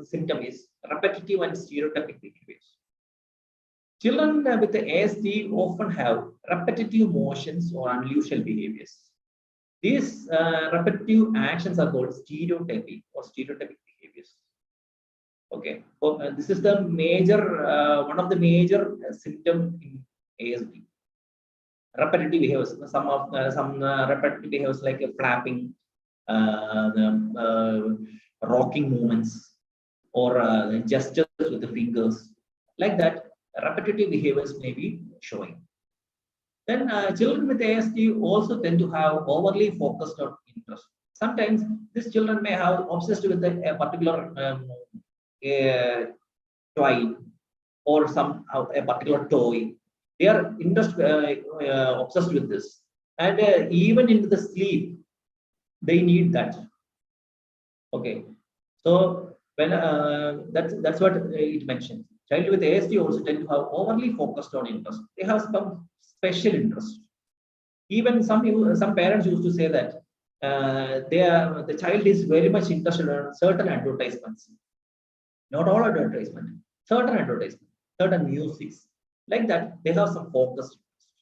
symptom is repetitive and stereotypic behaviors. Children with the ASD often have repetitive motions or unusual behaviors. These repetitive actions are called stereotypic or stereotypic behaviors. Okay, so, this is the major one of the major symptoms in ASD. Repetitive behaviors. Some repetitive behaviors like flapping, rocking movements, or gestures with the fingers. Like that, repetitive behaviors may be showing. Then children with ASD also tend to have overly focused on interest. Sometimes these children may have obsessed with a particular toy or a particular toy. They are obsessed with this, and even into the sleep, they need that. Okay, so when that's what it mentions. Child with ASD also tend to have overly focused on interest. They have some special interest. Even some parents used to say that the child is very much interested in certain advertisements, not all advertisement, certain advertisement, certain musics, like that. They have some focused interest.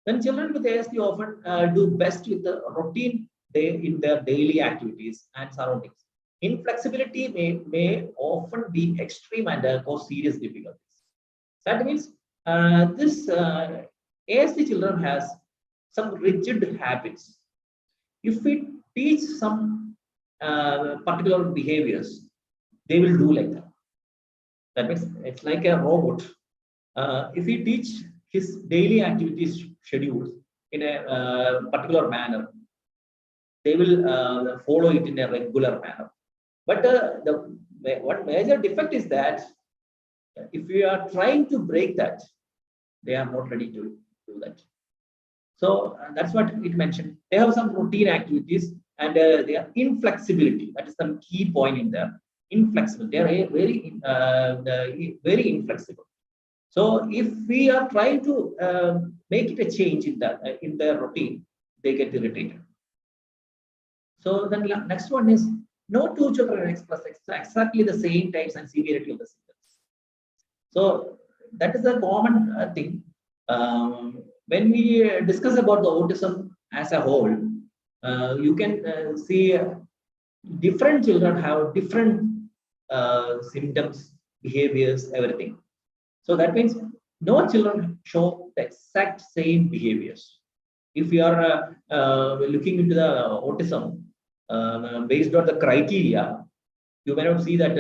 Then children with ASD often do best with the routine in their daily activities and surroundings. Inflexibility may often be extreme and cause serious difficulties. That means this ASD children has some rigid habits. If we teach some particular behaviors, they will do like that. That means it's like a robot. If we teach his daily activities schedules in a particular manner, they will follow it in a regular manner. But one major defect is that if we are trying to break that, they are not ready to do that. So that's what it mentioned. They have some routine activities and they are inflexibility. That is the key point in there. Inflexible. They are very inflexible. So if we are trying to make it a change in their routine, they get irritated. So then next one is no two children express exactly the same types and severity of the symptoms. So that is a common thing. When we discuss about the autism as a whole, you can see different children have different symptoms, behaviors, everything. So that means no children show the exact same behaviors. If we are looking into the autism based on the criteria, you may not see that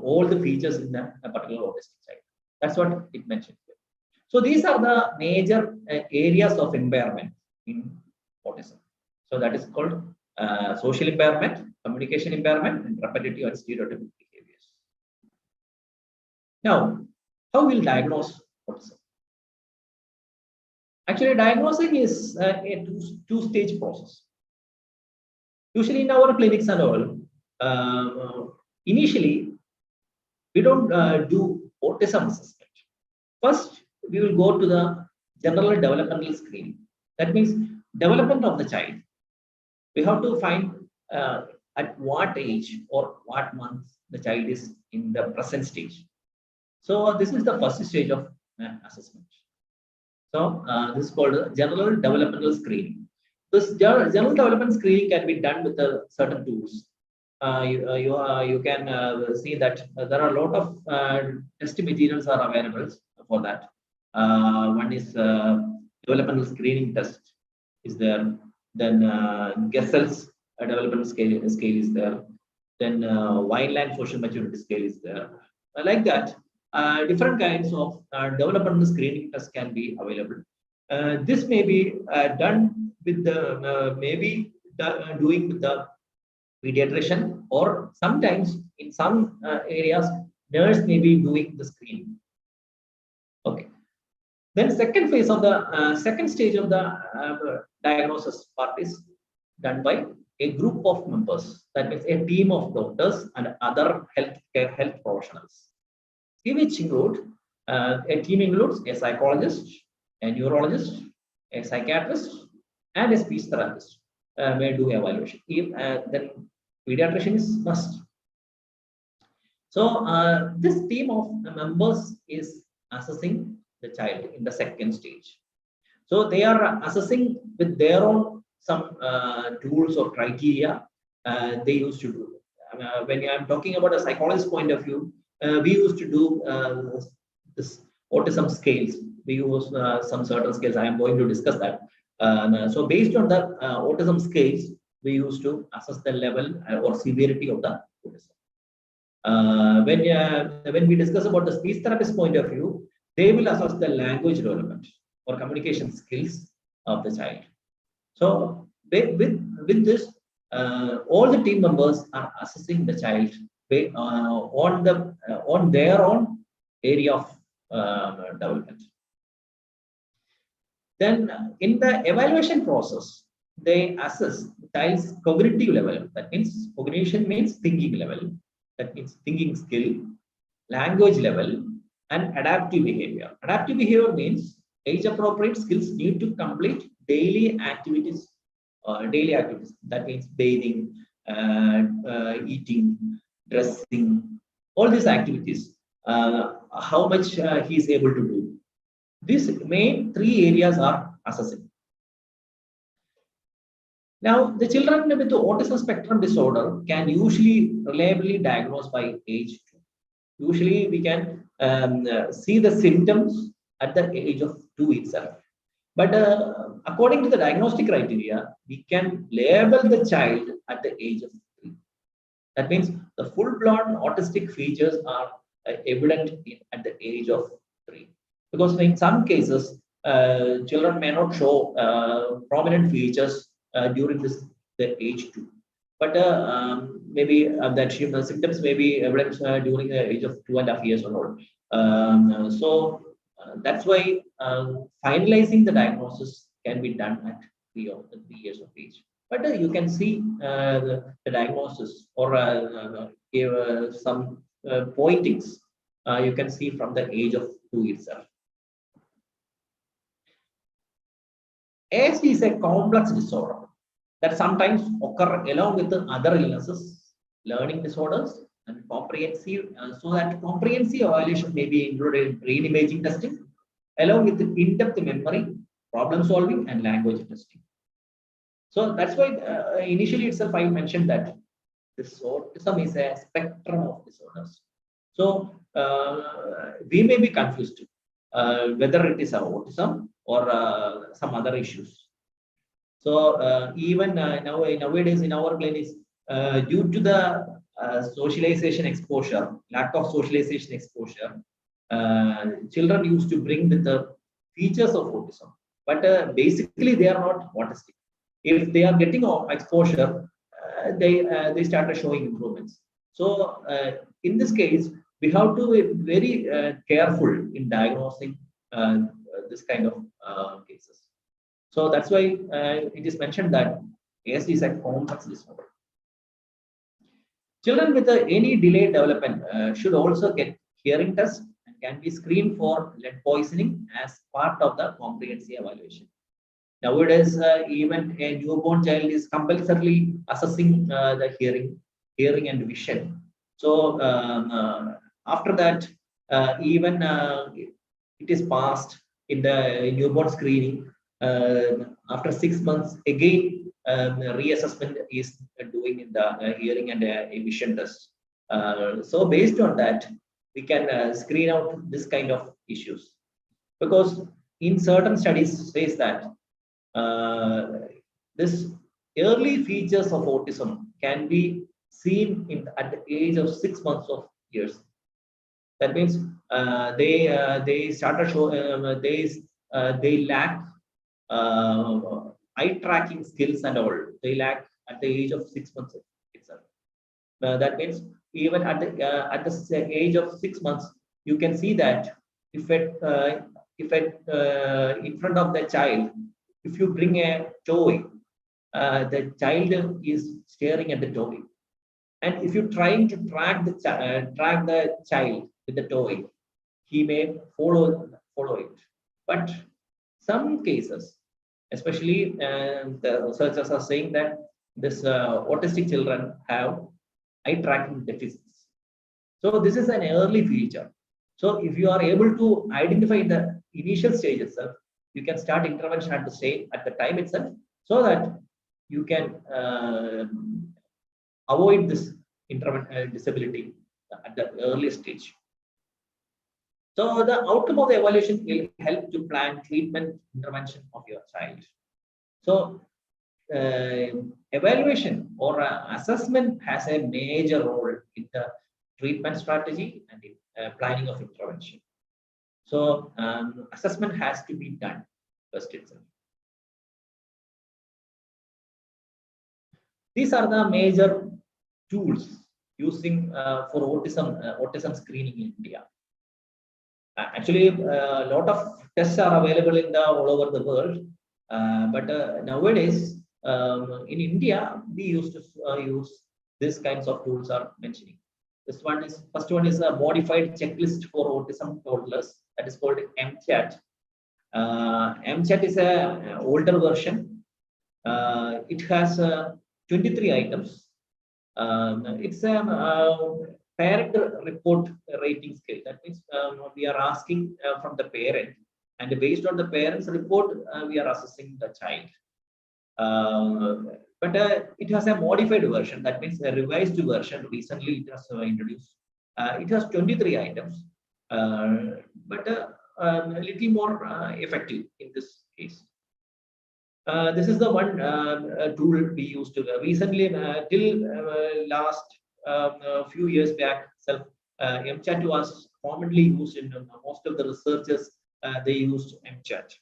all the features in a particular autistic child. That's what it mentioned. So these are the major areas of impairment in autism. So that is called social impairment, communication impairment, and repetitive and stereotypic behaviors. Now, how will diagnose autism? Actually, diagnosing is a two-stage process. Usually in our clinics and all, initially, we don't do autism assessment. First, we will go to the general developmental screening. That means development of the child. We have to find at what age or what month the child is in the present stage. So this is the first stage of assessment. So this is called general developmental screening. This general development screening can be done with certain tools. You can see that there are a lot of test materials are available for that. One is developmental screening test is there. Then Gessel's developmental scale is there. Then Wineland social maturity scale is there. Like that, different kinds of developmental screening tests can be available. This may be done with the doing with the pediatrician, or sometimes in some areas nurse may be doing the screening. Okay. Then second phase of the second stage of the diagnosis part is done by a group of members. That means a team of doctors and other health professionals. Which include a team includes a psychologist, a neurologist, a psychiatrist, and a speech therapist may do evaluation. Then pediatrician is must. So this team of members is assessing the child in the second stage. So they are assessing with their own some tools or criteria they used to do. When I'm talking about a psychologist point of view, we used to do this autism scales. We use some certain scales. I am going to discuss that. So based on the autism scales, we used to assess the level or severity of the autism. When we discuss about the speech therapist point of view, they will assess the language development or communication skills of the child. So with this, all the team members are assessing the child on their own area of development. Then in the evaluation process, they assess the child's cognitive level. That means cognition means thinking level. That means thinking skill, language level, and adaptive behavior. Adaptive behavior means age-appropriate skills need to complete daily activities. That means bathing, eating, dressing, all these activities. How much he is able to do. These main three areas are assessing. Now, the children with the autism spectrum disorder can usually reliably diagnosed by age 2. Usually, we can see the symptoms at the age of 2 itself. But according to the diagnostic criteria, we can label the child at the age of 3. That means the full-blown autistic features are evident at the age of 3. Because in some cases, children may not show prominent features during the age 2. But maybe that symptoms may be evident during the age of 2.5 years or old. So that's why finalizing the diagnosis can be done at 3 years of age. But you can see the diagnosis or some pointings you can see from the age of 2 itself. ASD is a complex disorder that sometimes occur along with the other illnesses, learning disorders, and comprehensive. So that comprehensive evaluation may be included in brain imaging testing, along with in-depth memory, problem solving, and language testing. So that's why initially itself I mentioned that this autism is a spectrum of disorders. So we may be confused whether it is autism or some other issues. So even nowadays in our clinics, due to the socialization exposure, lack of socialization exposure, children used to bring with the features of autism, but basically they are not autistic. If they are getting exposure, they started showing improvements. So in this case, we have to be very careful in diagnosing this kind of cases. So that's why it is mentioned that ASD is a complex disorder. Children with any delayed development should also get hearing tests and can be screened for lead poisoning as part of the comprehensive evaluation. Nowadays, even a newborn child is compulsorily assessing the hearing and vision. So after that, even it is passed in the newborn screening. After 6 months, again reassessment is doing in the hearing and vision test. So based on that, we can screen out this kind of issues, because in certain studies says that this early features of autism can be seen at the age of 6 months of years. That means they started showing they lack eye tracking skills and all. They lack at the age of 6 months itself. That means even at the age of 6 months, you can see that if in front of the child, if you bring a toy, the child is staring at the toy, and if you're trying to track the child with the toy, he may follow it. But some cases, especially the researchers are saying that this autistic children have eye tracking deficits. So this is an early feature. So if you are able to identify in the initial stage itself, you can start intervention at the time itself, so that you can avoid this disability at the earliest stage. So the outcome of the evaluation will help to plan treatment intervention of your child. So evaluation or assessment has a major role in the treatment strategy, and planning of intervention. So assessment has to be done first itself. These are the major tools using for autism screening in India. Actually, a lot of tests are available in all over the world, but nowadays in India we used to use these kinds of tools are mentioning. This one is first one is a modified checklist for autism toddlers, that is called MChat. MChat is a older version. It has 23 items. It's a parent report rating scale. That means we are asking from the parent, and based on the parent's report, we are assessing the child. But it has a modified version. That means a revised version. Recently, it was introduced. It has 23 items, but a little more effective in this case. This is the one tool we used to recently till last few years back. MChat was commonly used in most of the researchers. They used MChat.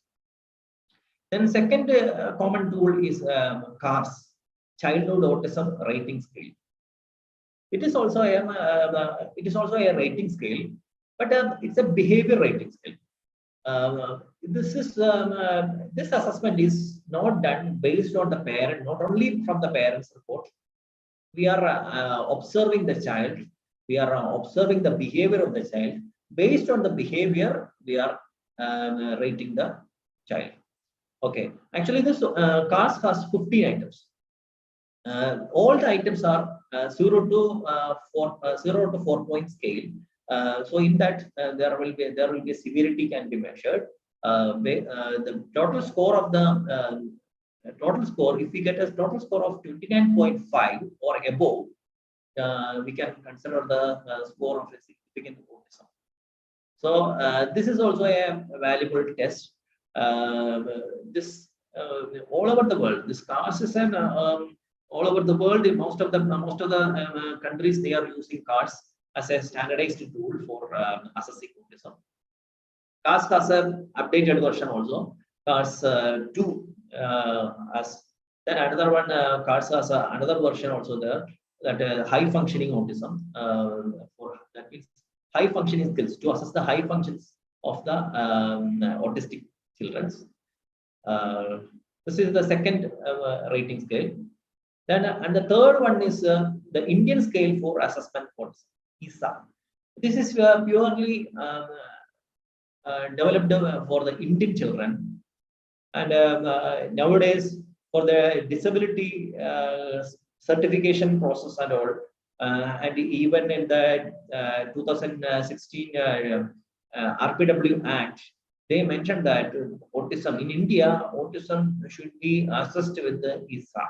Then second common tool is CARS, Childhood Autism Rating Scale. It is also a rating scale, but it's a behavior rating scale. This assessment is not done based on the parent, not only from the parent's report. We are observing the child. We are observing the behavior of the child. Based on the behavior, we are rating the child. Okay. Actually, this CARS has 15 items. All the items are 0 to 4 point scale. So in that there will be a severity can be measured. The total score of the total score, if we get a total score of 29.5 or above, we can consider the score of a significant autism. So this is also a valuable test. This all over the world, this CARS is an all over the world. In most of the countries, they are using CARS as a standardized tool for assessing autism. CARS has an updated version also. CARS 2 as then another one. CARS has another version also there, that high functioning autism. For that means high functioning skills to assess the high functions of the autistic children. This is the second rating scale. Then and the third one is the Indian scale for assessment autism, ISA. This is purely developed for the Indian children, and nowadays for the disability certification process and all, and even in the 2016 RPW Act, they mentioned that autism in India, autism should be assessed with the ISA.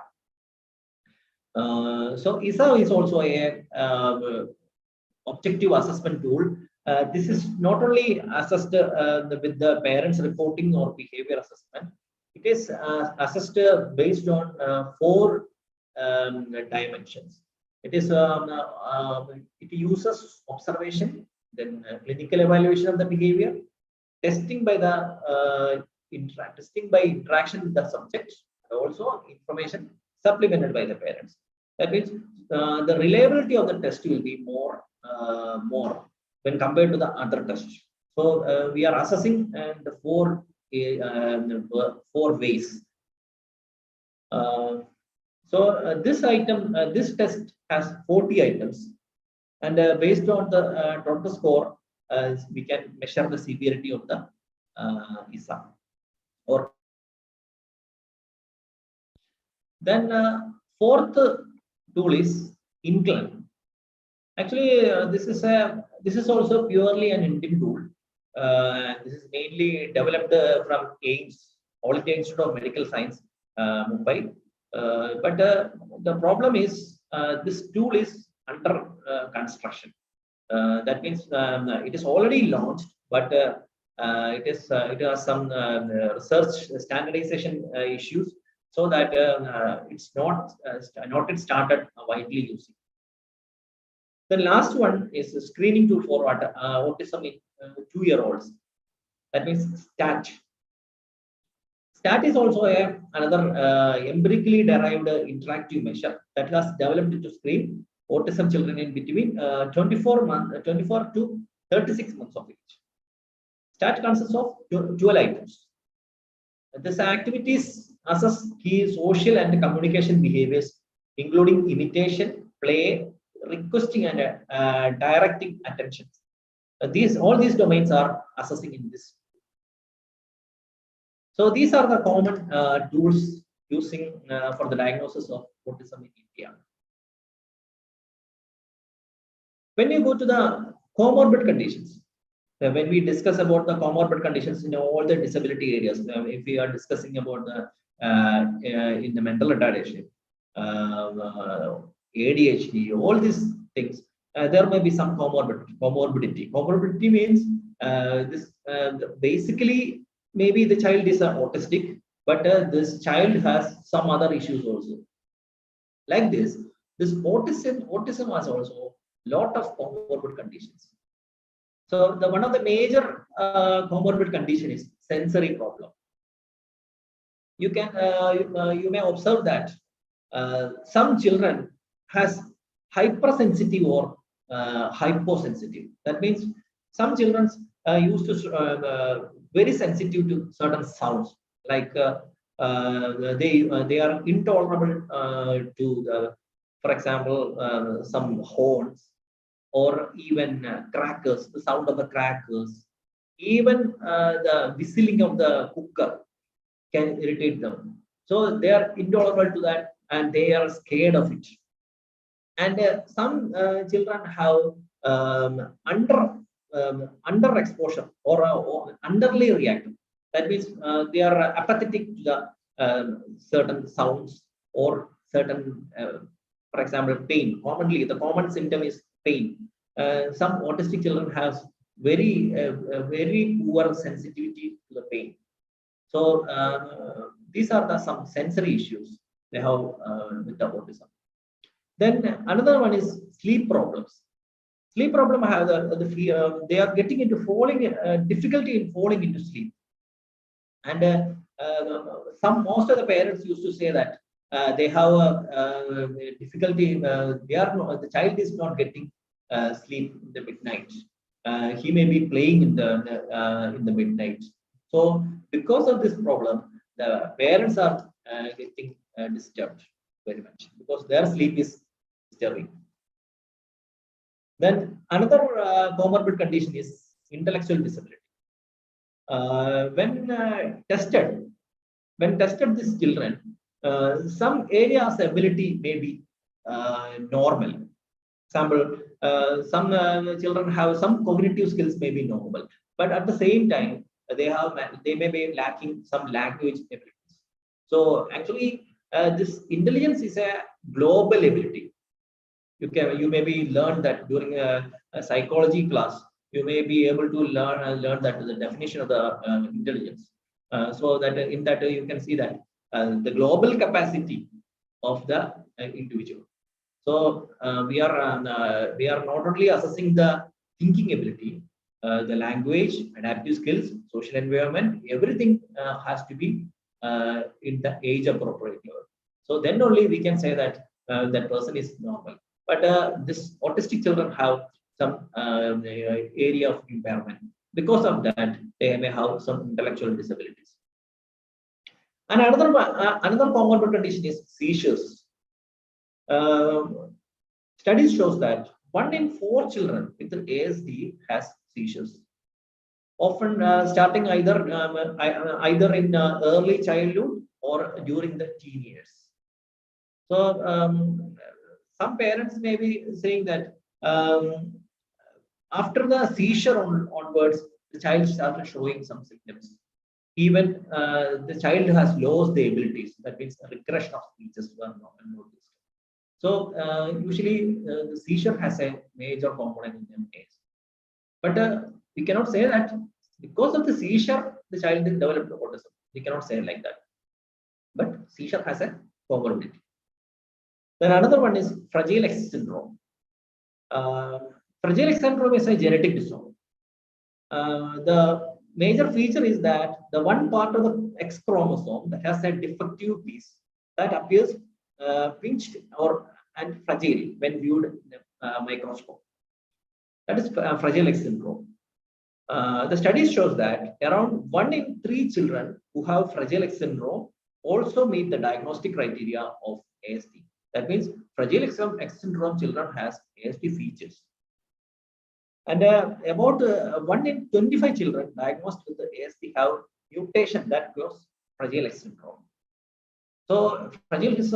So ISA is also a objective assessment tool. This is not only assessed with the parents reporting or behavior assessment. It is assessed based on 4 dimensions. It is it uses observation, then clinical evaluation of the behavior, testing by the interaction with the subject, and also information supplemented by the parents. That means the reliability of the test will be more when compared to the other tests. So we are assessing the 4 ways. This test has 40 items, and based on the total score, we can measure the severity of the ISA. Or then fourth tool is INCLIN. Actually, this is also purely an Indian tool. This is mainly developed from AIMS, All India Institute of Medical Science, Mumbai. But the problem is this tool is under construction. That means it is already launched, but it has some research standardization issues, so that it's not yet started widely using. The last one is a screening tool for autism in 2-year-olds. That means STAT. STAT is also another empirically derived interactive measure that was developed to screen autism children in between 24 to 36 months of age. STAT consists of 12 items. These activities assess key social and communication behaviors, including imitation, play, requesting, and directing attention. All these domains are assessing in this. So these are the common tools using for the diagnosis of autism in India. When you go to the comorbid conditions, when we discuss about the comorbid conditions in all the disability areas, if we are discussing about the in the mental retardation, ADHD, all these things, there may be some comorbidity. Comorbidity means basically maybe the child is autistic, but this child has some other issues also. Like this autism has also lot of comorbid conditions. So one of the major comorbid condition is sensory problem. You can you may observe that some children has hypersensitive or hyposensitive. That means some children used to very sensitive to certain sounds, like they are intolerable to for example some horns, or even crackers, the sound of the crackers, even the whistling of the cooker can irritate them. So they are intolerable to that and they are scared of it. And some children have under exposure or underly reactive. That means they are apathetic to the certain sounds or certain, for example, pain. Commonly, the common symptom is pain. Some autistic children have very poor sensitivity to the pain. So these are some sensory issues they have with the autism. Then another one is sleep problems. Sleep problem have they are getting into difficulty in falling into sleep. And most of the parents used to say that they have a difficulty. The child is not getting sleep in the midnight. He may be playing in the midnight. So because of this problem, the parents are getting disturbed very much because their sleep is disturbing. Then another comorbid condition is intellectual disability. When tested these children, some areas ability may be normal. Example, some children have some cognitive skills may be normal, but at the same time they may be lacking some language abilities. So actually, this intelligence is a global ability. You maybe learn that during a psychology class. You may be able to learn that the definition of the intelligence. So that in that you can see that the global capacity of the individual. So we are not only assessing the thinking ability, the language, adaptive skills, social environment, everything has to be in the age appropriate level. So then only we can say that that person is normal. But this autistic children have some area of impairment. Because of that, they may have some intellectual disabilities. And another comorbid condition is seizures. Studies shows that 1 in 4 children with an ASD has seizures, often starting either in early childhood or during the teen years. So some parents may be saying that after the seizure onwards, the child started showing some symptoms. Even the child has lost the abilities. That means a regression of speeches were noticed. So usually the seizure has a major component in them case. But we cannot say that because of the seizure, the child developed autism. We cannot say like that. But seizure has a comorbidity. Then another one is Fragile X syndrome. Fragile X syndrome is a genetic disorder. The major feature is that the one part of the X chromosome that has a defective piece that appears pinched and fragile when viewed in a microscope. That is Fragile X syndrome. The study shows that around 1 in 3 children who have Fragile X syndrome also meet the diagnostic criteria of ASD. That means Fragile X syndrome children has ASD features. And about 1 in 25 children diagnosed with the ASD have mutation that causes Fragile X syndrome. So Fragile X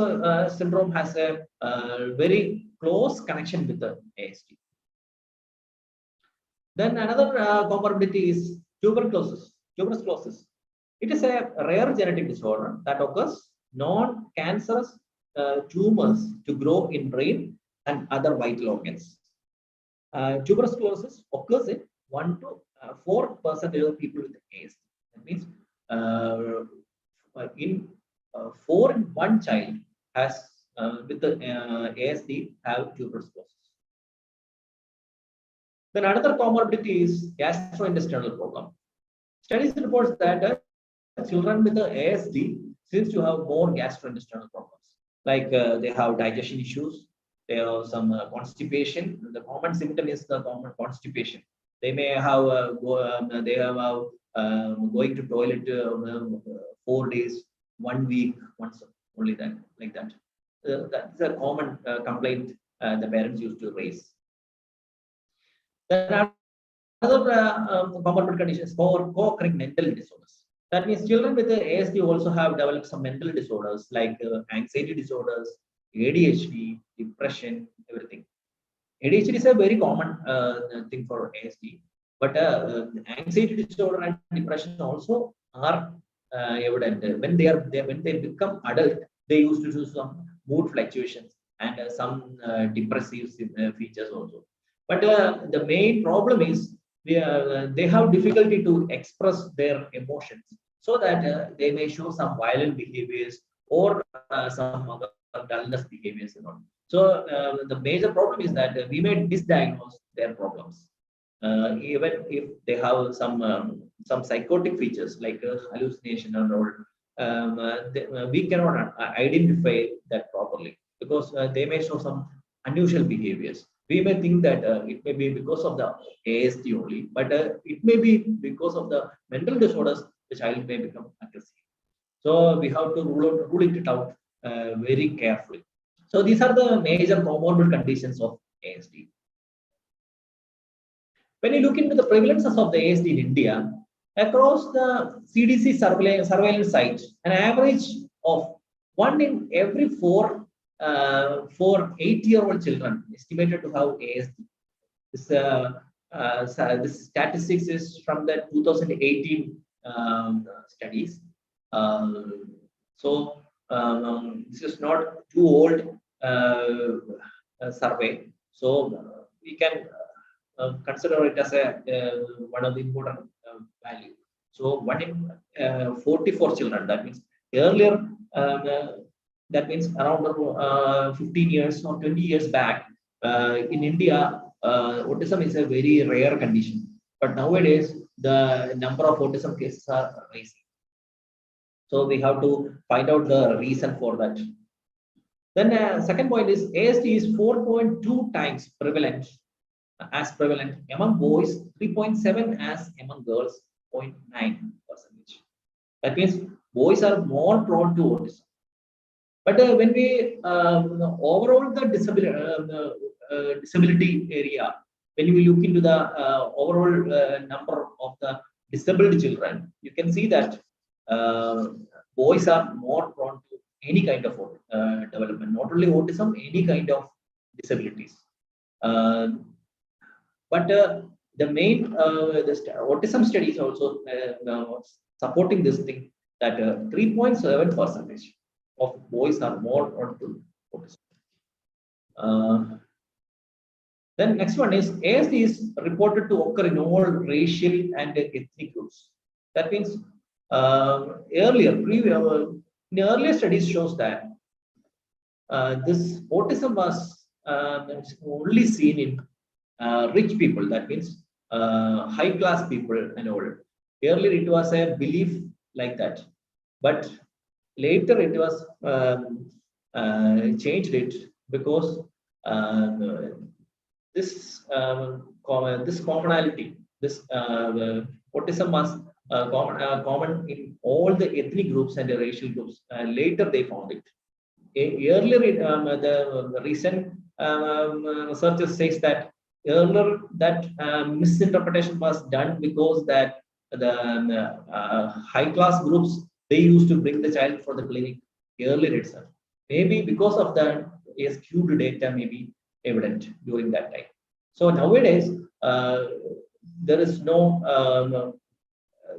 syndrome has a very close connection with the ASD. Then another comorbidity is tuberculosis. It is a rare genetic disorder that occurs non-cancerous tumors to grow in brain and other vital organs. Tuberculosis occurs in 1 to 4% of people with ASD. That means in 4 in 1 child has with the ASD have tuberculosis. Then another comorbidity is gastrointestinal problem. Studies reports that children with the ASD seems to have more gastrointestinal problems, like they have digestion issues, they have some constipation. The common symptom is the common constipation. They may have going to toilet 4 days, 1 week, once only that, like that. That's a common complaint the parents used to raise. Then another comorbid condition is co-occurring mental disorders. That means children with the ASD also have developed some mental disorders like anxiety disorders, ADHD, depression, everything. ADHD is a very common thing for ASD, but anxiety disorder and depression also are evident. When they become adult, they used to do some mood fluctuations and some depressive features also. But the main problem is they have difficulty to express their emotions, so that they may show some violent behaviors or some other dullness behaviors. So the major problem is that we may misdiagnose their problems, even if they have some psychotic features like hallucination and all. We cannot identify that properly because they may show some unusual behaviors. We may think that it may be because of the ASD only, but it may be because of the mental disorders the child may become aggressive. So we have to rule it out very carefully. So these are the major comorbid conditions of ASD. When you look into the prevalences of the ASD in India, across the CDC surveillance site, an average of 1 in every 4 8-year-old children estimated to have ASD. This statistics is from the 2018 studies. So this is not too old survey. So we can consider it as one of the important value. So 1 in 44 children. That means earlier. That means around 15 years or 20 years back, in India, autism is a very rare condition. But nowadays, the number of autism cases are rising. So we have to find out the reason for that. Then second point is ASD is 4.2 times prevalent among boys, 3.7 as among girls, 0.9%. That means boys are more prone to autism. But when we overall the disability area, when we look into the overall number of the disabled children, you can see that boys are more prone to any kind of development, not only autism, any kind of disabilities. But the main autism studies also supporting this thing that 3.7% of boys are more prone to autism. Then next one is ASD is reported to occur in all racial and ethnic groups. That means earlier studies shows that this autism was it's only seen in rich people. That means high class people and all. Earlier it was a belief like that, but later it was changed it because this commonality, this autism was common in all the ethnic groups and the racial groups. Later they found it. Earlier, the recent researchers says that earlier that misinterpretation was done because that the high class groups, they used to bring the child for the clinic earlier itself. Maybe because of the skewed data may be evident during that time. So nowadays, there is no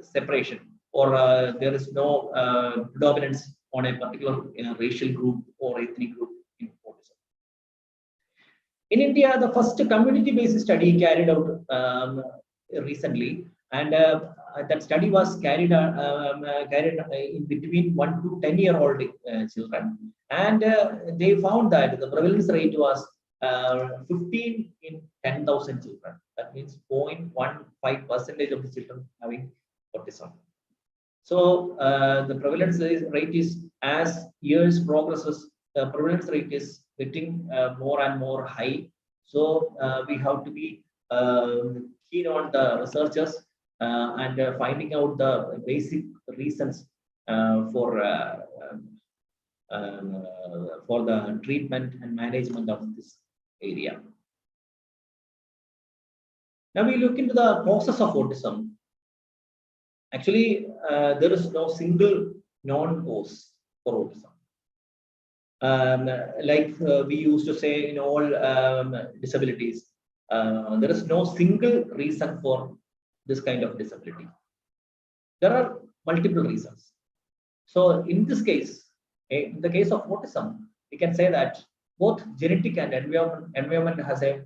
separation, or there is no predominance on a particular racial group or ethnic group in autism. In India, the first community-based study carried out recently, and that study was carried in between 1 to 10-year-old children, and they found that the prevalence rate was 15 in 10,000 children. That means 0.15% of the children having autism. So the prevalence rate is, as years progresses, the prevalence rate is getting more and more high. So we have to be keen on the researchers and finding out the basic reasons for the treatment and management of this area. Now we look into the causes of autism. Actually, there is no single known cause for autism. Like we used to say in all disabilities, there is no single reason for this kind of disability. There are multiple reasons. So in this case, in the case of autism, we can say that both genetic and environment has a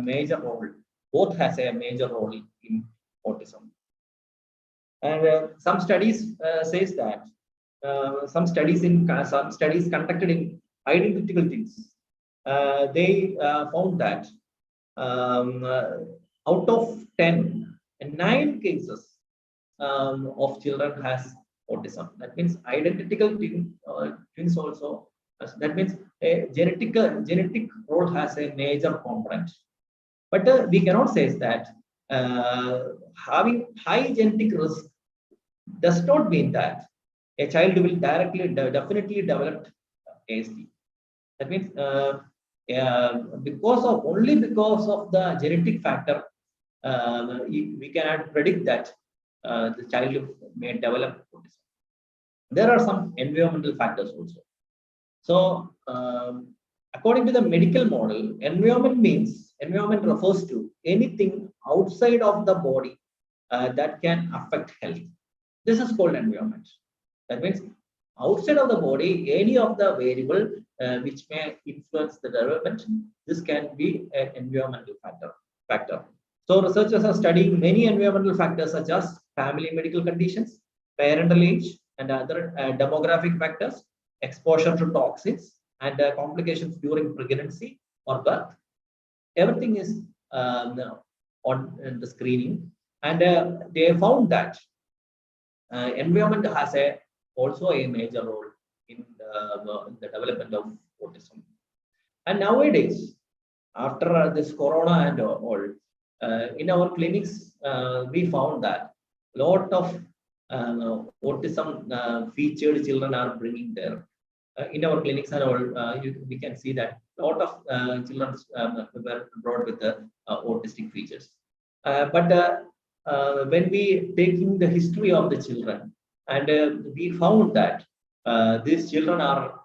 major role. Both has a major role in autism. And some studies says that some studies conducted in identical twins, they found that out of 10, 9 cases of children has autism. That means identical twins also. That means a genetic role has a major component. But we cannot say that having high genetic risk does not mean that a child will definitely develop ASD. That means because of the genetic factor, we cannot predict that the child may develop autism. There are some environmental factors also. So according to the medical model, environment refers to anything outside of the body that can affect health. This is called environment. That means outside of the body, any of the variable which may influence the development, this can be an environmental factor. So researchers are studying many environmental factors such as family medical conditions, parental age, and other demographic factors, exposure to toxins, and complications during pregnancy or birth. Everything is on the screening, and they found that environment has also a major role in the development of autism. And nowadays, after this corona and all, in our clinics, we found that a lot of autism featured children are bringing there. In our clinics and all, we can see that a lot of children were brought with the autistic features. But when we taking the history of the children, and we found that these children are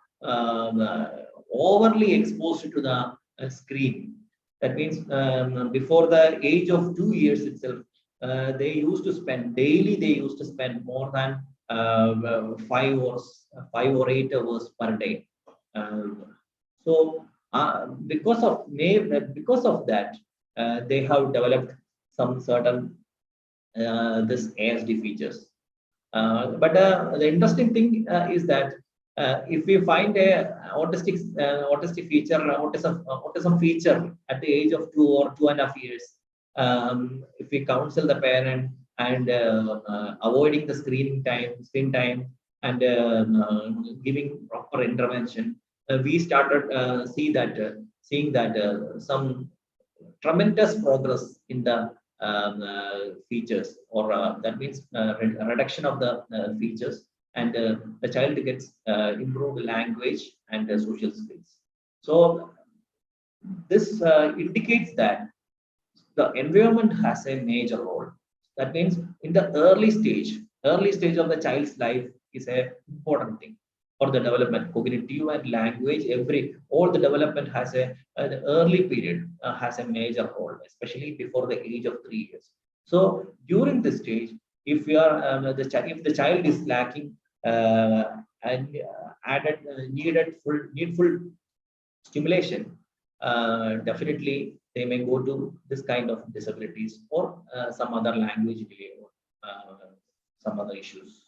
overly exposed to the screen. That means before the age of 2 years itself, they used to spend daily. They used to spend more than 5 or 8 hours per day. So because of that, they have developed some certain this ASD features. But the interesting thing is that If we find a autistic feature, autism feature at the age of 2 or 2.5 years, if we counsel the parent and avoiding the screen time, and giving proper intervention, we started seeing that some tremendous progress in the features, or that means reduction of the features, and the child gets improved language and social skills. So this indicates that the environment has a major role. That means in the early stage of the child's life is a important thing for the development, cognitive and language, all the development has an early period has a major role, especially before the age of 3 years. So during this stage, if you are if the child is lacking and needful stimulation, definitely they may go to this kind of disabilities, or some other language delay, or some other issues.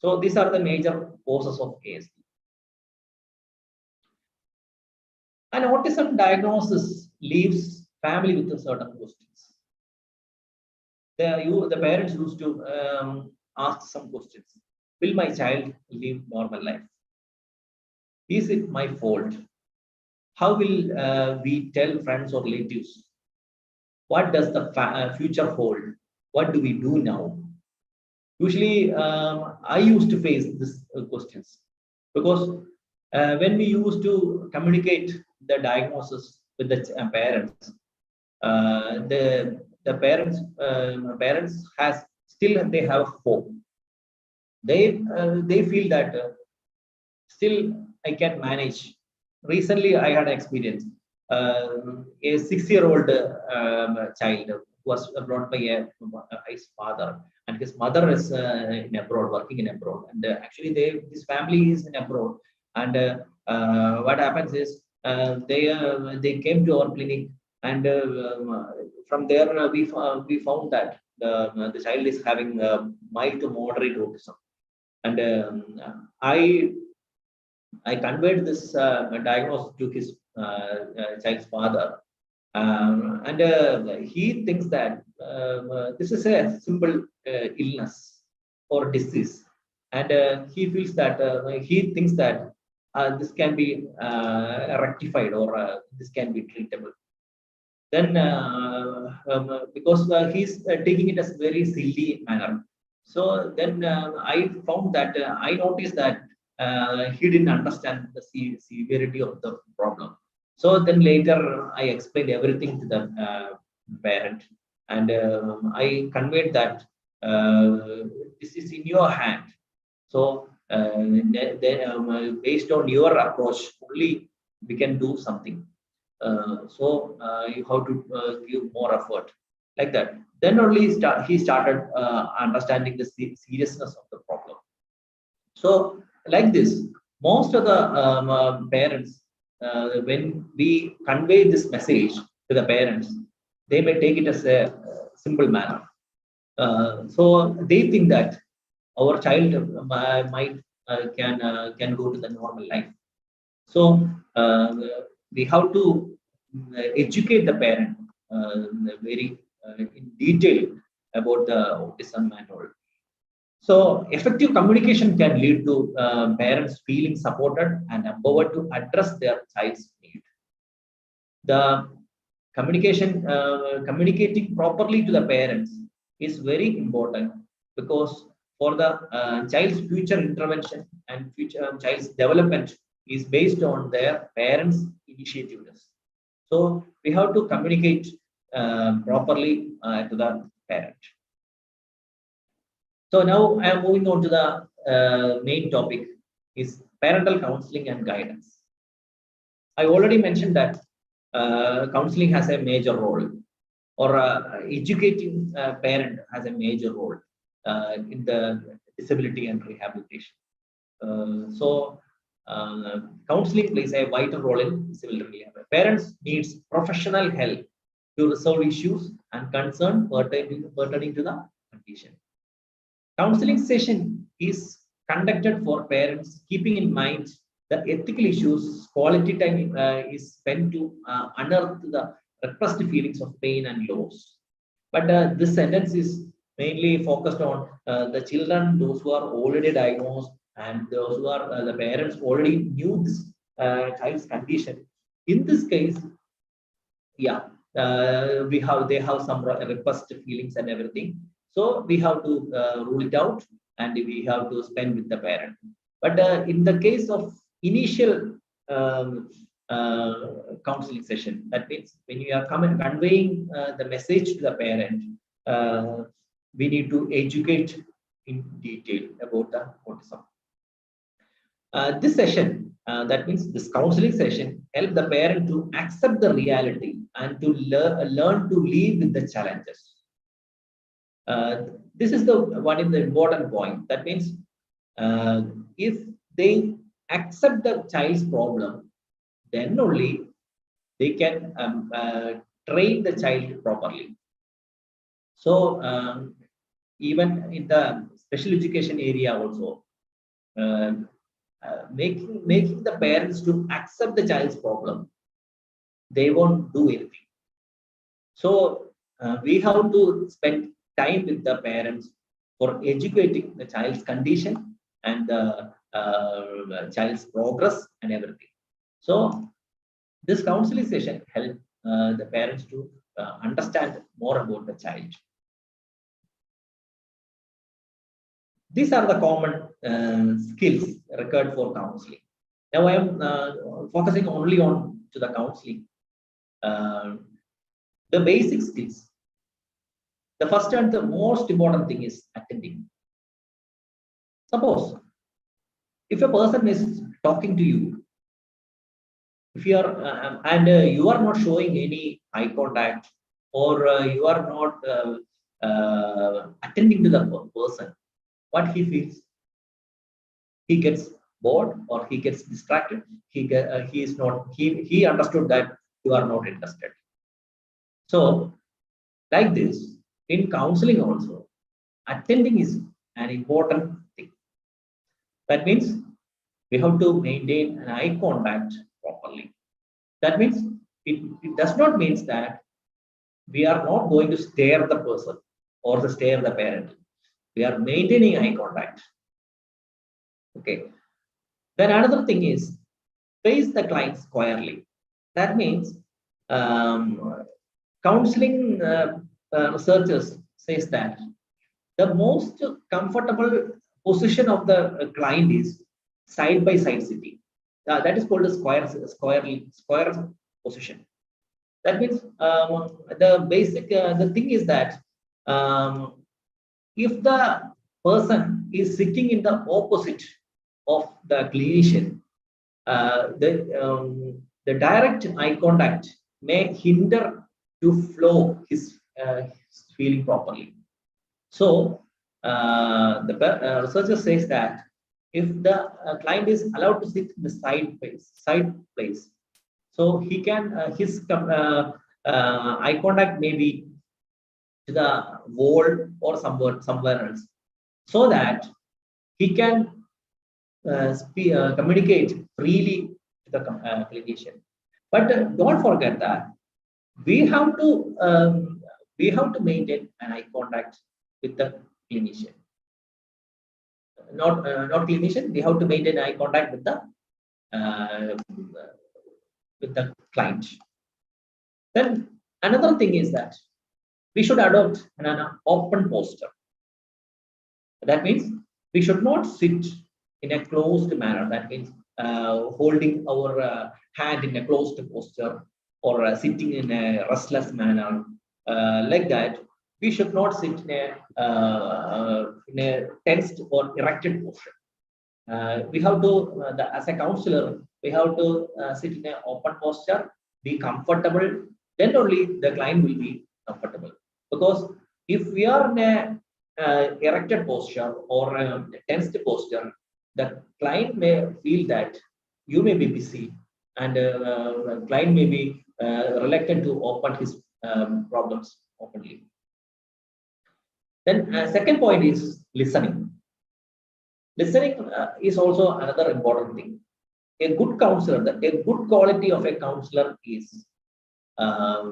So these are the major causes of ASD. An autism diagnosis leaves family with a certain questions. The parents used to ask some questions. Will my child live normal life? Is it my fault? How will we tell friends or relatives? What does the future hold? What do we do now? Usually, I used to face these questions, because when we used to communicate the diagnosis with the parents, the parents they have hope. They feel that still I can manage. Recently, I had an experience. A 6-year-old child was brought by his father, and his mother is in abroad, working in abroad. And actually, this family is in abroad. And what happens is they came to our clinic, and from there we found that the child is having mild to moderate autism. And I conveyed this diagnosis to his child's father, and he thinks that this is a simple illness or disease, and he thinks that this can be rectified, or this can be treatable. Then, because he's taking it as very silly manner, so then I found that I noticed that he didn't understand the severity of the problem. So then later I explained everything to the parent, and I conveyed that this is in your hand. So based on your approach, only we can do something. So you have to give more effort, like that. Then only he started understanding the seriousness of the problem. So like this, most of the parents, when we convey this message to the parents, they may take it as a simple manner. So they think that our child can go to the normal life. So we have to educate the parent very in detail about the autism and all. So effective communication can lead to parents feeling supported and empowered to address their child's need. The communicating properly to the parents is very important, because for the child's future intervention and future child's development is based on their parents' initiatives. So we have to communicate properly to the parent. So now I am moving on to the main topic, is parental counseling and guidance. I already mentioned that counseling has a major role, or educating parent has a major role in the disability and rehabilitation. So counseling plays a vital role in disability rehabilitation. Parents needs professional help to resolve issues and concern pertaining to the condition. Counseling session is conducted for parents, keeping in mind the ethical issues. Quality time is spent to unearth the repressed feelings of pain and loss. But this sentence is mainly focused on the children, those who are already diagnosed, and those who are the parents already knew this child's condition. In this case, yeah, they have some repressed feelings and everything. So we have to rule it out, and we have to spend with the parent. But in the case of initial counseling session, that means when you are conveying the message to the parent, we need to educate in detail about the autism. This session, that means this counseling session, help the parent to accept the reality and to learn to live with the challenges. This is the one in the important point. That means if they accept the child's problem, then only they can train the child properly. So even in the special education area also, making the parents to accept the child's problem, they won't do anything. So we have to spend time with the parents for educating the child's condition and the child's progress and everything. So this counseling session help the parents to understand more about the child. These are the common skills required for counseling. Now I am focusing only on to the counseling. The basic skills. The first and the most important thing is attending. Suppose if a person is talking to you, if you are you are not showing any eye contact, or you are not attending to the person, what he feels? He gets bored or he gets distracted. He understood that you are not interested. So like this, in counseling also, attending is an important thing. That means we have to maintain an eye contact properly. That means it does not mean that we are not going to stare the person or to stare the parent. We are maintaining eye contact. Okay. Then another thing is face the client squarely. That means counseling researchers says that the most comfortable position of the client is side by side sitting. That is called a square position. That means the basic the thing is that if the person is sitting in the opposite of the clinician, the direct eye contact may hinder to flow his feeling properly. So the researcher says that if the client is allowed to sit in the side place, so he can his eye contact may be to the wall or somewhere else, so that he can communicate freely to the clinician. But don't forget that we have to maintain an eye contact with the clinician. Not clinician. We have to maintain eye contact with the client. Then another thing is that we should adopt an open posture. That means we should not sit in a closed manner. That means holding our hand in a closed posture, or sitting in a restless manner like that. We should not sit in a tensed or erected posture. We have to, as a counselor, we have to sit in an open posture, be comfortable. Then only the client will be comfortable. Because if we are in a erected posture or a tensed posture, the client may feel that you may be busy, and the client may be reluctant to open his problems openly. Then second point is listening. Listening is also another important thing. A good counselor, a good quality of a counselor is a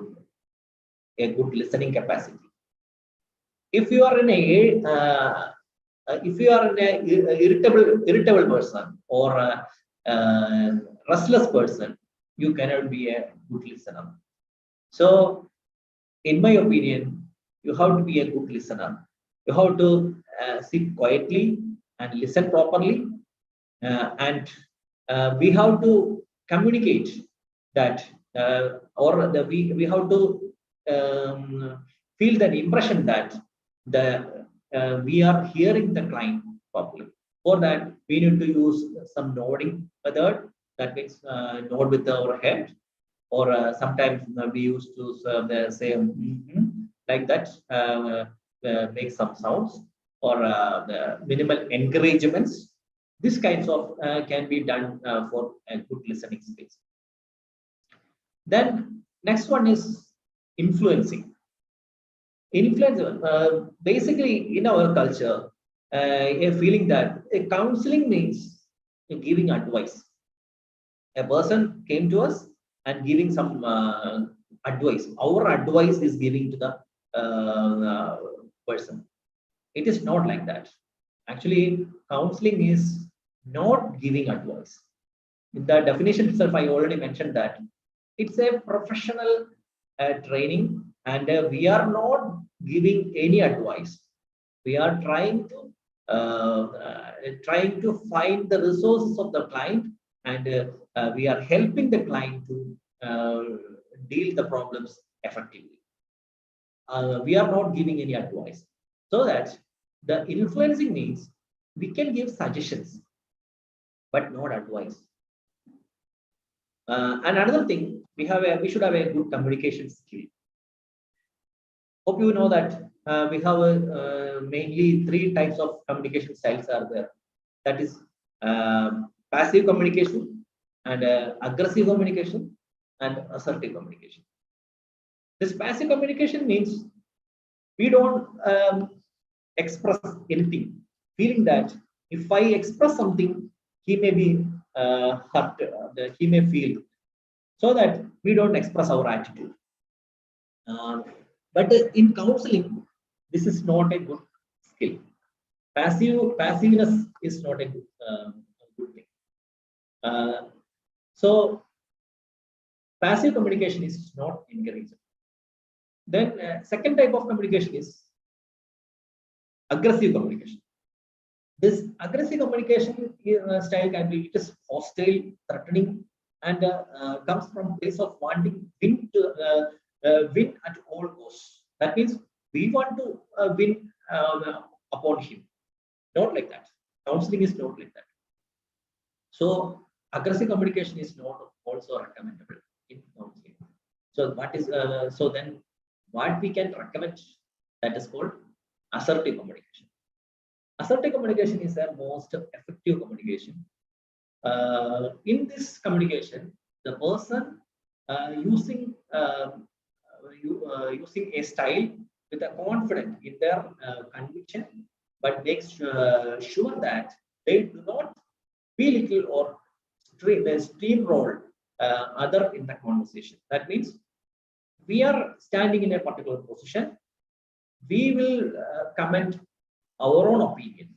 good listening capacity. If you are in a irritable person or a restless person, you cannot be a good listener. So, in my opinion, you have to be a good listener. You have to sit quietly and listen properly, and we have to communicate that, we have to feel that impression that we are hearing the client properly. For that, we need to use some nodding method. That means nod with our head, or sometimes we used to say like that, make some sounds, or the minimal encouragements. These kinds of can be done for a good listening skills. Then next one is influencing. Influence, basically in our culture, a feeling that a counseling means giving advice. A person came to us and giving some advice. Our advice is giving to the person. It is not like that. Actually, counseling is not giving advice. In the definition itself, I already mentioned that it's a professional training, and we are not giving any advice. We are trying to find the resources of the client, and we are helping the client to deal the problems effectively. We are not giving any advice. So that the influencing means we can give suggestions, but not advice. And another thing, we should have a good communication skill. Hope you know that we have mainly 3 types of communication styles are there. That is passive communication, and aggressive communication, and assertive communication. This passive communication means we don't express anything, feeling that if I express something, he may be hurt, he may feel, so that we don't express our attitude. But in counseling, this is not a good skill. Passiveness is not a good thing. So passive communication is not encouraged. Then second type of communication is aggressive communication. This aggressive communication style can be hostile, threatening, and comes from place of wanting win at all costs. That means we want to win upon him. Not like that. Counseling is not like that. So aggressive communication is not also recommendable in counseling. So then what we can recommend, that is called assertive communication. Assertive communication is the most effective communication. In this communication, the person using a style with a confidence in their conviction, but makes sure that they do not belittle or steamroll other in the conversation. That means we are standing in a particular position. We will comment our own opinion.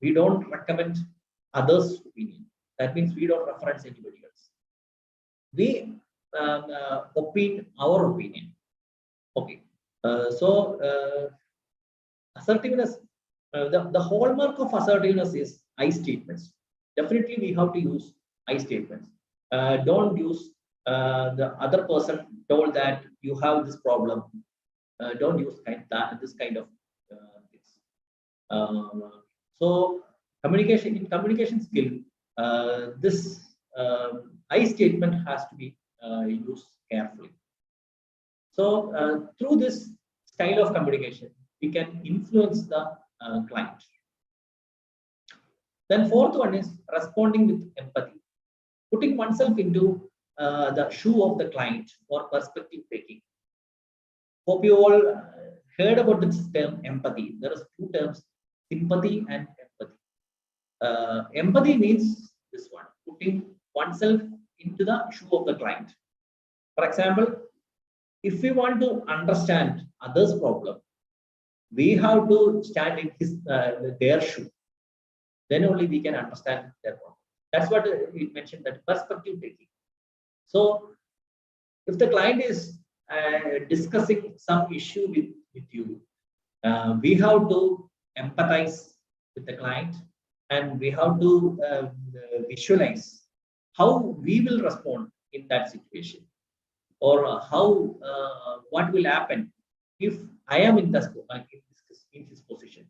We don't recommend others' opinion. That means we don't reference anybody else. We opine our opinion. Okay. Assertiveness, the hallmark of assertiveness is I statements. Definitely, we have to use I statements. Don't use the other person told that you have this problem. Don't use this kind of things. So communication skill, this I statement has to be used carefully. So through this style of communication, we can influence the client. Then fourth one is responding with empathy, putting oneself into the shoe of the client or perspective taking. Hope you all heard about this term empathy. There are 2 terms, sympathy and empathy. Empathy means this one, putting oneself into the shoe of the client. For example, if we want to understand others' problem, we have to stand in their shoe. Then only we can understand their problem. That's what we mentioned, that perspective taking. So if the client is discussing some issue with you, we have to empathize with the client, and we have to visualize how we will respond in that situation, or how what will happen if I am in this in his position.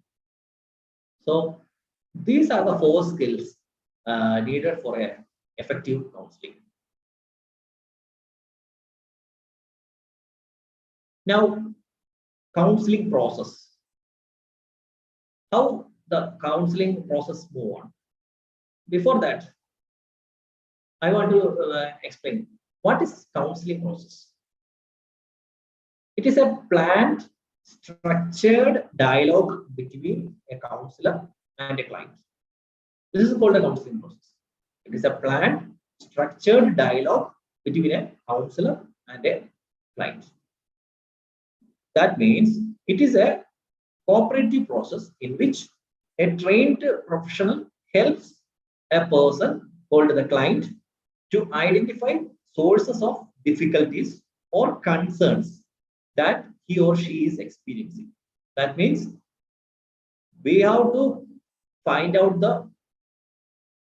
So these are the 4 skills needed for a effective counseling. Now, counseling process. How the counseling process move on. Before that, I want to explain what is counseling process. It is a planned, structured dialogue between a counselor and a client. This is called a counseling process. It is a planned, structured dialogue between a counselor and a client. That means it is a cooperative process in which a trained professional helps a person called the client to identify sources of difficulties or concerns that he or she is experiencing. That means we have to find out the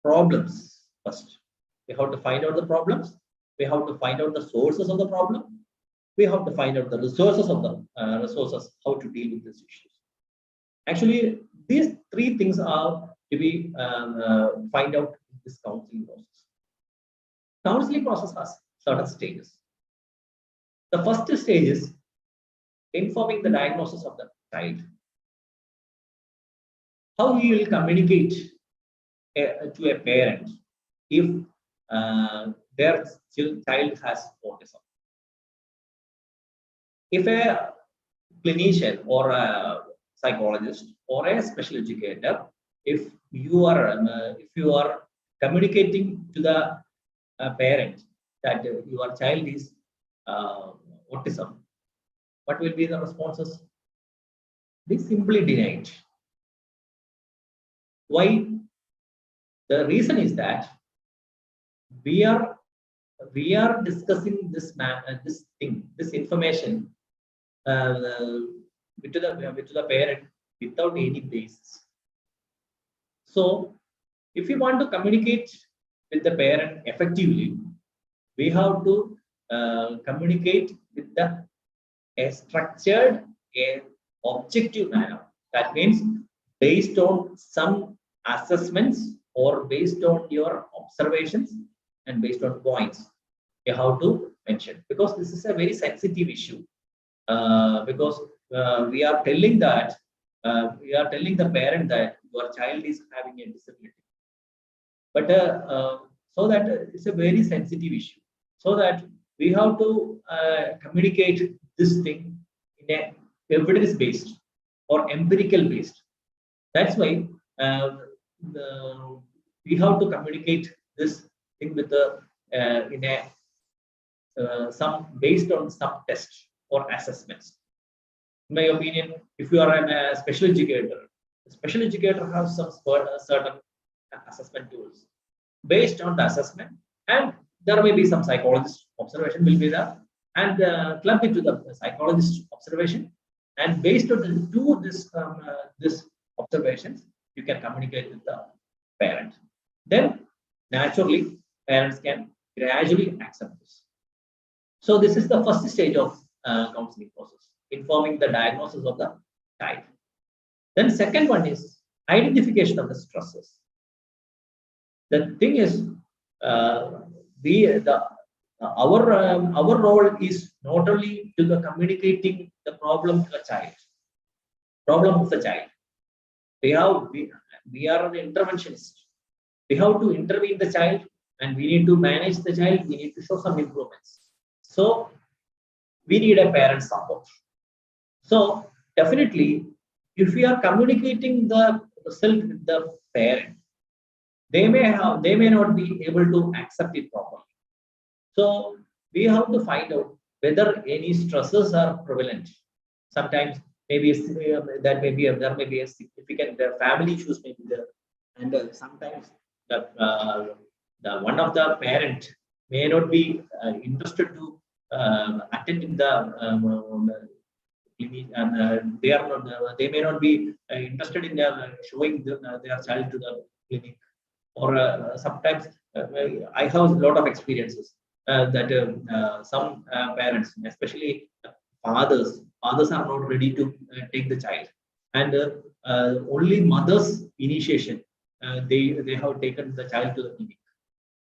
problems first. We have to find out the problems. We have to find out the sources of the problem. We have to find out the resources of the resources, how to deal with these issues. Actually, these 3 things are to be find out in this counseling process. Counseling process has certain stages. The first stage is informing the diagnosis of the child. How he will communicate to a parent if their child has autism. If a clinician or a psychologist or a special educator, if you are communicating to the parent that your child is autism, what will be the responses? They simply deny it. Why? The reason is that we are discussing this information to the parent without any basis. So if you want to communicate with the parent effectively, we have to communicate with a structured, objective manner. That means based on some assessments or based on your observations and based on points you have to mention, because this is a very sensitive issue. Because we are telling that the parent that your child is having a disability, but so that it's a very sensitive issue, so that we have to communicate this thing in a evidence based or empirical based. That's why we have to communicate this thing with the in a some based on some tests or assessments. In my opinion, if you are a special educator, the special educator has some certain assessment tools. Based on the assessment, and there may be some psychologist observation will be there, and club it to the psychologist observation, and based on this observations, you can communicate with the parent. Then naturally, parents can gradually accept this. So this is the first stage of counseling process, informing the diagnosis of the child. Then second one is identification of the stresses. The thing is, our role is not only to the communicating the problem to the child, problem of the child. We are an interventionist. We have to intervene the child, and we need to manage the child. We need to show some improvements. So we need a parent support. So definitely, if we are communicating the result with the parent, they may not be able to accept it properly. So we have to find out whether any stresses are prevalent. Sometimes maybe that may be there may be a significant family issues may be there, and sometimes the one of the parent may not be interested to attend in the clinic, and they are not they may not be interested in showing their child to the clinic, or sometimes I have a lot of experiences that some parents, especially fathers are not ready to take the child, and only mother's initiation they have taken the child to the clinic.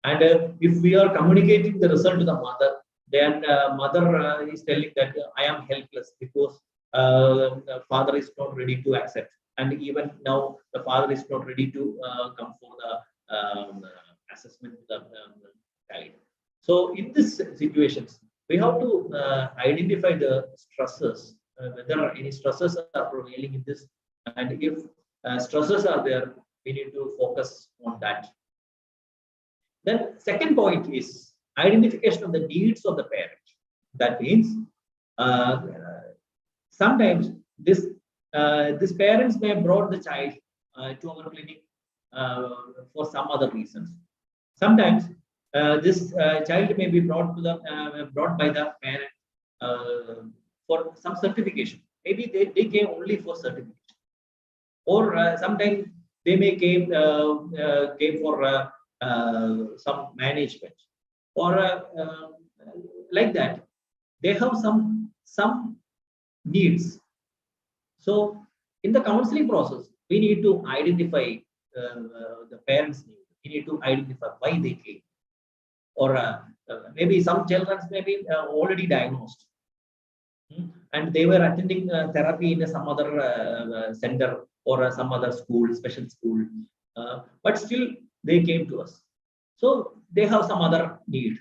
And if we are communicating the result to the mother, then mother is telling that I am helpless because the father is not ready to accept, and even now the father is not ready to come for the assessment of the child. So in these situations, we have to identify the stresses, whether any stresses are prevailing in this, and if stresses are there, we need to focus on that. Then second point is identification of the needs of the parent. That means sometimes this parents may brought the child to our clinic for some other reasons. Sometimes this child may be brought to the brought by the parent for some certification. Maybe they came only for certification, or sometimes they may came for some management, or like that. They have some needs. So in the counseling process, we need to identify the parents' need. We need to identify why they came, or maybe some children may be already diagnosed, and they were attending therapy in some other center or some other school, special school, but still they came to us. So they have some other need.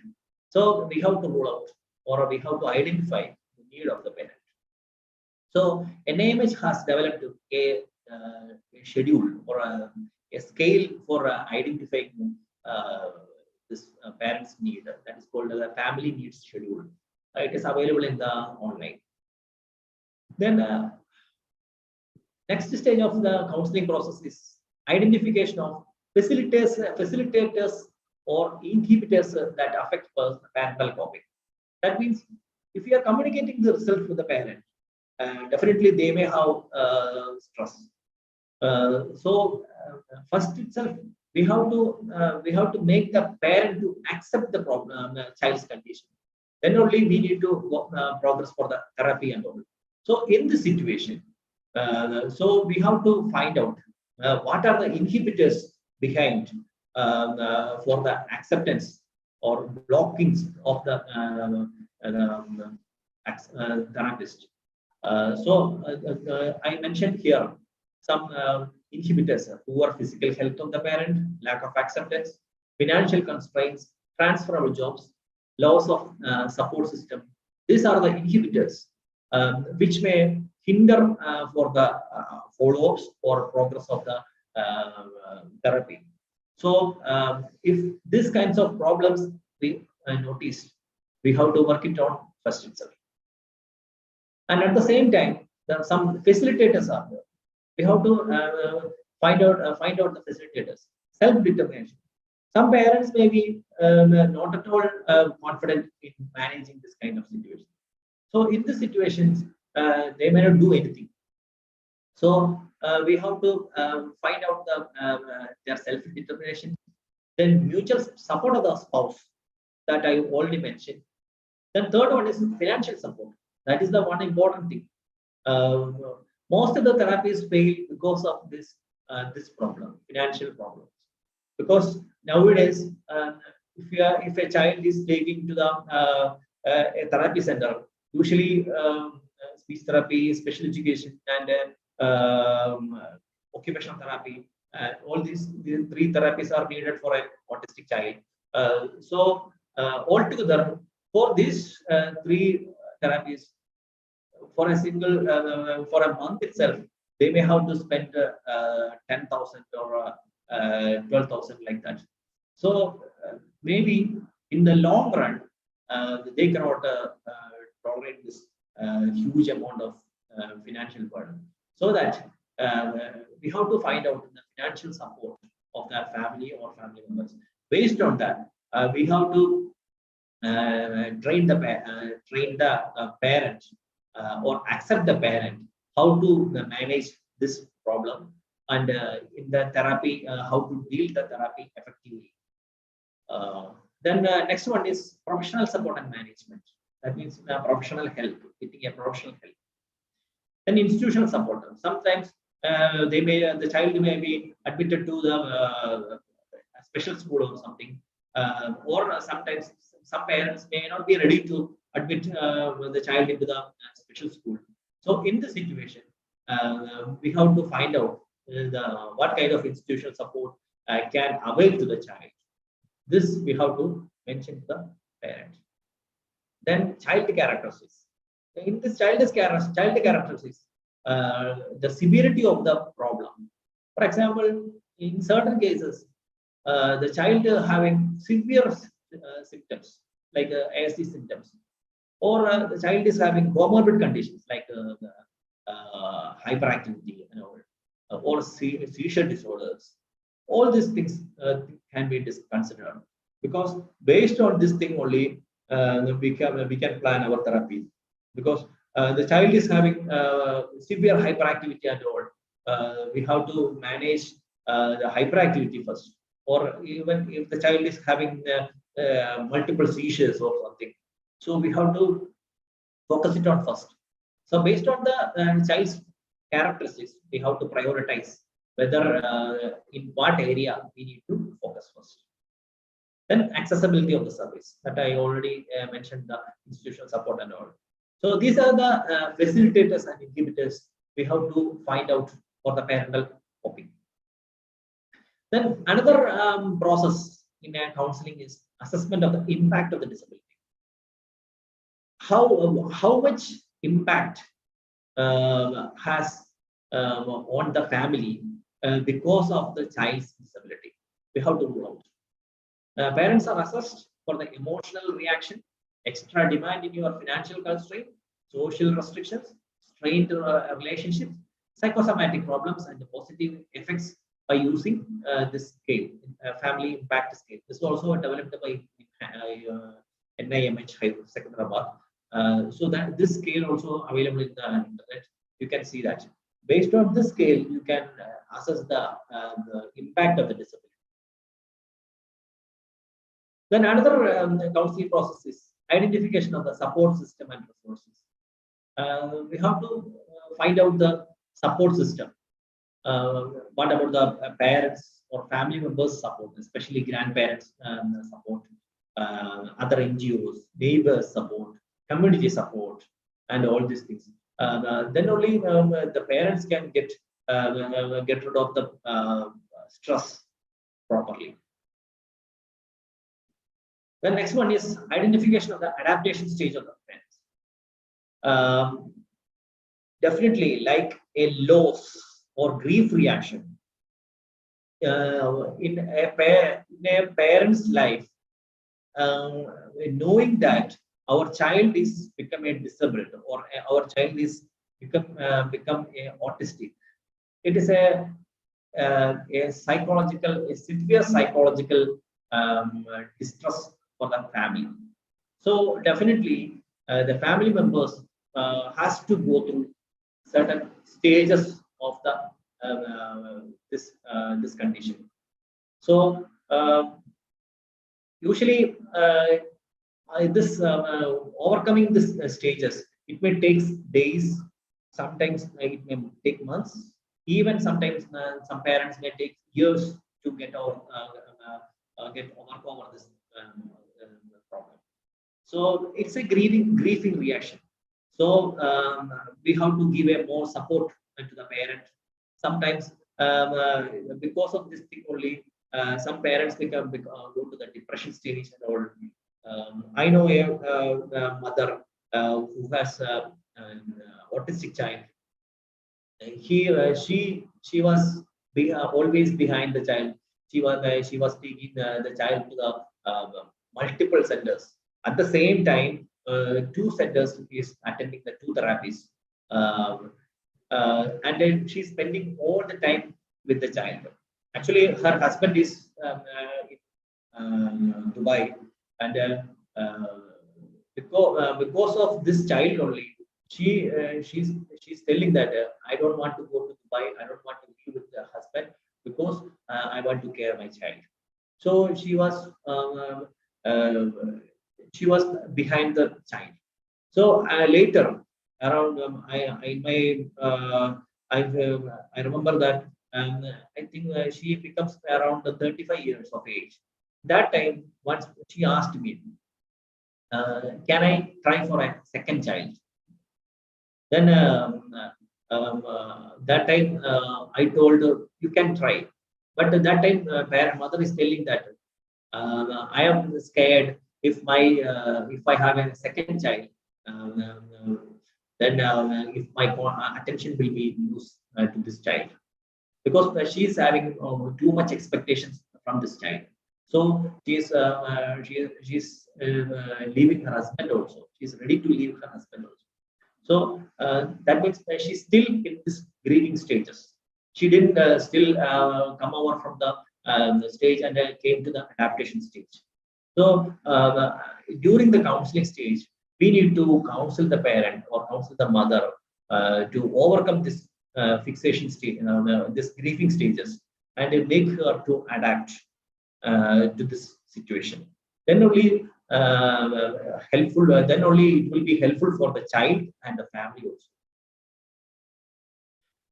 So we have to rule out, or we have to identify the need of the parent. So NIMH has developed a schedule or a scale for identifying this parent's need. That is called the family needs schedule. It is available in the online. Then next stage of the counseling process is identification of facilitators or inhibitors that affect parental coping. That means if you are communicating the result to the parent, definitely they may have stress. So first itself, we have to make the parent to accept the problem, child's condition. Then only we need to progress for the therapy and all. So in this situation, so we have to find out what are the inhibitors behind for the acceptance or blockings of the therapist. I mentioned here some inhibitors: poor physical health of the parent, lack of acceptance, financial constraints, transferable jobs, loss of support system. These are the inhibitors which may hinder for the follow-ups or progress of the therapy. So if these kinds of problems we notice, we have to work it on first itself. And at the same time, some facilitators are there. We have to find out the facilitators. Self-determination. Some parents may be not at all confident in managing this kind of situation. So in these situations, they may not do anything. So we have to find out their self-determination. Then mutual support of the spouse that I already mentioned. Then third one is financial support. That is the one important thing. Most of the therapies fail because of this problem, financial problems. Because nowadays, if a child is taken to the a therapy center, usually speech therapy, special education, and occupational therapy, all these three therapies are needed for an autistic child. So altogether, for these three therapies, for a single for a month itself, they may have to spend 10,000 or 12,000 like that. So maybe in the long run, they cannot tolerate this huge amount of financial burden. So that we have to find out the financial support of that family or family members. Based on that, we have to train the parent or accept the parent how to manage this problem, and in the therapy, how to deal the therapy effectively. Then next one is professional support and management. That means professional help, getting a professional help. Then institutional support. Sometimes the child may be admitted to the special school or something, or sometimes some parents may not be ready to admit the child into the special school. So in this situation, we have to find out what kind of institutional support can avail to the child. This we have to mention to the parent. Then child characteristics. In this child characteristics, the severity of the problem. For example, in certain cases, the child having severe symptoms like ASD symptoms, or the child is having comorbid conditions like hyperactivity, or seizure disorders. All these things can be considered, because based on this thing only we can plan our therapy. Because the child is having severe hyperactivity and all, we have to manage the hyperactivity first. Or even if the child is having multiple seizures or something, so we have to focus it on first. So based on the child's characteristics, we have to prioritize whether in what area we need to focus first. Then accessibility of the service, that I already mentioned, the institutional support and all. So these are the facilitators and inhibitors we have to find out for the parental coping. Then another process in counseling is assessment of the impact of the disability. How much impact has on the family because of the child's disability? We have to rule out. Parents are assessed for the emotional reaction, extra demand in your financial constraint, social restrictions, strained relationships, psychosomatic problems, and the positive effects by using this scale, family impact scale. This is also developed by NIMH Secunderabad. So that this scale also available in the internet. You can see that. Based on this scale, you can assess the impact of the disability. Then another counseling process is identification of the support system and resources. We have to find out the support system. What about the parents or family members support, especially grandparents support, other NGOs, neighbors support, community support, and all these things. Then only the parents can get rid of the stress properly. The next one is identification of the adaptation stage of the parents. Definitely, like a loss or grief reaction in a parent's life, knowing that our child is becoming disabled or our child is become a autistic, it is a severe psychological distress for the family. So definitely the family members has to go through certain stages of the this condition. So usually this overcoming this stages, it may take days, sometimes it may take months, even sometimes some parents may take years to get overcome this problem. So it's a grieving reaction. So we have to give a more support to the parent. Sometimes because of this thing only, some parents go to the depression stage and all. I know a mother who has an autistic child. She was always behind the child. She was taking the child to the multiple centers. At the same time, 2 centers is attending the 2 therapies. And then she's spending all the time with the child. Actually, her husband is in Dubai, and because of this child only, she's telling that I don't want to go to Dubai, I don't want to be with the husband because I want to care my child. So she was behind the child. So later, around I remember that I think she becomes around 35 years of age. That time, once she asked me, can I try for a second child? Then that time I told her, you can try. But at that time, mother is telling that I am scared if I have a second child, then if my attention will be used to this child, because she is having too much expectations from this child. So she's leaving her husband also. She's ready to leave her husband also. So that means she's still in this grieving stages. She didn't still come over from the stage and came to the adaptation stage. So during the counseling stage, we need to counsel the parent or counsel the mother to overcome this fixation stage, this grieving stages, and make her to adapt to this situation. Then only helpful. Then only it will be helpful for the child and the family also.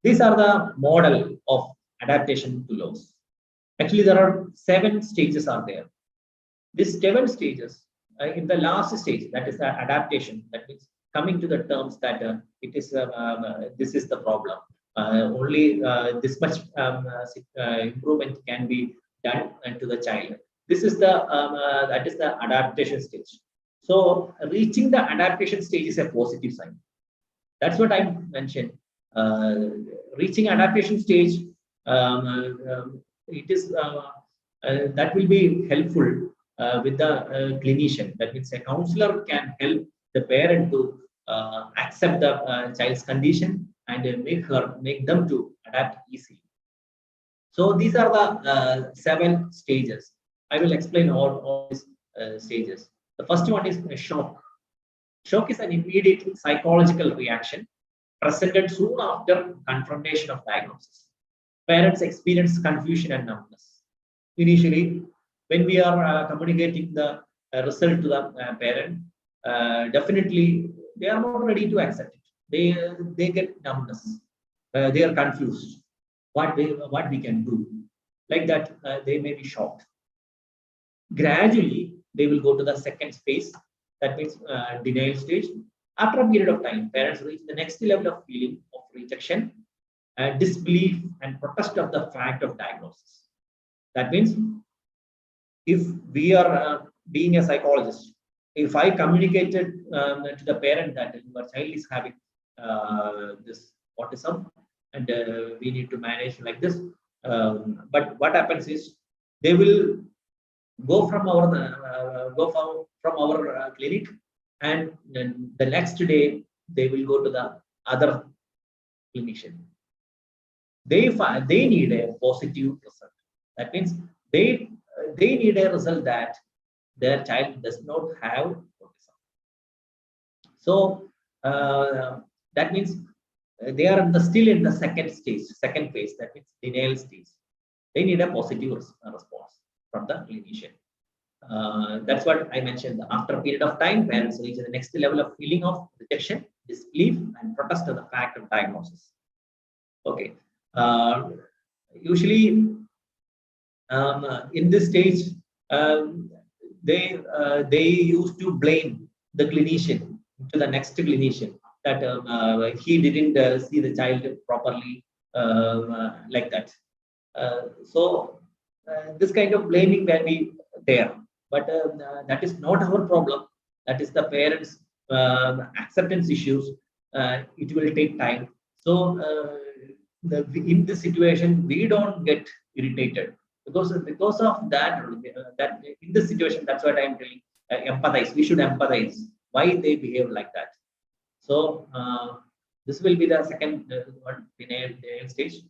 These are the model of adaptation to loss. Actually, there are 7 stages are there. These 7 stages, in the last stage, that is the adaptation. That means coming to the terms that it is this is the problem. Only this much improvement can be done to the child. This is the that is the adaptation stage. So reaching the adaptation stage is a positive sign. That's what I mentioned. Reaching adaptation stage, it is that will be helpful with the clinician. That means a counselor can help the parent to accept the child's condition and make them to adapt easily. So these are the 7 stages. I will explain all these stages. The first one is a shock. Shock is an immediate psychological reaction presented soon after confirmation of diagnosis. Parents experience confusion and numbness. Initially, when we are communicating the result to the parent, definitely they are not ready to accept it. They get numbness. They are confused. What we can do? Like that, they may be shocked. Gradually, they will go to the second phase. That means denial stage. After a period of time, parents reach the next level of feeling of rejection, disbelief, and protest of the fact of diagnosis. That means if we are being a psychologist, if I communicated to the parent that your child is having this autism and we need to manage like this, but what happens is they will go from our clinic, and then the next day they will go to the other clinician. They need a positive result. That means they need a result that their child does not have autism. So that means they are still in the second phase. That means denial stage. They need a positive response from the clinician. That's what I mentioned. After a period of time, parents reach the next level of feeling of rejection, disbelief, and protest of the fact of diagnosis. Okay. Usually, in this stage, they used to blame the clinician to the next clinician that he didn't see the child properly, like that. So this kind of blaming will be there, but that is not our problem. That is the parents' acceptance issues. It will take time. So in this situation, we don't get irritated because of that. That in this situation, that's what I'm telling. Empathize. We should empathize why they behave like that. So this will be the second one denial stage.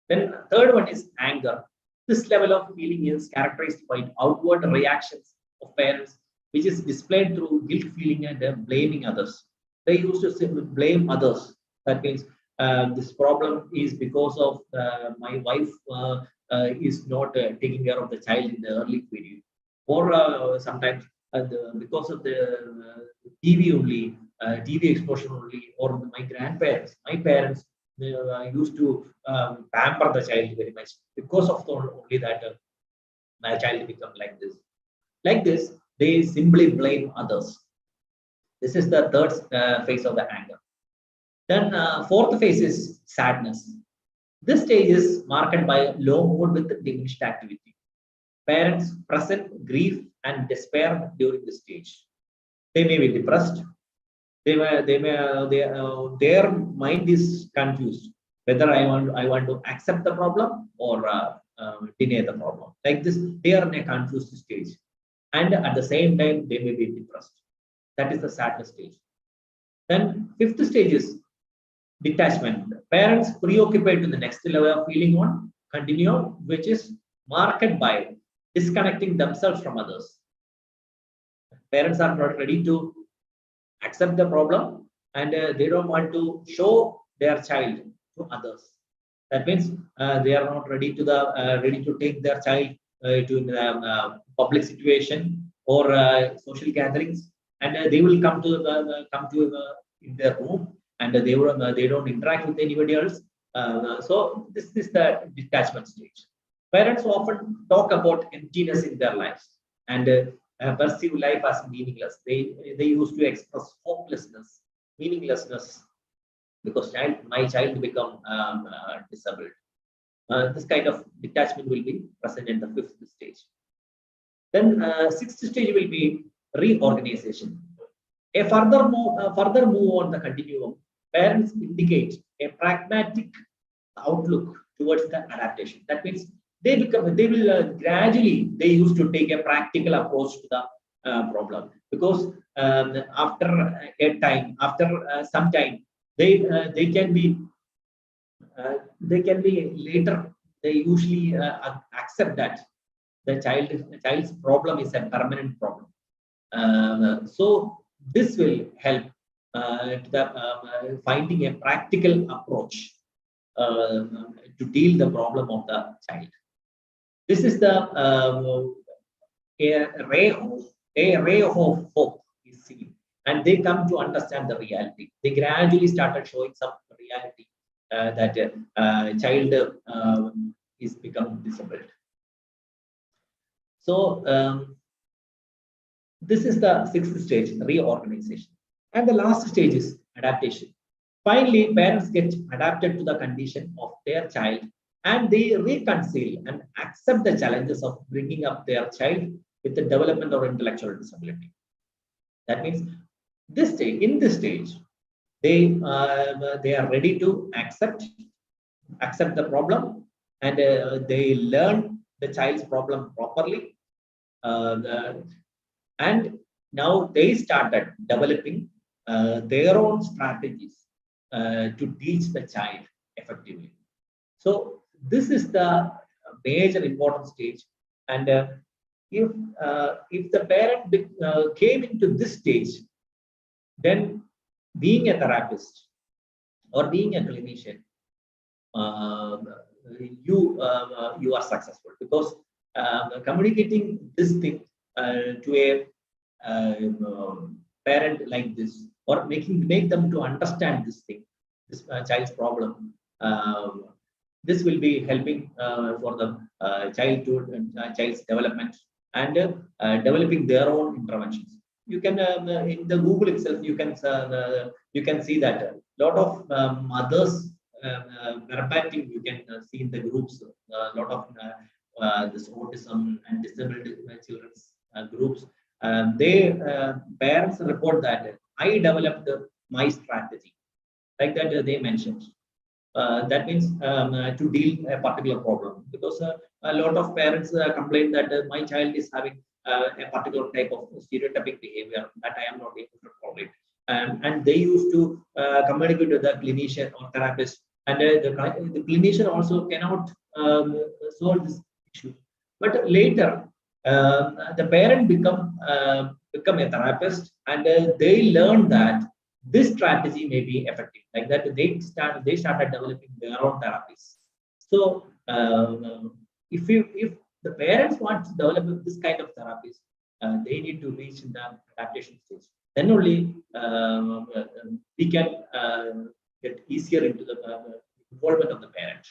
Then third one is anger. This level of feeling is characterized by outward reactions of parents, which is displayed through guilt feeling and blaming others. They used to blame others. That means this problem is because of my wife is not taking care of the child in the early period, or sometimes because of the TV only, TV exposure only, or my grandparents, my parents used to pamper the child very much. Because of only that, my child become like this. Like this, they simply blame others. This is the third phase of the anger. Then fourth phase is sadness. This stage is marked by low mood with diminished activity. Parents present grief and despair during this stage. They may be depressed. Their mind is confused whether I want to accept the problem or deny the problem. Like this, they are in a confused stage, and at the same time they may be depressed. That is the sadness stage. Then fifth stage is detachment. Parents preoccupied to the next level of feeling on continuum, which is marked by disconnecting themselves from others. Parents are not ready to accept the problem, and they don't want to show their child to others. That means they are not ready to take their child to the public situation or social gatherings, and they will come to in their room, and they don't interact with anybody else. So this is the detachment stage. Parents often talk about emptiness in their lives and perceive life as meaningless. They used to express hopelessness, meaninglessness, because my child become disabled. This kind of detachment will be present in the fifth stage. Then sixth stage will be reorganization. A further move on the continuum, parents indicate a pragmatic outlook towards the adaptation. That means they will gradually, they used to take a practical approach to the problem, because after some time, they can be later, they usually accept that the child's problem is a permanent problem. So this will help to the finding a practical approach to deal the problem of the child. This is the a ray of hope is seen, and they come to understand the reality. They gradually started showing some reality that child is become disabled. So this is the sixth stage, reorganization, and the last stage is adaptation. Finally, parents get adapted to the condition of their child, and they reconcile and accept the challenges of bringing up their child with the development or intellectual disability. That means in this stage, they are ready to accept the problem, and they learn the child's problem properly, and now they started developing their own strategies to teach the child effectively. So this is the major important stage, and if the parent came into this stage, then being a therapist or being a clinician, you are successful, because communicating this thing to a parent like this, or make them to understand this thing, this child's problem, this will be helping for the child's development, and developing their own interventions. You can in the Google itself, you can see that a lot of mothers verbatim, you can see in the groups a lot of this autism and disabled children's groups. Parents report that I developed my strategy, like that they mentioned. That means to deal a particular problem, because a lot of parents complain that my child is having a particular type of stereotypic behavior that I am not able to tolerate. And they used to communicate with the clinician or therapist, and the clinician also cannot solve this issue. But later, the parent become a therapist, and they learn that this strategy may be effective. Like that, they started developing their own therapies. So if the parents want to develop this kind of therapies, they need to reach in the adaptation stage. Then only we can get easier into the involvement of the parent.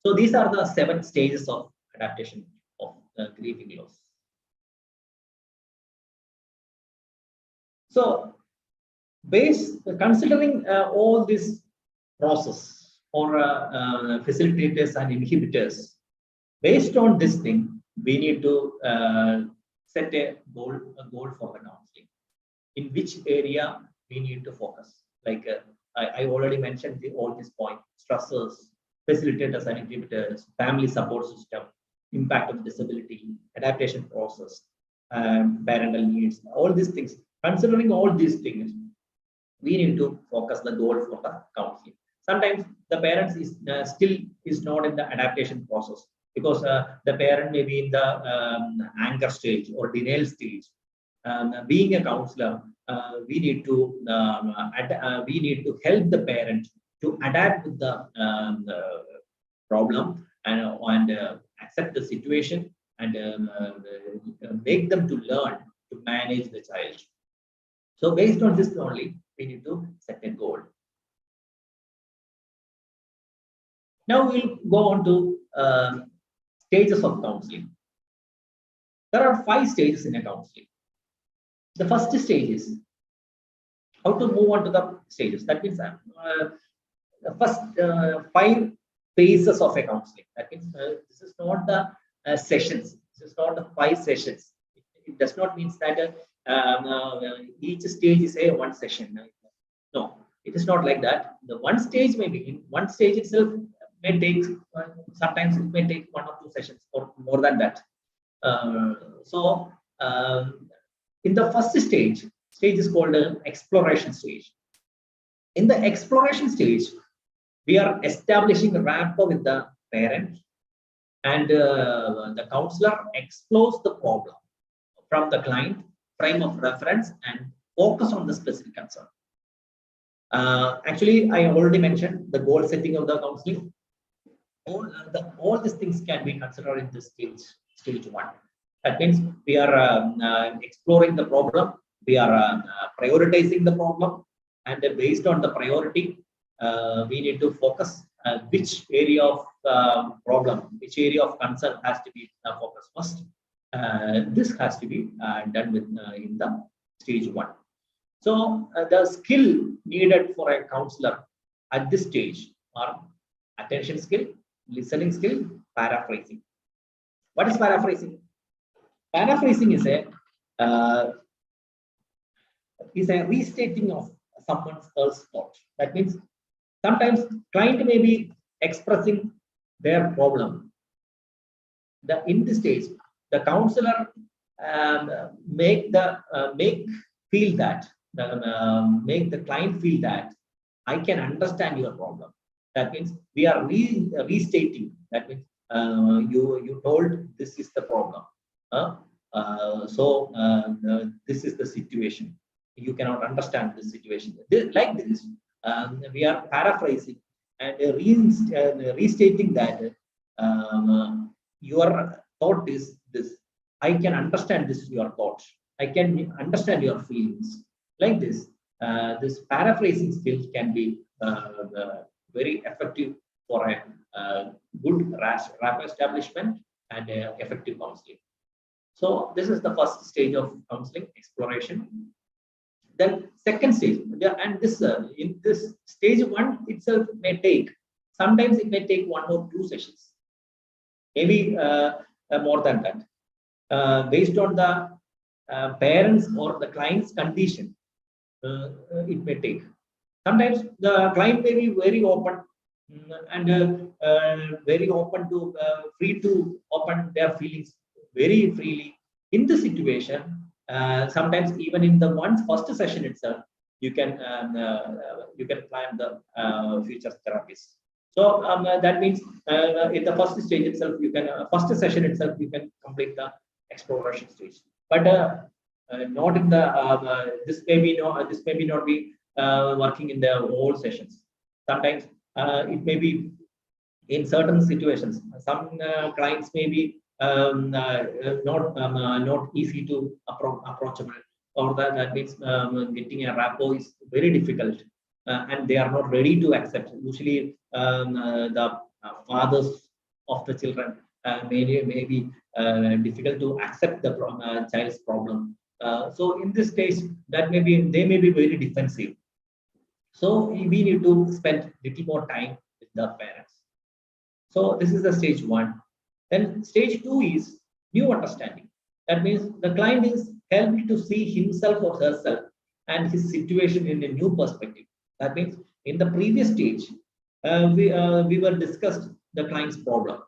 So these are the 7 stages of adaptation of grieving loss. So, considering all this process or facilitators and inhibitors, based on this thing, we need to set a goal for the counseling. In which area we need to focus? Like I already mentioned all these points: stressors, facilitators and inhibitors, family support system, impact of disability, adaptation process, parental needs, all these things. Considering all these things, we need to focus the goal for the counseling. Sometimes the parents is still not in the adaptation process, because the parent may be in the anger stage or denial stage. Being a counselor, we need to help the parent to adapt with the problem and accept the situation, and make them to learn to manage the child. So based on this only, we need to set a goal. Now we'll go on to stages of counseling. There are 5 stages in a counseling. The first stage is how to move on to the stages. That means the first 5 phases of a counseling. That means this is not the sessions. This is not the 5 sessions. It does not mean that each stage is a 1 session. No, it is not like that. The one stage may be in one stage itself may take sometimes it may take 1 or 2 sessions or more than that. In the first stage is called an exploration stage. In the exploration stage, we are establishing a rapport with the parent, and the counselor explores the problem from the client frame of reference and focus on the specific concern. Actually, I already mentioned the goal setting of the counseling. All these things can be considered in this stage 1. That means we are exploring the problem, we are prioritizing the problem, and based on the priority, we need to focus which area of problem, which area of concern has to be focused first. This has to be done with in the stage 1. So the skill needed for a counselor at this stage are attention skill, listening skill, paraphrasing. What is paraphrasing? Paraphrasing is a restating of someone else's thought. That means sometimes client may be expressing their problem. In this stage, the counselor make the client feel that I can understand your problem. That means we are restating. That means you told this is the problem. This is the situation. You cannot understand this situation. Like this, we are paraphrasing and restating that your thought is this. I can understand this your thought. I can understand your feelings. Like this, this paraphrasing skill can be very effective for a good rapport establishment and effective counseling. So this is the first stage of counseling, exploration. Then second stage, and this in this stage 1 itself may take, sometimes it may take 1 or 2 sessions, maybe more than that, based on the parents or the client's condition. It may take. Sometimes the client may be very open and very open to free to open their feelings very freely in the situation. Sometimes even in the first session itself, you can plan the future therapies. So that means in the first stage itself, you can first session itself, you can complete the exploration stage. But not in the this may be not be working in the whole sessions. Sometimes it may be in certain situations. Some clients may be not easy to approachable, or that means getting a rapport is very difficult, and they are not ready to accept. Usually, the fathers of the children may be difficult to accept the child's problem. So in this case, they may be very defensive. So we need to spend little more time with the parents. So this is the stage 1. Then stage 2 is new understanding. That means the client is helped to see himself or herself and his situation in a new perspective. That means in the previous stage, we were discussed the client's problem,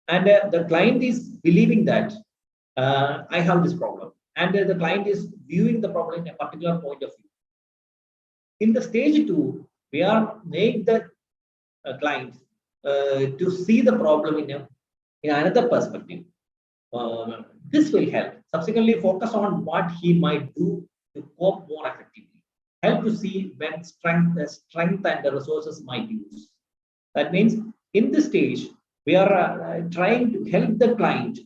and the client is believing that I have this problem, and the client is viewing the problem in a particular point of view. In the stage 2, we are make the client to see the problem in another perspective. This will help. Subsequently, focus on what he might do to cope more effectively. Help to see when strength and the resources might use. That means in this stage, we are trying to help the client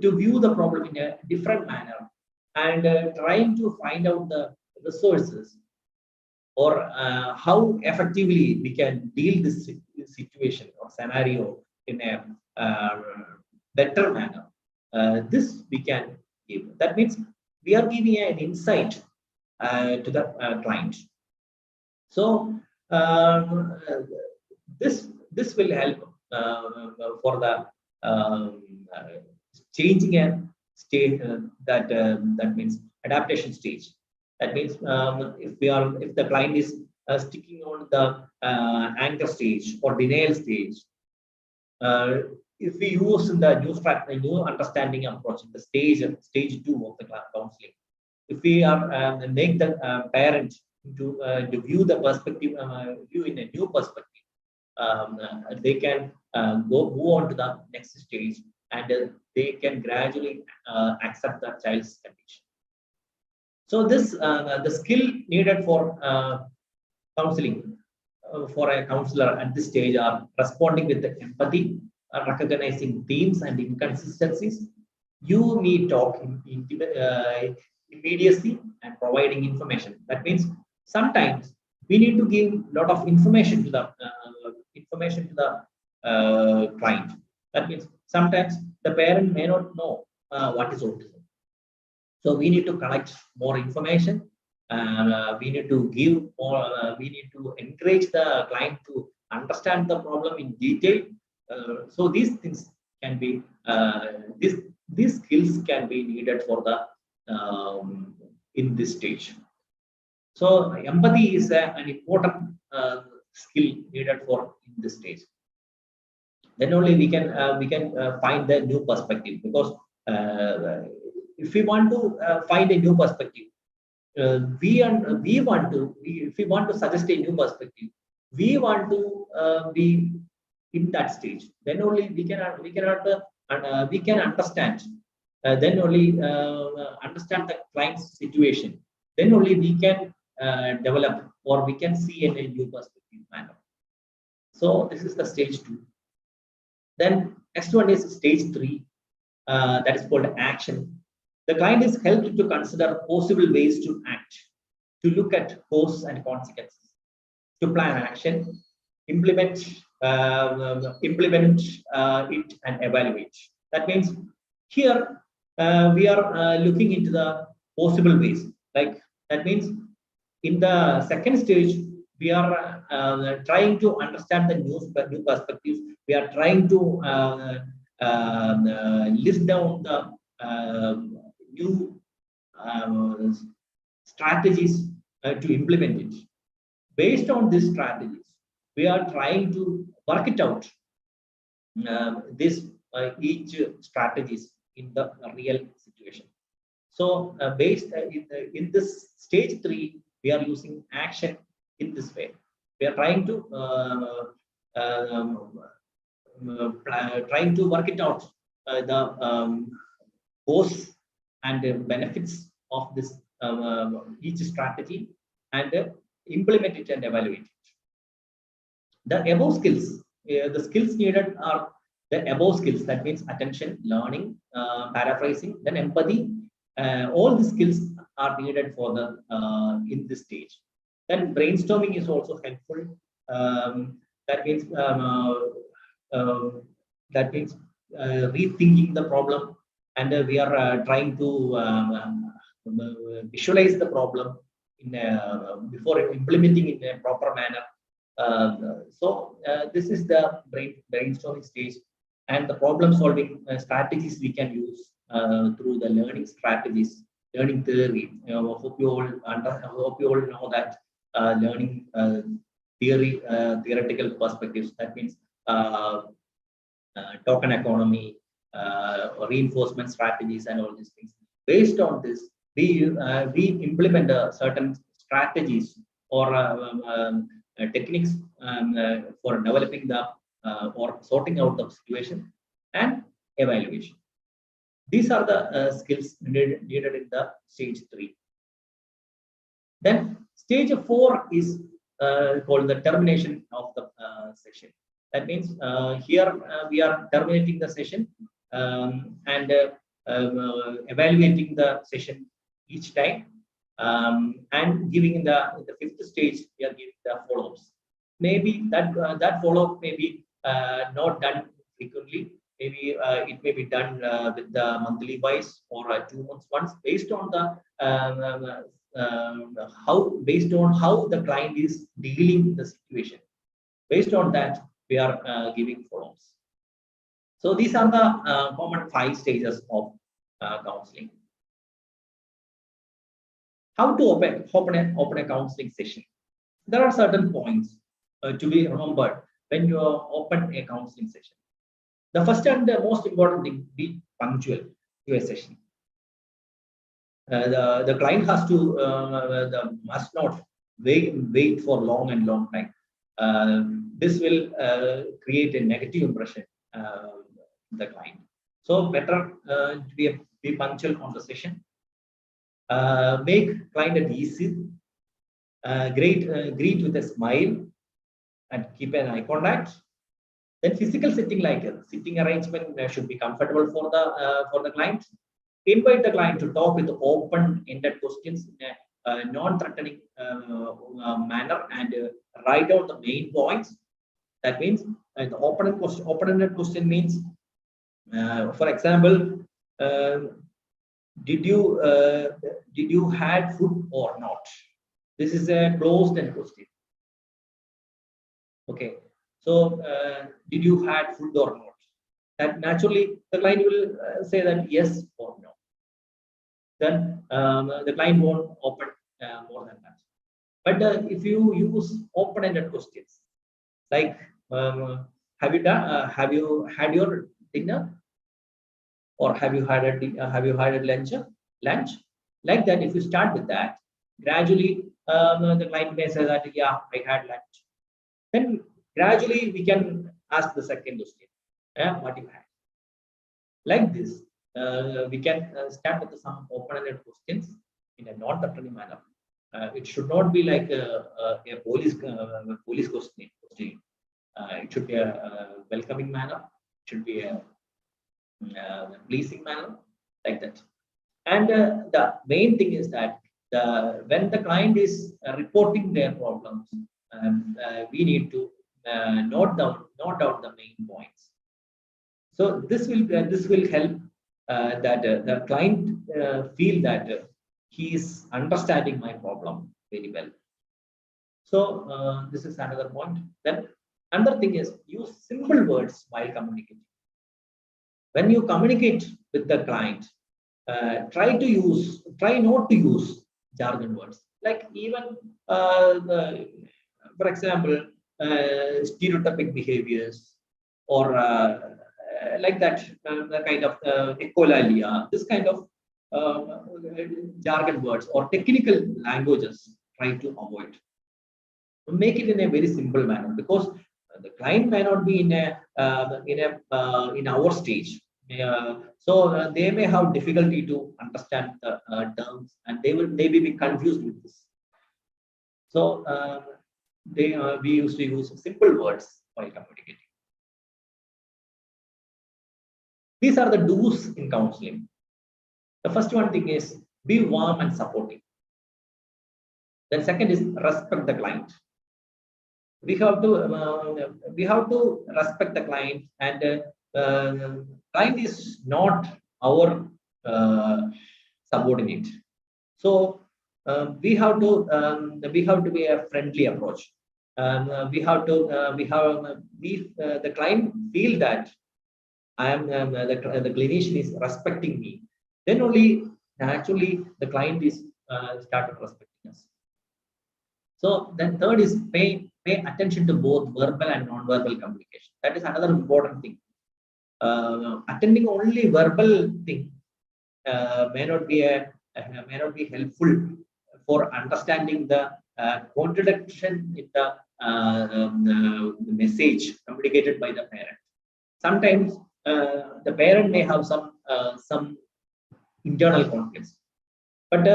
to view the problem in a different manner, and trying to find out the resources, or how effectively we can deal this situation or scenario in a better manner. This we can give. That means we are giving an insight to the client. So this will help for the changing a state, that means adaptation stage. That means if the client is sticking on the anger stage or denial stage, if we use the new understanding approach, the stage 2 of the counseling, if we are make the parent to view the perspective, view in a new perspective, they can move on to the next stage, and they can gradually accept the child's condition. So this the skill needed for counseling for a counselor at this stage are responding with the empathy, recognizing themes and inconsistencies. You need talk immediacy and providing information. That means sometimes we need to give a lot of information to the client. That means sometimes the parent may not know what is autism. So we need to collect more information. We need to give more. We need to encourage the client to understand the problem in detail. So these things can be these skills can be needed for the in this stage. So empathy is an important skill needed for in this stage. Then only we can find the new perspective, because if we want to find a new perspective, if we want to suggest a new perspective, we want to be in that stage. Then only we can understand. Then only understand the client's situation. Then only we can develop, or we can see in a new perspective manner. So this is the stage 2. Then next one is stage 3. That is called action. The client is helped to consider possible ways to act, to look at causes and consequences, to plan action, implement it, and evaluate. That means here we are looking into the possible ways. Like that means in the second stage, we are trying to understand the new perspectives. We are trying to list down the new strategies to implement it. Based on these strategies, we are trying to work it out, each strategies in the real situation. So based in this stage 3, we are using action in this way. We are trying to work it out, the costs and benefits of this each strategy, and implement it and evaluate it. The above skills, the skills needed are the above skills. That means attention, learning, paraphrasing, then empathy. All the skills are needed for the in this stage. Then brainstorming is also helpful. That means rethinking the problem, and we are trying to visualize the problem in before implementing in a proper manner. So this is the brainstorming stage, and the problem solving strategies we can use through the learning strategies, learning theory. Hope you all know that learning theory, theoretical perspectives. That means token economy, reinforcement strategies, and all these things. Based on this, we implement certain strategies or techniques for developing the or sorting out the situation and evaluation. These are the skills needed in the stage 3. Then stage 4 is called the termination of the session. That means here we are terminating the session and evaluating the session each time, and giving in the 5th stage, we are giving the follow-ups. Maybe that follow-up may be not done frequently. Maybe it may be done with the monthly wise or 2 months once, based on the how the client is dealing the situation. Based on that, we are giving follow-ups. So these are the common 5 stages of counseling. How to open a counseling session? There are certain points to be remembered when you open a counseling session. The first and the most important thing: be punctual to a session. The client has to must not wait for long time. This will create a negative impression the client. So better to be punctual on the session. Make client at ease. Greet with a smile and keep an eye contact. Then physical sitting, like sitting arrangement, should be comfortable for the client. Invite the client to talk with open-ended questions in a non-threatening manner, and write out the main points. That means the open-ended question means, for example, did you had food or not? This is a closed-end question. Okay, so did you had food or not? That naturally the client will say that yes or no. Then the client won't open more than that. But if you use open-ended questions, like have you had your dinner, or have you had a lunch? Like that, if you start with that, gradually the client may say that yeah, I had lunch. Then gradually we can ask the second question, what you had. Like this, we can start with some open-ended questions in a non-threatening manner. It should not be like a police question. It should be a welcoming manner. It should be a pleasing manner, like that. And the main thing is that when the client is reporting their problems, we need to note down the main points. So this will help that the client feel that he is understanding my problem very well. So this is another point. Then another thing is, use simple words while communicating. When you communicate with the client, try not to use jargon words. Like even, for example, stereotypic behaviors or like that, the kind of echolalia, this kind of jargon words or technical languages, try to avoid. Make it in a very simple manner, because the client may not be in our stage. So they may have difficulty to understand the terms, and they will maybe be confused with this. So we used to use simple words while communicating. These are the do's in counseling. The first one thing is be warm and supportive. Then second is respect the client. We have to respect the client, and client is not our subordinate. So we have to be a friendly approach. The client feel that I am the clinician is respecting me. Then only actually the client is started respecting us. So then third is pay attention to both verbal and non-verbal communication. That is another important thing. Attending only verbal thing may not be helpful for understanding the contradiction in the message communicated by the parent. Sometimes the parent may have some internal conflicts, but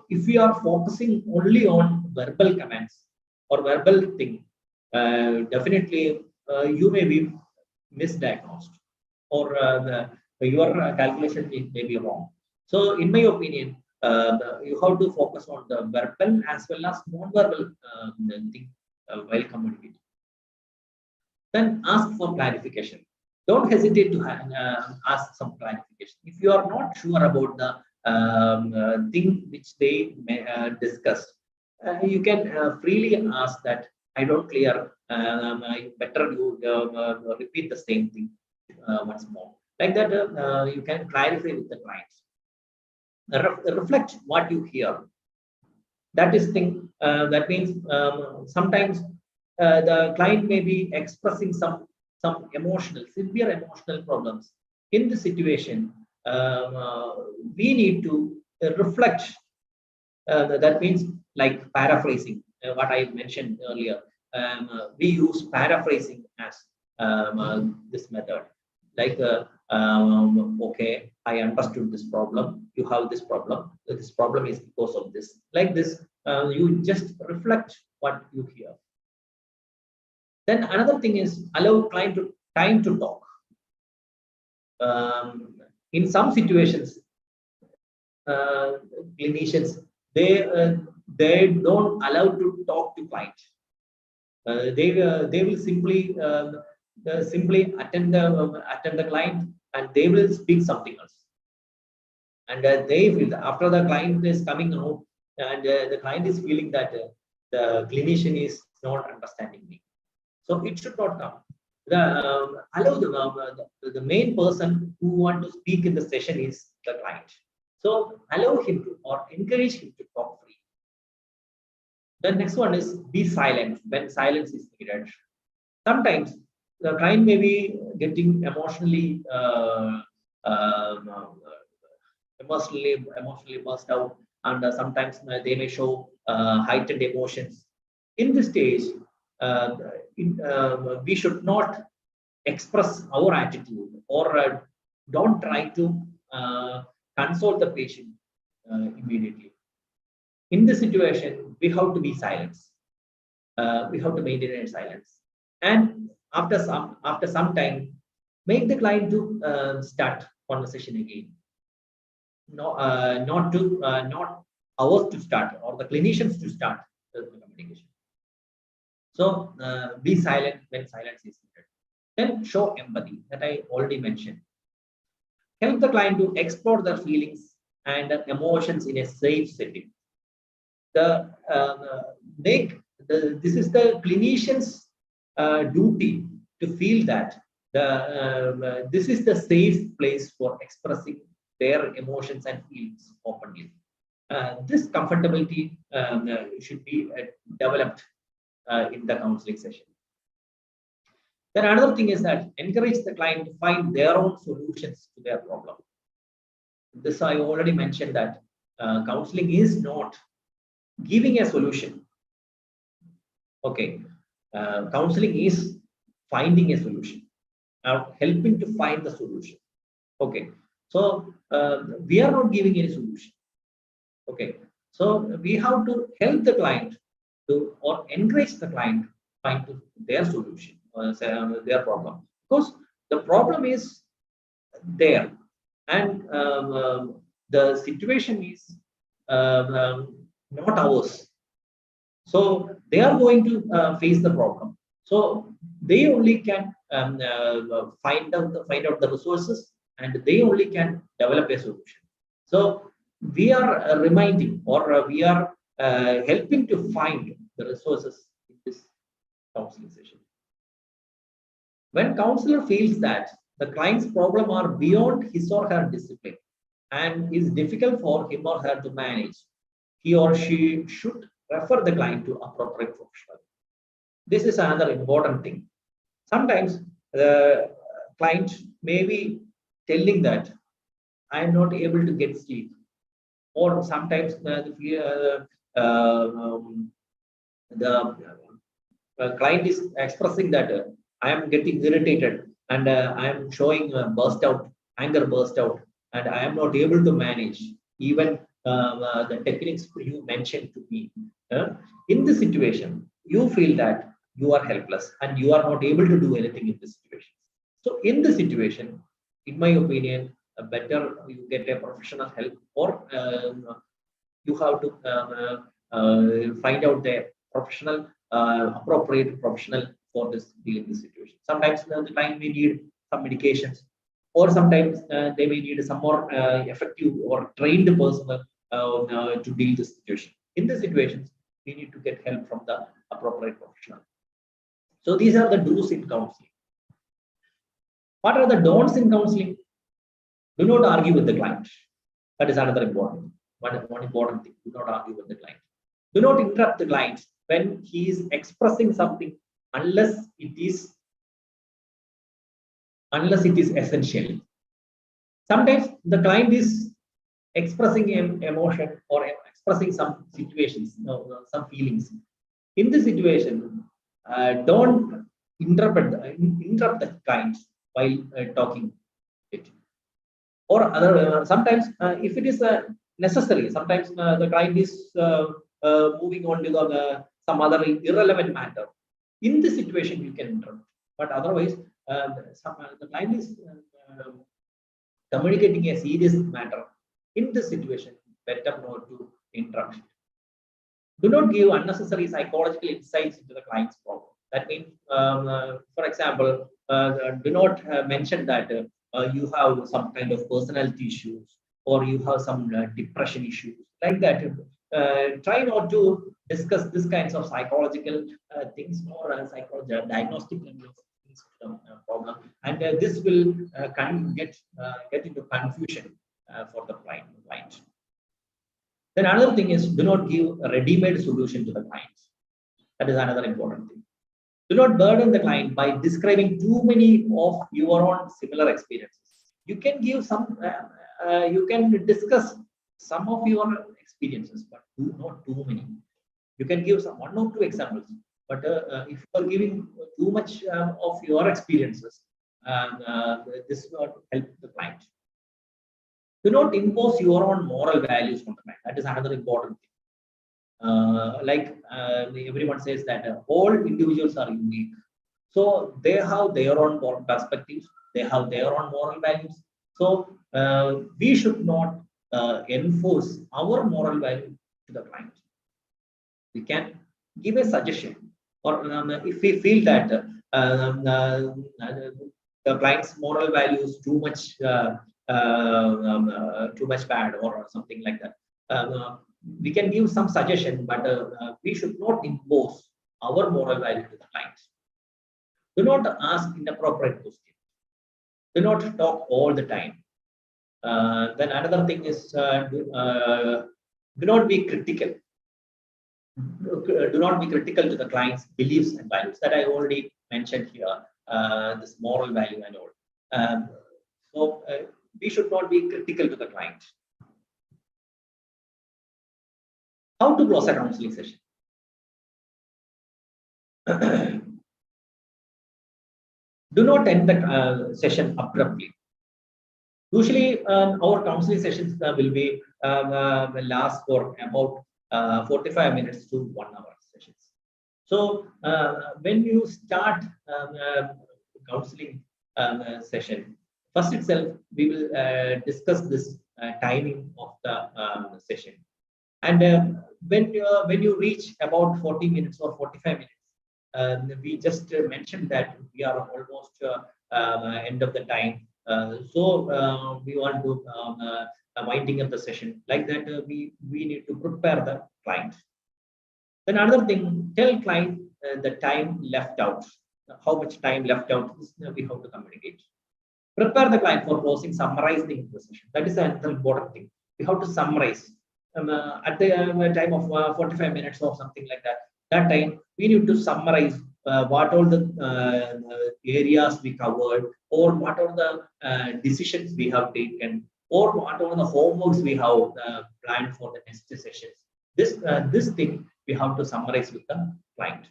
if we are focusing only on verbal commands or verbal thing, definitely you may be misdiagnosed, or your calculation may be wrong. So in my opinion, you have to focus on the verbal as well as non-verbal thing while communicating. Then ask for clarification. Don't hesitate to ask some clarification. If you are not sure about the thing which they may, discussed, you can freely ask that I don't clear. Better you repeat the same thing once more. Like that, you can clarify with the clients. Reflect what you hear. That is thing. That means sometimes the client may be expressing some severe emotional problems. In this situation, we need to reflect. That means like paraphrasing, what I mentioned earlier. We use paraphrasing as this method. Like, okay, I understood this problem. You have this problem. This problem is because of this. Like this, you just reflect what you hear. Then another thing is allow client time to talk. In some situations, clinicians they don't allow to talk to client. They will simply attend the client, and they will speak something else. And they feel that after the client is coming out, and the client is feeling that the clinician is not understanding me. So it should not come. Allow the main person who want to speak in the session is the client. So allow him to, or encourage him to talk free. The next one is be silent when silence is needed. Sometimes the client may be getting emotionally burst out, and sometimes they may show heightened emotions. In this stage, we should not express our attitude, or don't try to console the patient immediately. In this situation, we have to be silent. We have to maintain a silence, and after some time, make the client to start conversation again. No, not ours to start, or the clinicians to start the communication. So be silent when silence is needed. Then show empathy, that I already mentioned. Help the client to explore their feelings and emotions in a safe setting. This is the clinician's duty to feel that this is the safe place for expressing their emotions and feelings openly. This comfortability should be developed in the counseling session. Then another thing is that encourage the client to find their own solutions to their problem. This I already mentioned that counseling is not giving a solution. Okay, counseling is finding a solution, helping to find the solution. Okay, so we are not giving any solution. Okay, so we have to help the client to or encourage the client to find their solution or their problem, because the problem is there, and the situation is not ours. So they are going to face the problem. So they only can find out the resources, and they only can develop a solution. So we are reminding, or we are helping to find the resources in this counseling session. When counselor feels that the client's problem are beyond his or her discipline and is difficult for him or her to manage, he or she should refer the client to appropriate professional. This is another important thing. Sometimes the client may be telling that I am not able to get sleep, or sometimes the client is expressing that I am getting irritated and I am showing anger burst out, and I am not able to manage even the techniques you mentioned to me. In this situation, you feel that you are helpless and you are not able to do anything in this situation. So in this situation, in my opinion, better you get a professional help, or you have to find out the professional, appropriate professional for this dealing this situation. Sometimes the client may need some medications, or sometimes they may need some more effective or trained personnel to deal this situation. In this situations, we need to get help from the appropriate professional. So these are the do's in counseling. What are the don'ts in counseling? Do not argue with the client. That is another important one important thing. Do not argue with the client. Do not interrupt the client when he is expressing something unless it is essential. Sometimes the client is expressing emotion or expressing some situations, some feelings. In this situation, don't interrupt the client while talking it. Or other sometimes if it is necessary, sometimes the client is moving on to some other irrelevant matter. In this situation, you can interrupt, but otherwise, the client is communicating a serious matter. In this situation, better not to interrupt. Do not give unnecessary psychological insights into the client's problem. That means, for example, do not mention that you have some kind of personality issues, or you have some depression issues, like that. Try not to discuss this kinds of psychological things, or psychological diagnostic problem, and this will get into confusion for the client. Then another thing is, do not give a ready-made solution to the client. That is another important thing. Do not burden the client by describing too many of your own similar experiences. You can give some, you can discuss some of your experiences, but not too many. You can give some 1 or 2 examples, but if you are giving too much of your experiences, this will not help the client. Do not impose your own moral values on the client. That is another important thing. Like everyone says that all individuals are unique. So they have their own moral perspectives. They have their own moral values. So we should not enforce our moral value to the client. We can give a suggestion, or if we feel that the client's moral value is too much bad, or something like that. We can give some suggestion, but we should not impose our moral value to the client. Do not ask inappropriate questions. Do not talk all the time. Then another thing is, Do not be critical. Do not be critical to the client's beliefs and values that I already mentioned here. This moral value and all. So we should not be critical to the client. How to close a counseling session? Do not end the session abruptly. Usually, our counseling sessions will be last for about 45 minutes to 1 hour sessions. So when you start counseling session, first itself we will discuss this timing of the session, and when you reach about 40 minutes or 45 minutes, we just mentioned that we are almost end of the time. So we want to winding up the session. Like that, we need to prepare the client. Then another thing, tell client the time left out. How much time left out is we have to communicate. Prepare the client for closing, summarizing the session. That is another important thing. We have to summarize. At the time of 45 minutes or something like that, that time we need to summarize what all the areas we covered, or what are the decisions we have taken, or what are the homeworks we have planned for the next sessions. This thing we have to summarize with the client.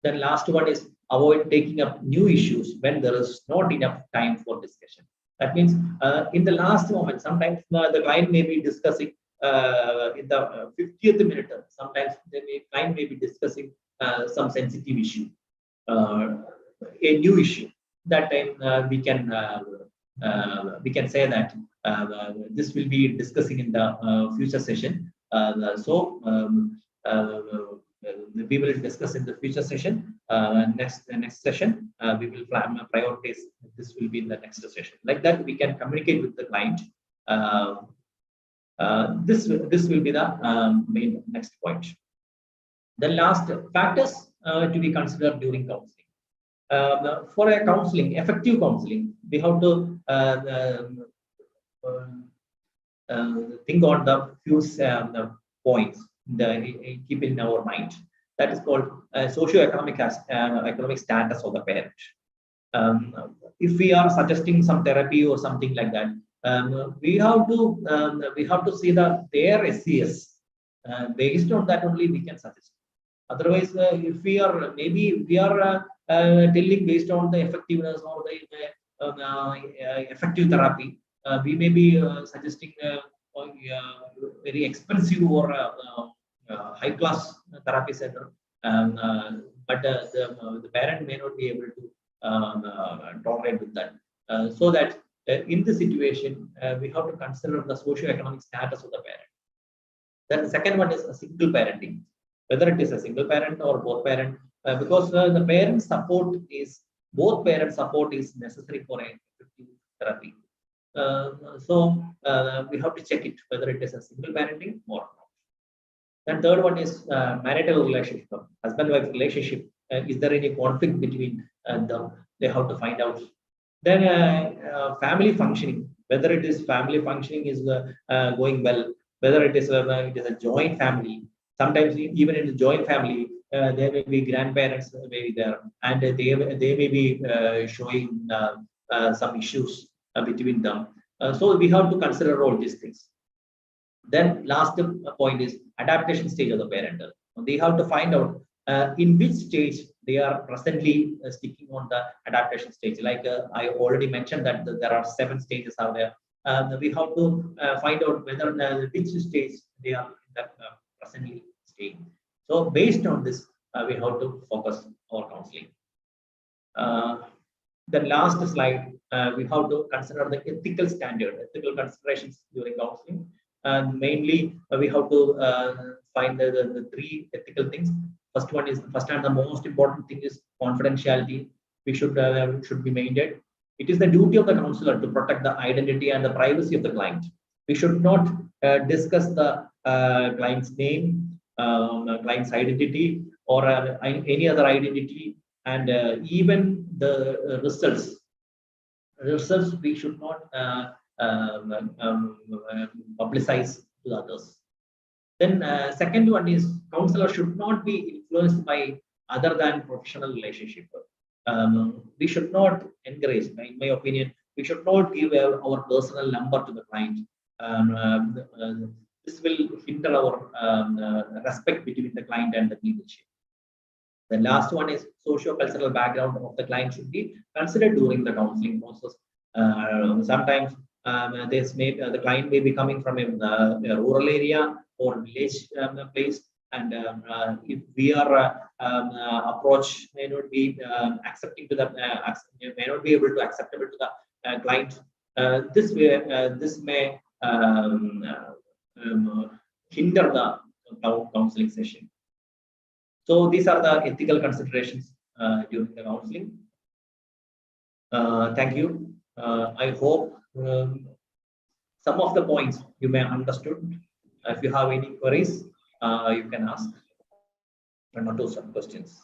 Then last one is avoid taking up new issues when there is not enough time for discussion. That means in the last moment, sometimes the client may be discussing in the 50th minute. Sometimes the client may be discussing some sensitive issue, a new issue. That time we can say that this will be discussing in the future session. We will discuss in the future session. Next session, we will prioritize. This will be in the next session. Like that, we can communicate with the client. This will be the main next point. The last factors to be considered during counseling. For a counseling, effective counseling, we have to think on the few points keep in our mind. That is called socio-economic economic status of the parent. If we are suggesting some therapy or something like that, we have to see their SES. Based on that only we can suggest. Otherwise, if we are telling based on the effectiveness or the effective therapy, we may be suggesting very expensive or high class therapy center, but the parent may not be able to tolerate with that. So that in this situation, we have to consider the socio-economic status of the parent. Then the second one is a single parenting, whether it is a single parent or both parent, because the parent support is both parent support is necessary for a effective therapy. So we have to check it whether it is a single parenting or not. Then third one is marital relationship, husband-wife relationship. Is there any conflict between them? They have to find out. Then family functioning, whether it is family functioning is going well, whether it is a joint family. Sometimes even in the joint family, there may be grandparents may be there, and they may be showing some issues between them. So we have to consider all these things. Then last point is adaptation stage of the parent. They have to find out in which stage they are presently sticking on the adaptation stage. Like I already mentioned that there are 7 stages out there. We have to find out whether which stage they are in that presently staying. So based on this, we have to focus our counseling. The last slide, we have to consider the ethical standard, ethical considerations during counseling. And mainly, we have to find the 3 ethical things. First and the most important thing is confidentiality. We should be maintained. It is the duty of the counselor to protect the identity and the privacy of the client. We should not discuss the client's name, client's identity, or any other identity, and even the results. We should not publicize to others. Then second one is counselor should not be influenced by other than professional relationship. We should not encourage, in my opinion, we should not give our personal number to the client. This will hinder our respect between the client and the leadership. The last one is socio-cultural background of the client should be considered during the counseling process. Sometimes the client may be coming from a rural area or village place, and if we are approach may not be accepting to the may not be able to acceptable to the client. This may hinder the counseling session. So these are the ethical considerations during the counseling. Thank you. I hope some of the points you may have understood. If you have any queries, you can ask. One or two some questions.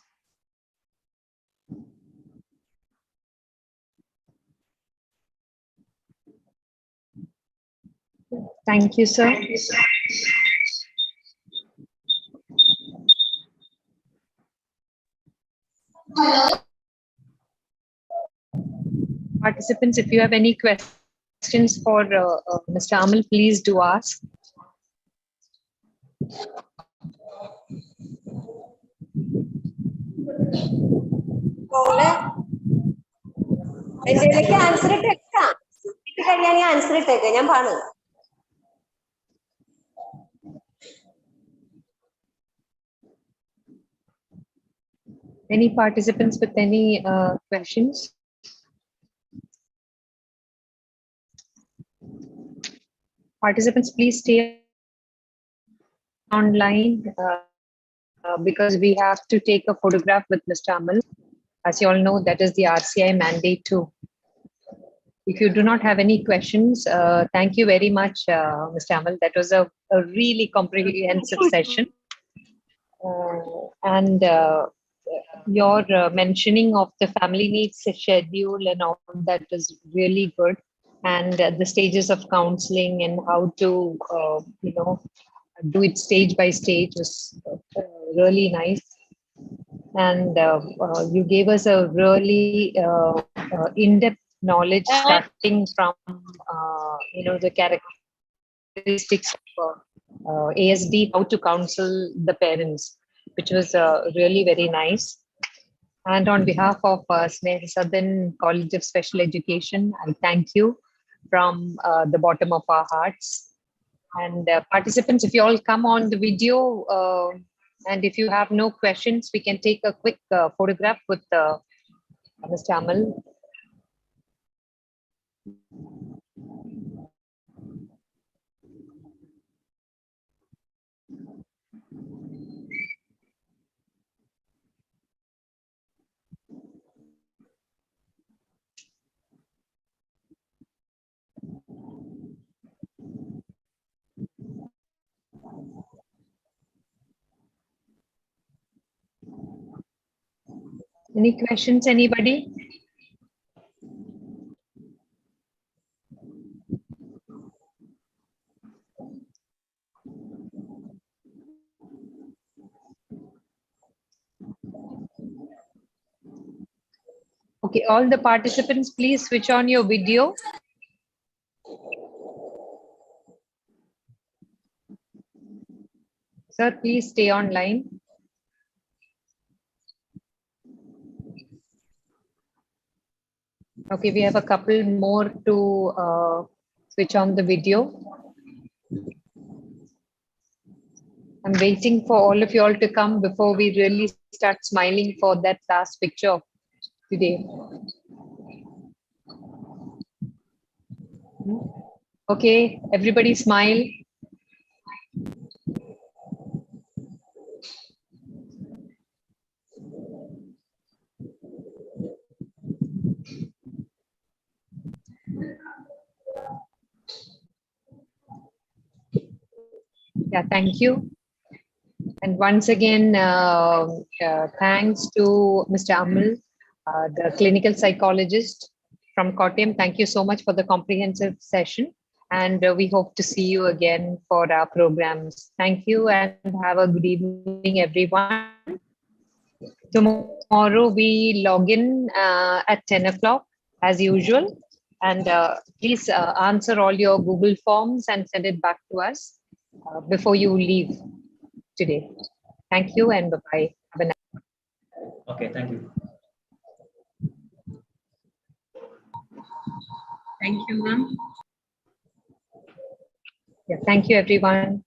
Thank you, sir. Participants, if you have any questions for Mr. Amal, please do ask. Any participants with any questions? Participants, please stay online because we have to take a photograph with Mr. Amal. As you all know, that is the RCI mandate too. If you do not have any questions, thank you very much, Mr. Amal. That was a really comprehensive session. And your mentioning of the family needs schedule and all that is really good. And the stages of counseling and how to, do it stage by stage is really nice. And you gave us a really in-depth knowledge starting from, the characteristics of ASD, how to counsel the parents, which was really very nice. And on behalf of Sneha Sadan College of Special Education, I thank you from the bottom of our hearts. And participants, if you all come on the video, and if you have no questions, we can take a quick photograph with Mr. Amal. Any questions, anybody? Okay, all the participants, please switch on your video. Sir, please stay online. Okay, we have a couple more to switch on the video. I'm waiting for all of you all to come before we really start smiling for that last picture of today. Okay, everybody smile. Yeah, thank you. And once again, thanks to Mr. Amal, the clinical psychologist from Kottayam. Thank you so much for the comprehensive session. And we hope to see you again for our programs. Thank you and have a good evening, everyone. Tomorrow we log in at 10 o'clock as usual. And please answer all your Google forms and send it back to us before you leave today. Thank you and bye-bye. Have a nice Okay, thank you. Thank you, ma'am. Yeah, thank you, everyone.